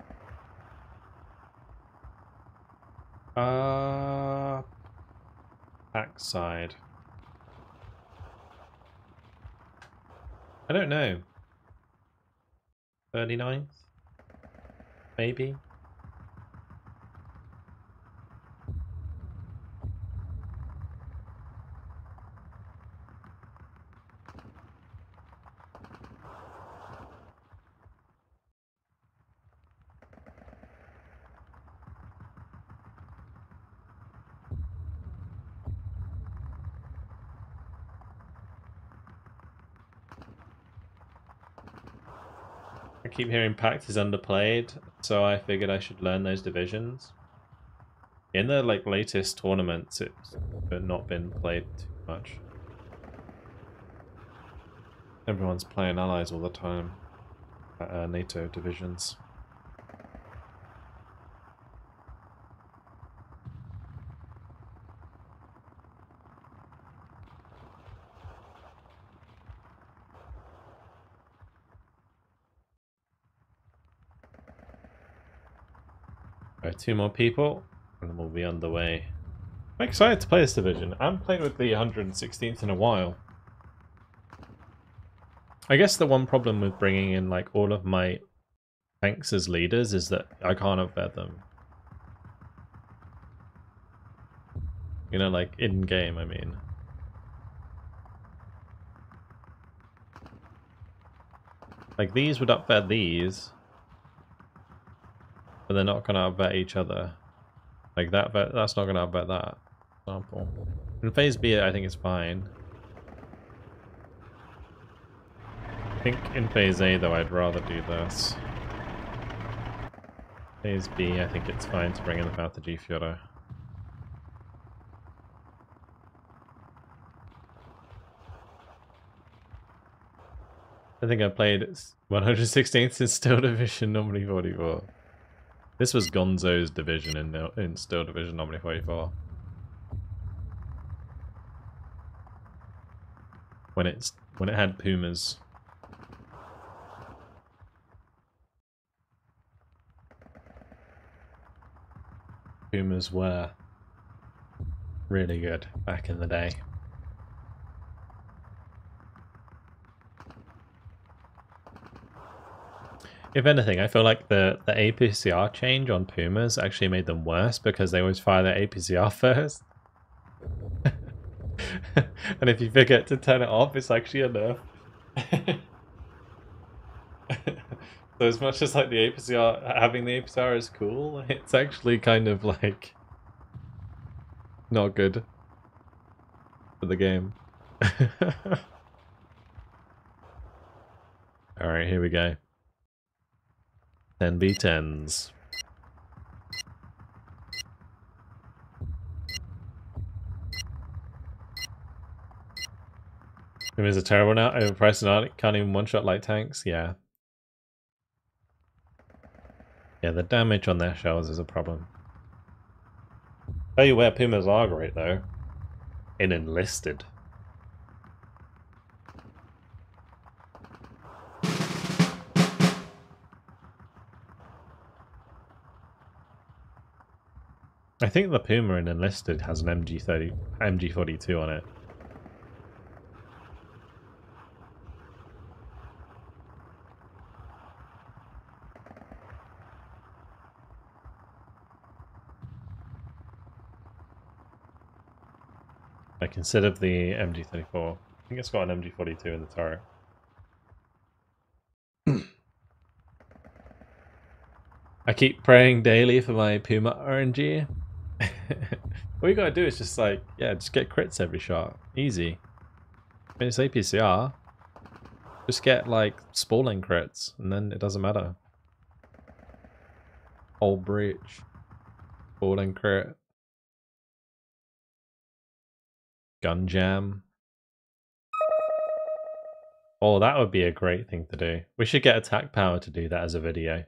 Pack side. I don't know. 39th? Maybe? I keep hearing Pact is underplayed, so I figured I should learn those divisions. In the like latest tournaments, it's not been played too much. Everyone's playing allies all the time at NATO divisions. Alright, 2 more people, and then we'll be underway. I'm excited to play this division. I haven't played with the 116th in a while. I guess the one problem with bringing in like all of my tanks as leaders is that I can't embed them. You know, like in-game, I mean. Like these would upvet these, but they're not going to upvet each other. Like that's not going to upvet that. Example. In phase B, I think it's fine. I think in phase A, though, I'd rather do this. Phase B, I think it's fine to bring in the Panther G Fiora. I think I played 116th in Steel Division Normally 44. This was Gonzo's division in Steel Division Normally 44. When it had Pumas. Pumas were really good back in the day. If anything, I feel like the APCR change on Pumas actually made them worse because they always fire their APCR first. And if you forget to turn it off, it's actually a nerf. So as much as like the APCR, having the APCR is cool, it's actually kind of like not good for the game. Alright, here we go. 10v10s. Pumas are terrible now, overpriced and can't even one-shot light tanks, yeah. Yeah, the damage on their shells is a problem. Tell you where Pumas are great though. In Enlisted. I think the Puma in Enlisted has an MG42 on it. Like instead of the MG34, I think it's got an MG42 in the turret. I keep praying daily for my Puma RNG. All you gotta do is just like, yeah, just get crits every shot. Easy. When it's APCR, just get like spalling crits, and then it doesn't matter. Whole breach. Falling crit. Gun jam. Oh, that would be a great thing to do. We should get attack power to do that as a video.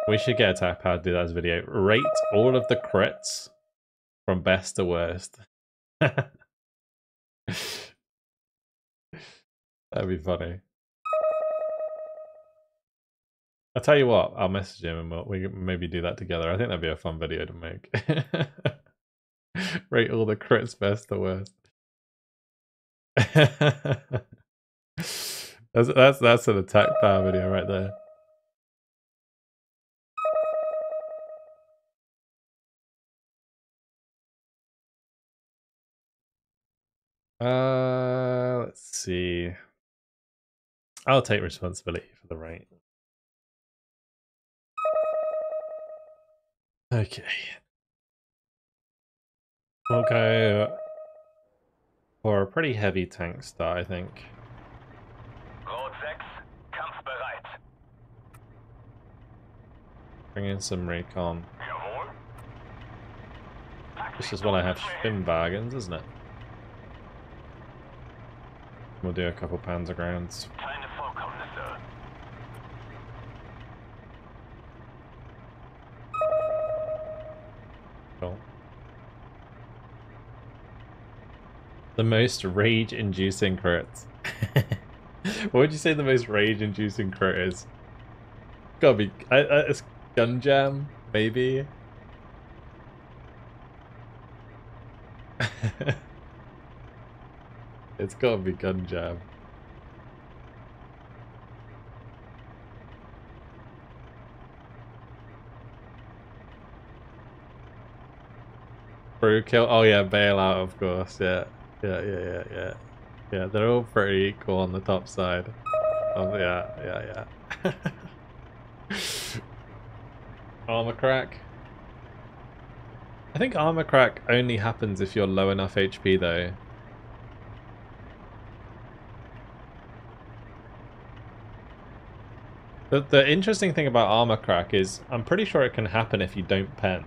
We should get attack power to do that as a video. Rate all of the crits from best to worst. That'd be funny. I'll tell you what, I'll message him and we can maybe do that together. I think that'd be a fun video to make. Rate all the crits best to worst. that's an attack power video right there. Let's see. I'll take responsibility for the rate. Okay. We'll go for a pretty heavy tank start, I think. Rot 6, kampfbereit. Bring in some recon. Jawohl. This is when I have Schwimmwagens, isn't it? We'll do a couple Panzergrounds. Keine Vorkommnisse. Cool. The most rage-inducing crits. What would you say the most rage-inducing crit is? Gotta be... it's gun jam, maybe? It's gotta be gun jam. Brew kill. Oh yeah, bailout, of course. Yeah. Yeah. They're all pretty equal on the top side. Oh yeah. Armor crack. I think armor crack only happens if you're low enough HP though. The interesting thing about armor crack is I'm pretty sure it can happen if you don't pen.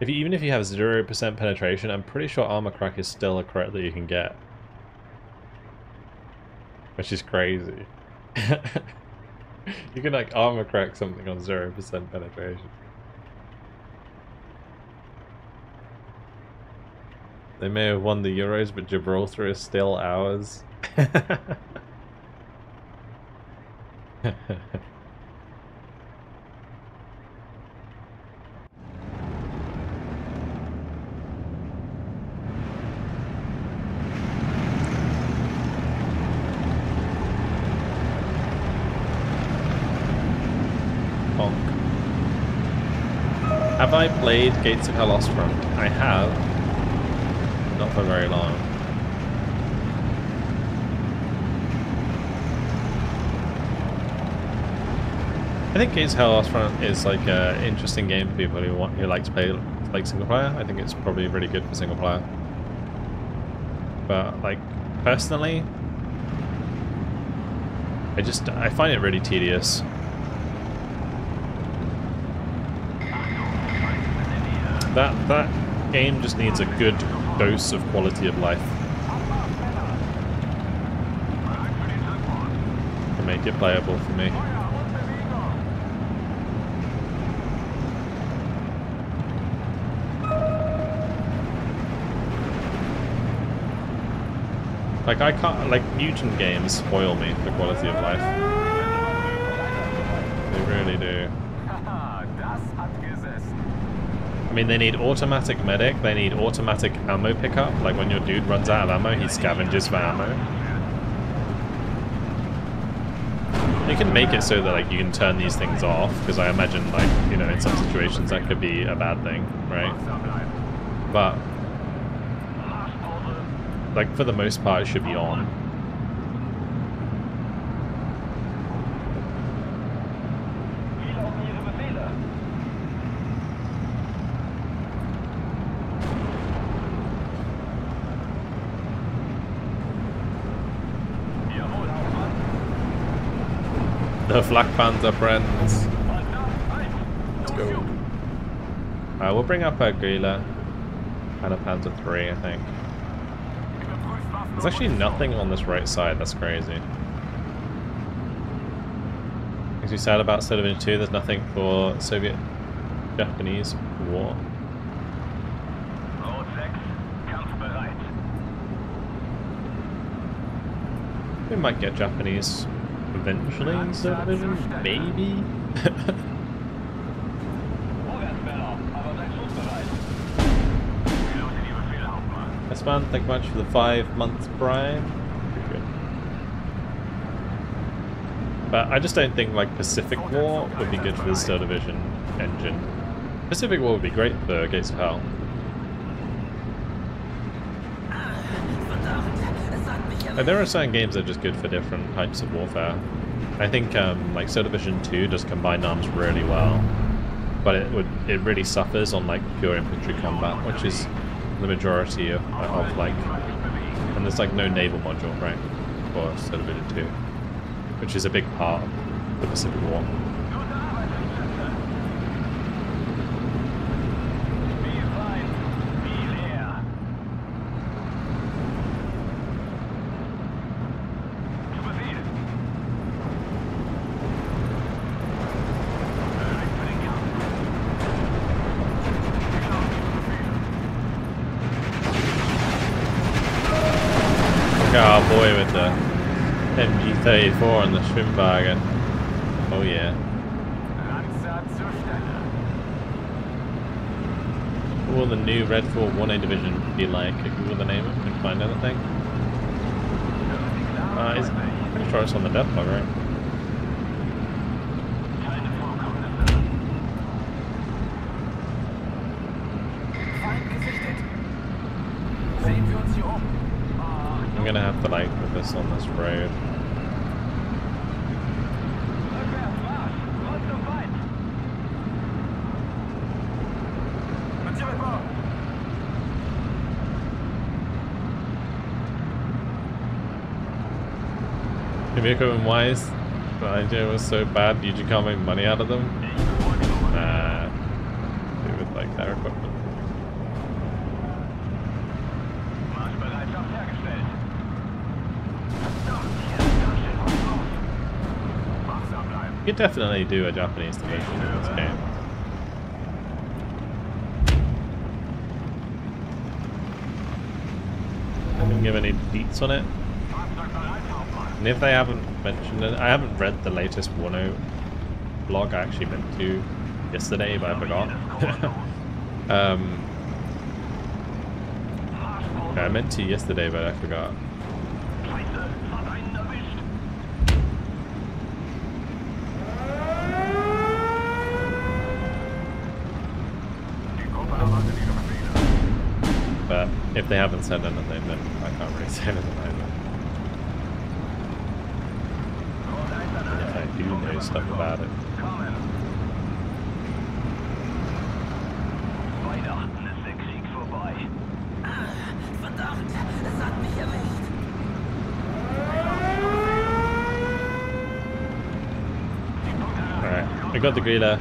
Even if you have 0% penetration, I'm pretty sure armor crack is still a crit that you can get. Which is crazy. You can like armor crack something on 0% penetration. They may have won the Euros, but Gibraltar is still ours. Have I played Gates of Hell Ostfront? I have. Not for very long. I think Gates of Hell Ostfront is like an interesting game for people who like to play like single player. I think it's probably really good for single player. But like personally, I find it really tedious. That game just needs a good dose of quality of life to make it playable for me. Like I can't, like Mutant games spoil me for quality of life. They really do. I mean, they need automatic medic, they need automatic ammo pickup, like when your dude runs out of ammo, he scavenges for ammo. You can make it so that like you can turn these things off, because I imagine like, you know, in some situations that could be a bad thing, right? But like for the most part it should be on. The Flak Panzer friends. Let's go. We'll bring up a Gila and a Panzer 3, I think. There's actually nothing on this right side, that's crazy. Makes me sad about Solar Division 2, there's nothing for Soviet-Japanese war. We might get Japanese eventually in Solar Division, maybe? Yes man, thank you much for the 5 months prime. Pretty good. But I just don't think like Pacific War would be good for the Solar Division engine. Pacific War would be great for Gates of Hell. And there are certain games that are just good for different types of warfare. I think like Solar Division 2 does combine arms really well, but it really suffers on like pure infantry combat, which is the majority of like, and there's like no naval module, right, for Solar Division 2, which is a big part of the Pacific War. Oh boy, with the MG34 and the Schwimmwagen. Oh yeah. What will the new Red 4 1A division be like? Google the name and find anything. I'm pretty sure it's on the dev log, right? I'm gonna have to like put this on this road. Kimiko and Wise, the idea was so bad you can't make money out of them. Nah, do with like their equipment. You could definitely do a Japanese division in this game. I didn't give any deets on it. And if they haven't mentioned it, I haven't read the latest 1.0 blog. I actually meant to yesterday, but I forgot. I meant to yesterday, but I forgot. But if they haven't said anything, then I can't really say anything either. And if I do know stuff about it. Alright, we got the Grilla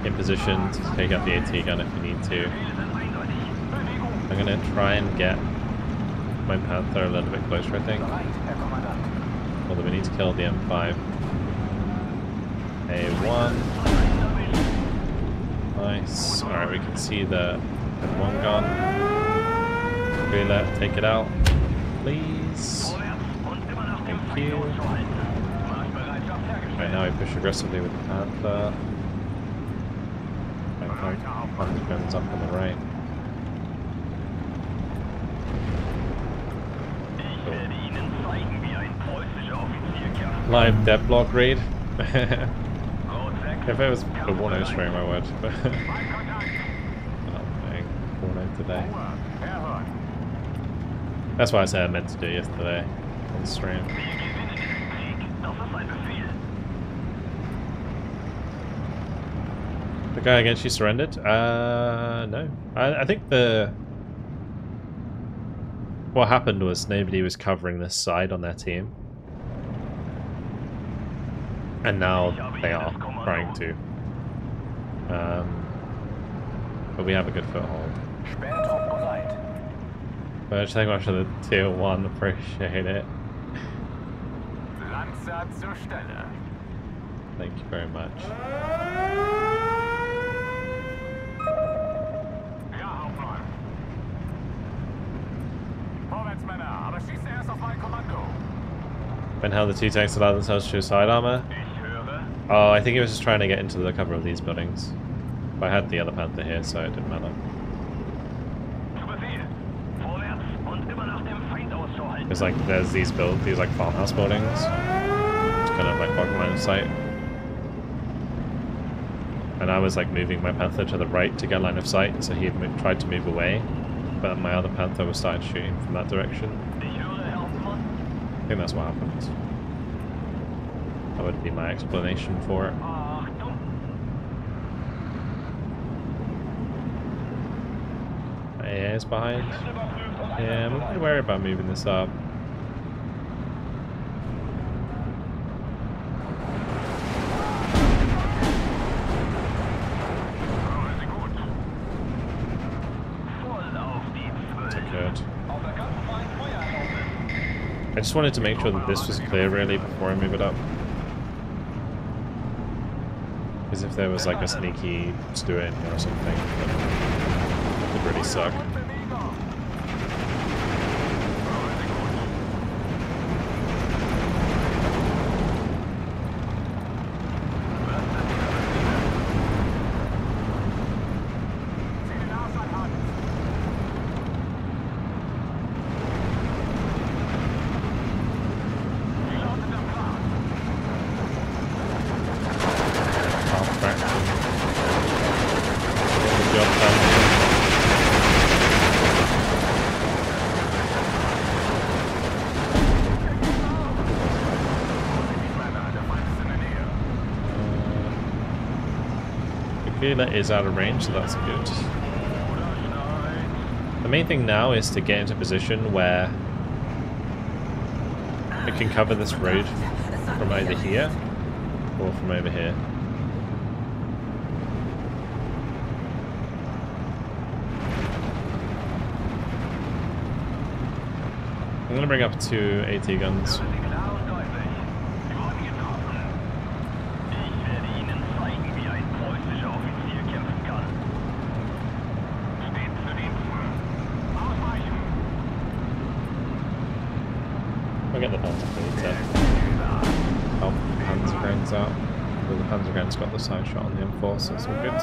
in position to take out the AT gun if we need to. I'm gonna try and get my Panther a little bit closer, I think. Although we need to kill the M5. A1. Nice. Alright, we can see the M1 gun. Grilla, take it out, please. Thank you. Right, now we push aggressively with the Panther. Panther guns up on the right. Live deadlock raid. If it was the 1.0 stream, I would. But not playing 1.0 today. That's why I said I meant to do it yesterday on stream. The guy against you surrendered? No. I think what happened was nobody was covering this side on their team. And now they are trying to. But we have a good foothold. Spähtrupp bereit. But thank you much for the tier 1, appreciate it. Lanza zur Stelle. Thank you very much. Ja, Hauptmann. Vorwärts, Männer, aber schießt erst auf mein Kommando. When how the two tanks allowed themselves to choose side armor? Ich höre. Oh, I think he was just trying to get into the cover of these buildings. But I had the other Panther here, so it didn't matter. Zu Befehl. Vorwärts und immer nach dem Feind Ausschau halten. There's like, there's these like farmhouse buildings. It's kind of like blocking line of sight. And I was like moving my Panther to the right to get line of sight, so he had tried to move away. But my other Panther was started shooting from that direction. Ich höre, Herr Hauptmann. I think that's what happened. That would be my explanation for it. Achtung. AA is behind. Yeah, I'm not worried about moving this up. Hören Sie gut. Voll auf die 12. Good. Auf der ganzen freien Feuer erlauben. I just wanted to make sure that this was clear really before I move it up. Because if there was like a sneaky stew in here or something, it would really suck. That is out of range, so that's good. The main thing now is to get into a position where it can cover this road from either here or from over here. I'm going to bring up 2 AT guns. I'll get the Panzer to help the Panzergrains out. But the Panzergrain's got the side shot on the M4, so it's all good.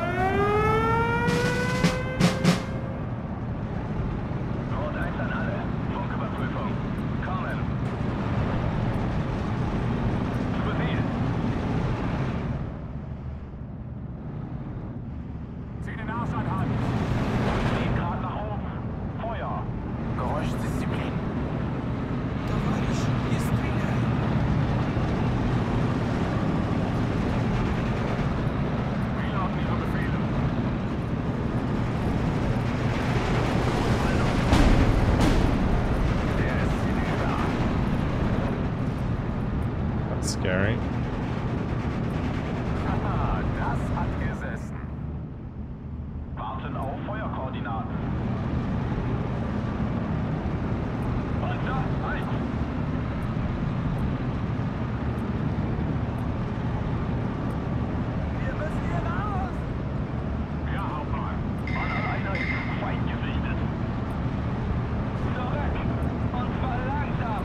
Scary. Haha, das hat gesessen. Warten auf Feuerkoordinaten. Panzer 1. Wir müssen hier raus. Ja, Hauptmann. Alle Einheiten, Feind gesichtet. Zurück. Und zwar langsam.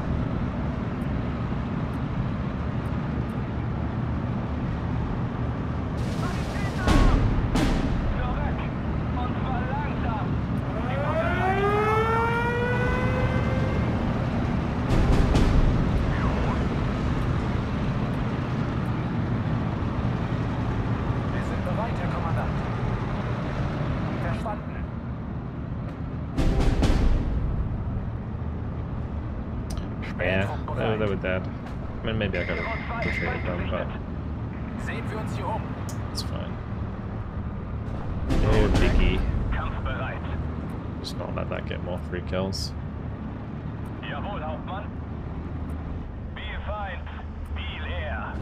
Yeah, they were dead. I mean, maybe I could have retreated them, but Sehen wir uns hier um. it's fine. Oh, Biggie. Kampfbereit. Just not let that get more free kills. Jawohl, Hauptmann. Viel Feind, viel Ehr.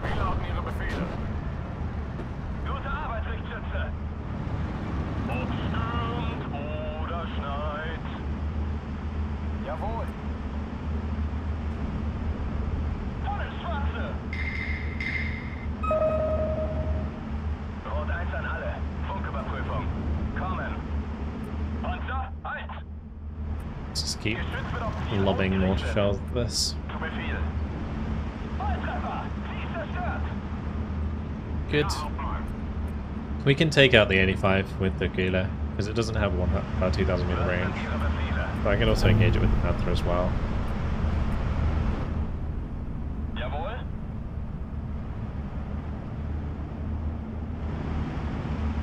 Wie lauten Ihre Befehle? Gute Arbeit, Richtschütze. Ob stürmt oder schneit. Jawohl. Volles Schwarze. Rot 1 an alle. Funküberprüfung. Kommen. Panzer, halt. Just keep Geschütz wird auf Ziel lobbing more ausgerichtet. shells at this. Zu Befehl. Volltreffer. Ziel zerstört. Good. We can take out the 85 with the Gila, because it doesn't have 2,000 meter range. Ihre Befehle. But I can also engage it with the Panther as well. Jawohl.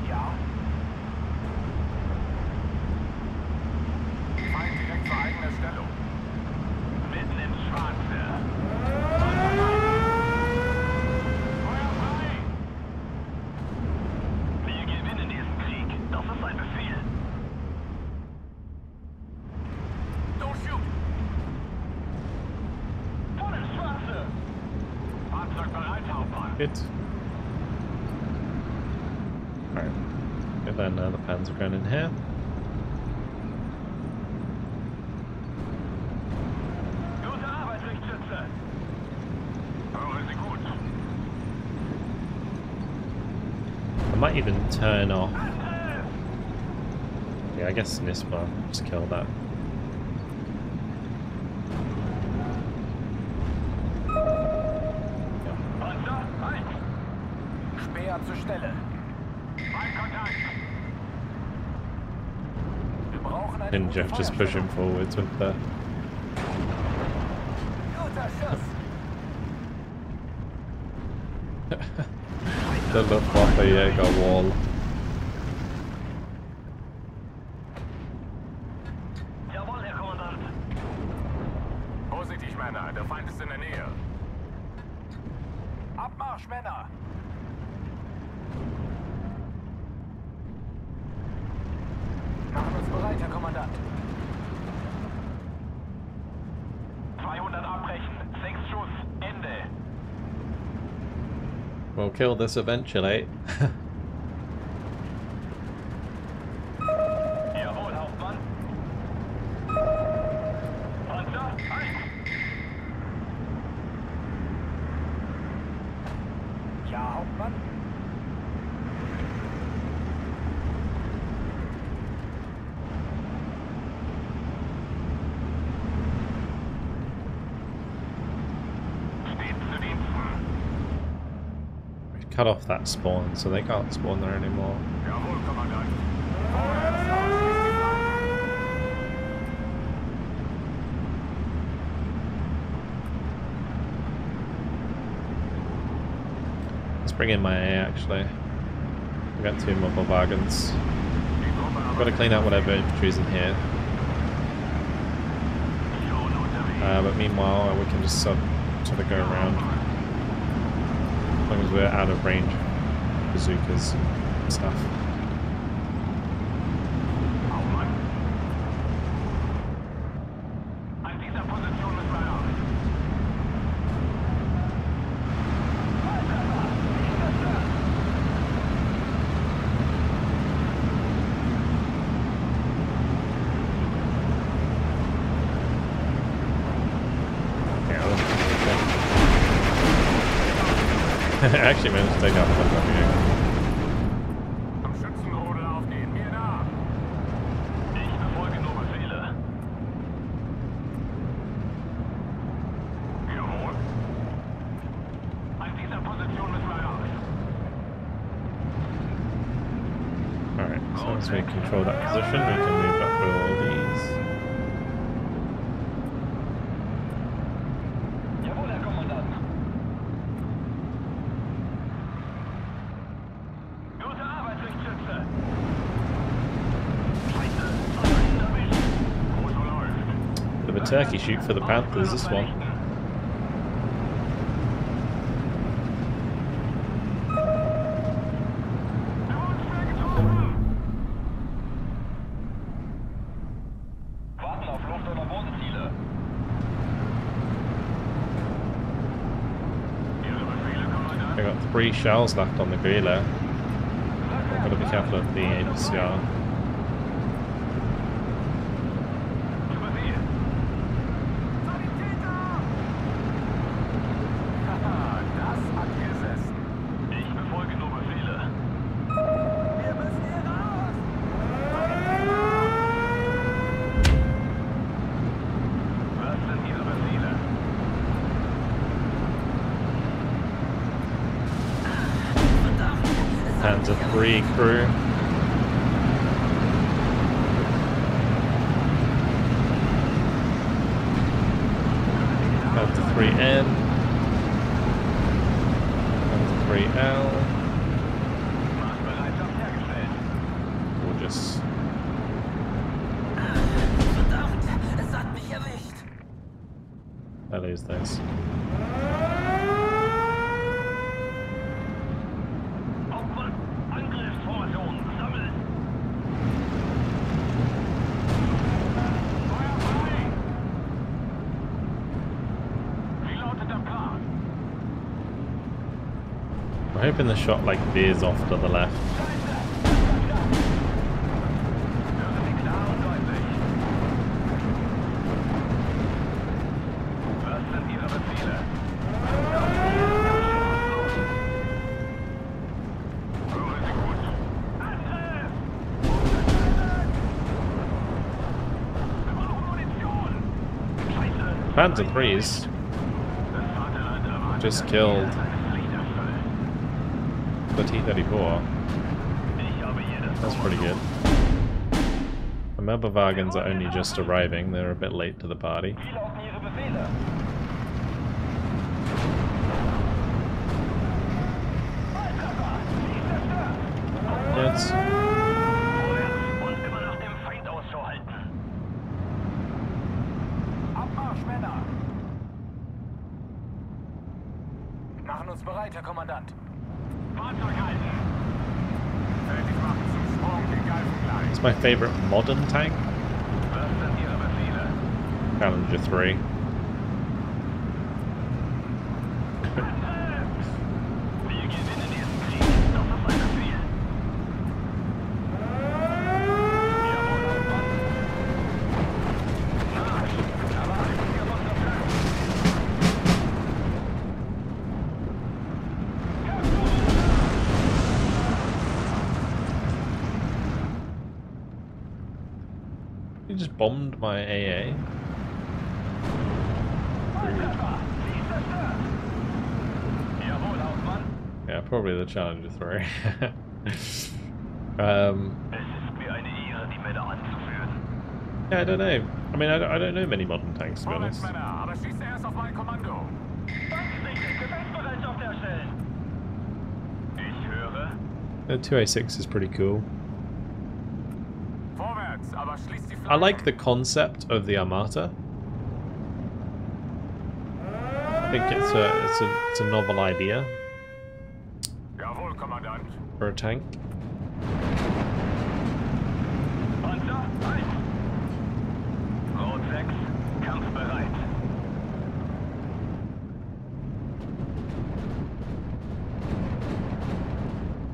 Ja. Feind direkt vor eigener Stellung. Mitten ins Schwarze. Feuer frei! Wir gewinnen diesen Krieg. Das ist ein Befehl. Don't shoot! Voll ins Schwarze. Fahrzeug bereit, Hauptmann. Good. Alright. And then the Panzer going in here. Gute Arbeit, Richtschütze. Hören Sie gut. I might even turn off. Yeah, I guess Nisma just kill that. Panzer, halt. Speer zur Stelle. Feindkontakt. Wir brauchen eine And gute Jeff just push him Feuerstellung. forwards with the Guter Schuss. Luftwaffe Jäger wall. Jawohl, Herr Kommandant. Vorsichtig, Männer. Der Feind ist in der Nähe. Abmarsch, Männer. Machen uns bereit, Herr Kommandant. 200 abbrechen. 6 Schuss. Ende. We'll kill this eventually. Jawohl, Hauptmann. Panzer, halt. Ja, Hauptmann. Stets zu Diensten. We've cut off that spawn, so they can't spawn there anymore. Jawohl, Kommandant. Vorwärts, ausschließt die Feinde. Let's bring in my A actually. We've got 2 mobile wagons. Die Gruppe Got to clean out whatever infantry's in here. But meanwhile, we can just sort of go around. As long as we're out of range. Bazookas and stuff. Hauptmann. An dieser Position müssen wir raus. Volltreffer. Ziel zerstört. I actually managed to take out the Luftwaffe Jäger. am Schützenrodel aufgehen. Mir nach. Ich befolge nur Befehle. Jawohl. An dieser Position müssen wir raus. Alright, so once we control that position, we can move up with all these. Jawohl, Herr Kommandant. Gute Arbeit, Richtschütze. Scheiße, Feind erwischt. Motor läuft. Bit of a turkey shoot for the Panthers, this one. Warten auf Luft- oder Bodenziele. got 3 shells left on the Grille. I've got to be careful of the APCR. Panzer 3 crew. Panzer 3N. Panzer 3L. Gorgeous. Verdammt, es hat mich erwischt. I lose those. I'm hoping the shot like veers off to the left. Panzer 3s just killed the T-34. That's pretty good. The Mebelwagens are only just arriving, they're a bit late to the party. Yes. Machen uns bereit, Herr Kommandant. It's my favorite modern tank. Challenger 3. You just bombed my AA. Yeah, probably the Challenger 3. Yeah, I don't know. I mean, I don't know many modern tanks, to be honest. The 2A6 is pretty cool. I like the concept of the Armata. I think it's a novel idea for a tank.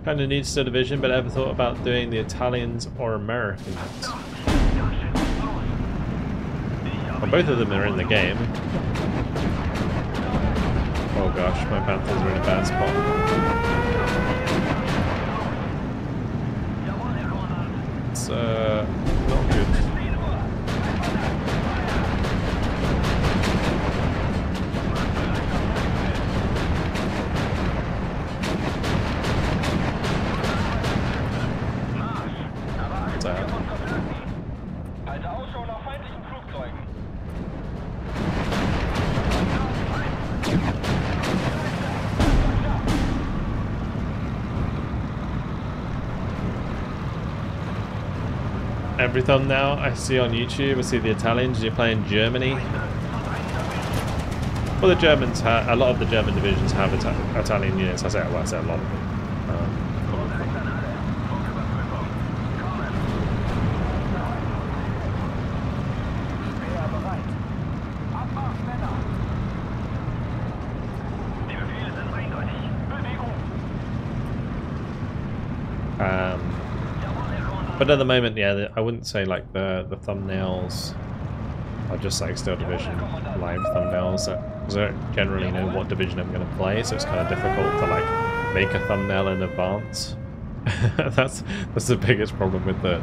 Kind of needs a division, but ever thought about doing the Italians or Americans? Well, both of them are in the game. Oh gosh, my Panthers are in a bad spot. It's not good. Every thumbnail I see on YouTube, I see the Italians, you're playing Germany. Well, the Germans have, a lot of the German divisions have Italian units. I say a lot of them. But at the moment, yeah, I wouldn't say like the thumbnails are just like Steel Division live thumbnails. Because I don't generally know what division I'm going to play, so it's kind of difficult to like make a thumbnail in advance. that's the biggest problem with the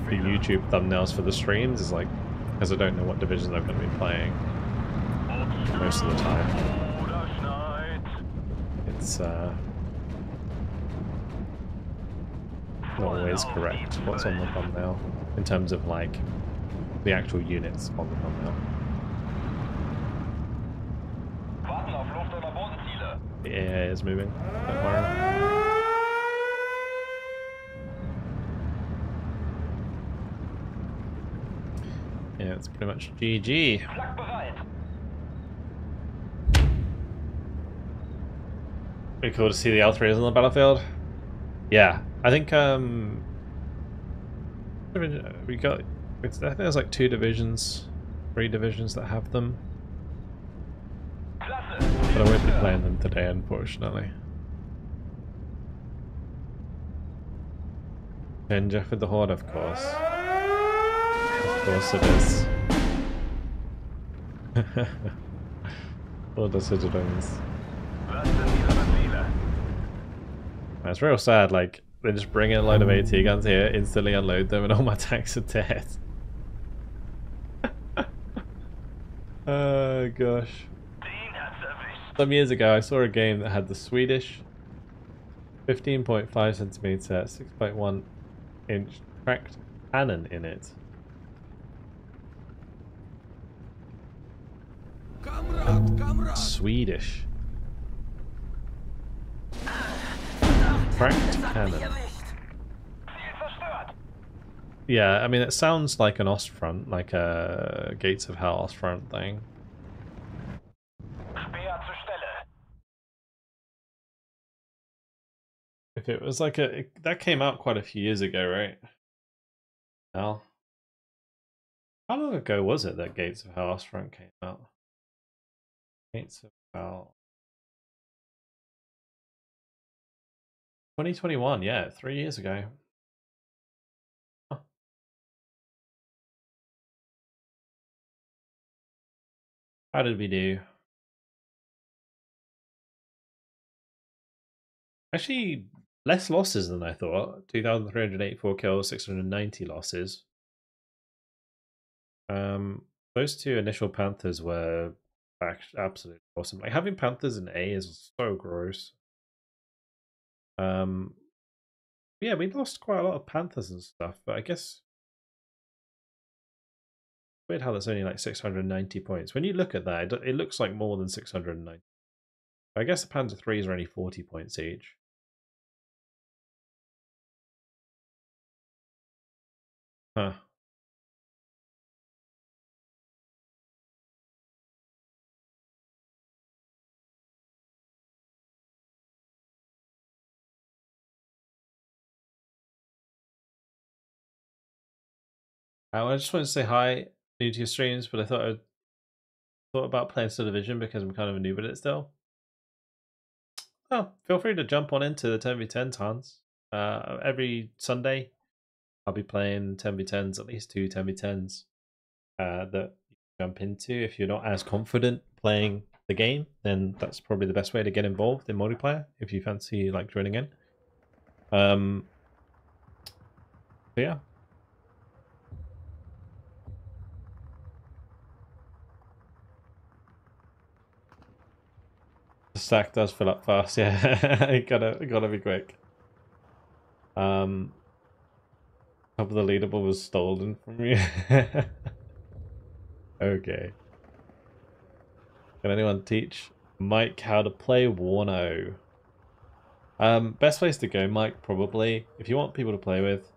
YouTube thumbnails for the streams is like because I don't know what division I'm going to be playing most of the time. It's not always correct what's on the thumbnail in terms of like the actual units on the thumbnail. The AA is moving. Don't worry. Yeah, it's pretty much GG. Pretty cool to see the L3s on the battlefield. Yeah, I think we got. I think there's like 2 divisions, 3 divisions that have them. But I won't be playing them today, unfortunately. Ninja for the Horde, of course. Of course it is. All the citizens. It's real sad, like, they just bring in a load of AT guns here, instantly unload them, and all my tanks are dead. Oh gosh. Some years ago I saw a game that had the Swedish 15.5 centimeter, 6.1 inch tracked cannon in it. Swedish. Tracked cannon. Yeah, I mean it sounds like an Ostfront, like a Gates of Hell Ostfront thing. If it was like that came out quite a few years ago, right? Now, how long ago was it that Gates of Hell Ostfront came out? Gates of Hell. 2021, yeah, 3 years ago. Huh. How did we do? Actually, less losses than I thought. 2,384 kills, 690 losses. Those 2 initial Panthers were absolutely awesome. Like having Panthers in A is so gross. Yeah, we lost quite a lot of Panthers and stuff, but I guess weird how that's only like 690 points. When you look at that, it looks like more than 690. I guess the Panther 3s are only 40 points each. Huh. I just wanted to say hi, new to your streams, but I thought about playing Still Division because I'm kind of a noob at it still. Oh, feel free to jump on into the 10v10 Hans. Every Sunday, I'll be playing 10v10s, at least 2 10v10s that you jump into. If you're not as confident playing the game, then that's probably the best way to get involved in multiplayer if you fancy like joining in. So yeah. The stack does fill up fast, yeah. you gotta be quick. Top of the leaderboard was stolen from you. Okay. Can anyone teach Mike how to play Warno? Best place to go, Mike, probably. If you want people to play with,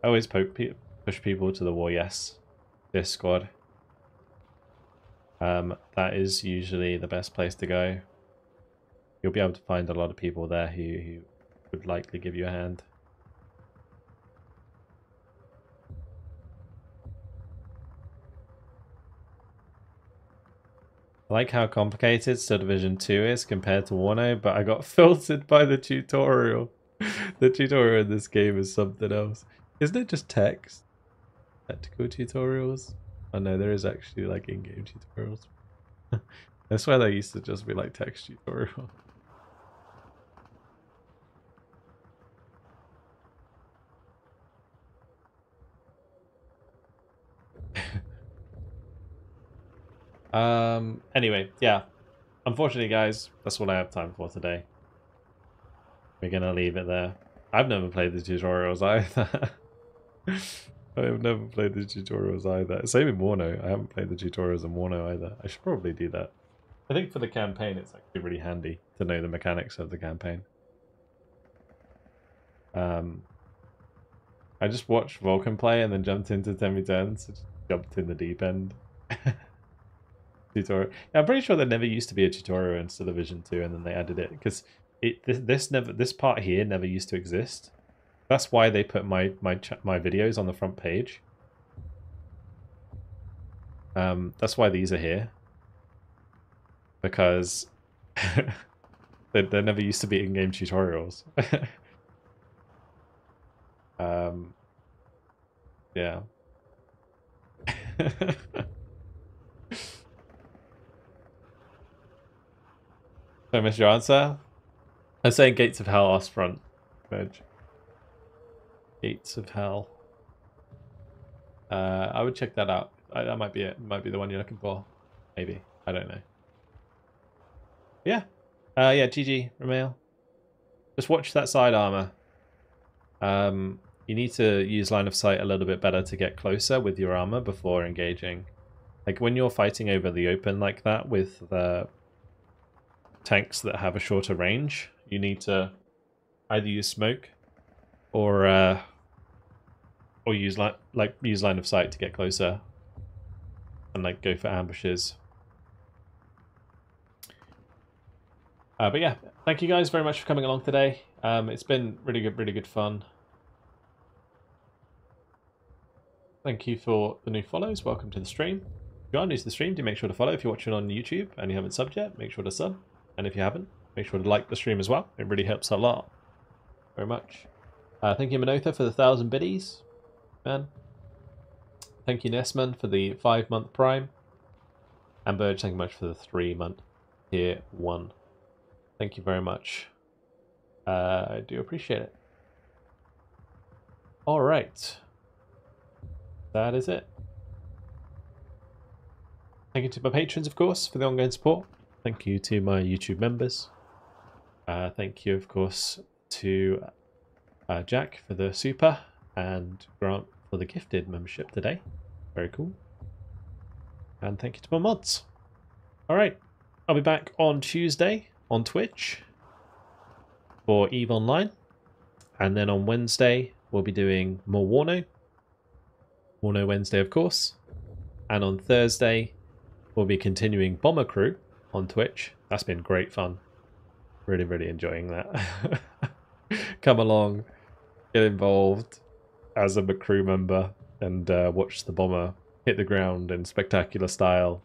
always push people to the War Yes Discord. That is usually the best place to go. You'll be able to find a lot of people there who would likely give you a hand. I like how complicated Still Division 2 is compared to Warno, but I got filtered by the tutorial. The tutorial in this game is something else. Isn't it just text? Tactical tutorials? Oh no, there is actually like in-game tutorials. I swear they used to just be like text tutorial. Anyway, yeah. Unfortunately, guys, that's all I have time for today. We're gonna leave it there. I've never played the tutorials either. I have never played the tutorials either. Same in Warno. I haven't played the tutorials in Warno either. I should probably do that. I think for the campaign, it's actually really handy to know the mechanics of the campaign. I just watched Vulcan play and then jumped into 10v10, so just jumped in the deep end. Tutorial. Yeah, I'm pretty sure there never used to be a tutorial in Still Division 2, and then they added it because this part here never used to exist. That's why they put my videos on the front page. That's why these are here, because there never used to be in-game tutorials. Yeah. I missed your answer. I'm saying Gates of Hell Ostfront. Gates of Hell. I would check that out. That might be it. Might be the one you're looking for. Maybe. I don't know. Yeah. Yeah, GG, Ramail. Just watch that side armor. You need to use line of sight a little bit better to get closer with your armor before engaging. Like when you're fighting over the open like that with the tanks that have a shorter range, you need to either use smoke or use use line of sight to get closer and like go for ambushes. But yeah, thank you guys very much for coming along today. It's been really good fun. Thank you for the new follows. Welcome to the stream. If you are new to the stream, do make sure to follow. If you're watching on YouTube and you haven't subbed yet, make sure to sub. And if you haven't, make sure to like the stream as well. It really helps a lot. Very much. Thank you, Minotha, for the 1,000 biddies. Man. Thank you, Nessman, for the 5-month Prime. And Burge, thank you much for the 3-month Tier 1. Thank you very much. I do appreciate it. Alright. That is it. Thank you to my patrons, of course, for the ongoing support. Thank you to my YouTube members. Thank you, of course, to Jack for the super and Grant for the gifted membership today. Very cool. And thank you to my mods. Alright, I'll be back on Tuesday on Twitch for EVE Online. And then on Wednesday, we'll be doing more Warno. Warno Wednesday, of course. And on Thursday, we'll be continuing Bomber Crew on Twitch. That's been great fun. Really enjoying that. Come along, get involved as a crew member, and watch the bomber hit the ground in spectacular style.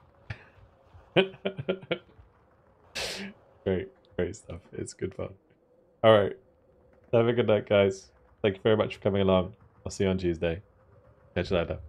Great stuff. It's good fun. Alright. Have a good night, guys. Thank you very much for coming along. I'll see you on Tuesday. Catch you later.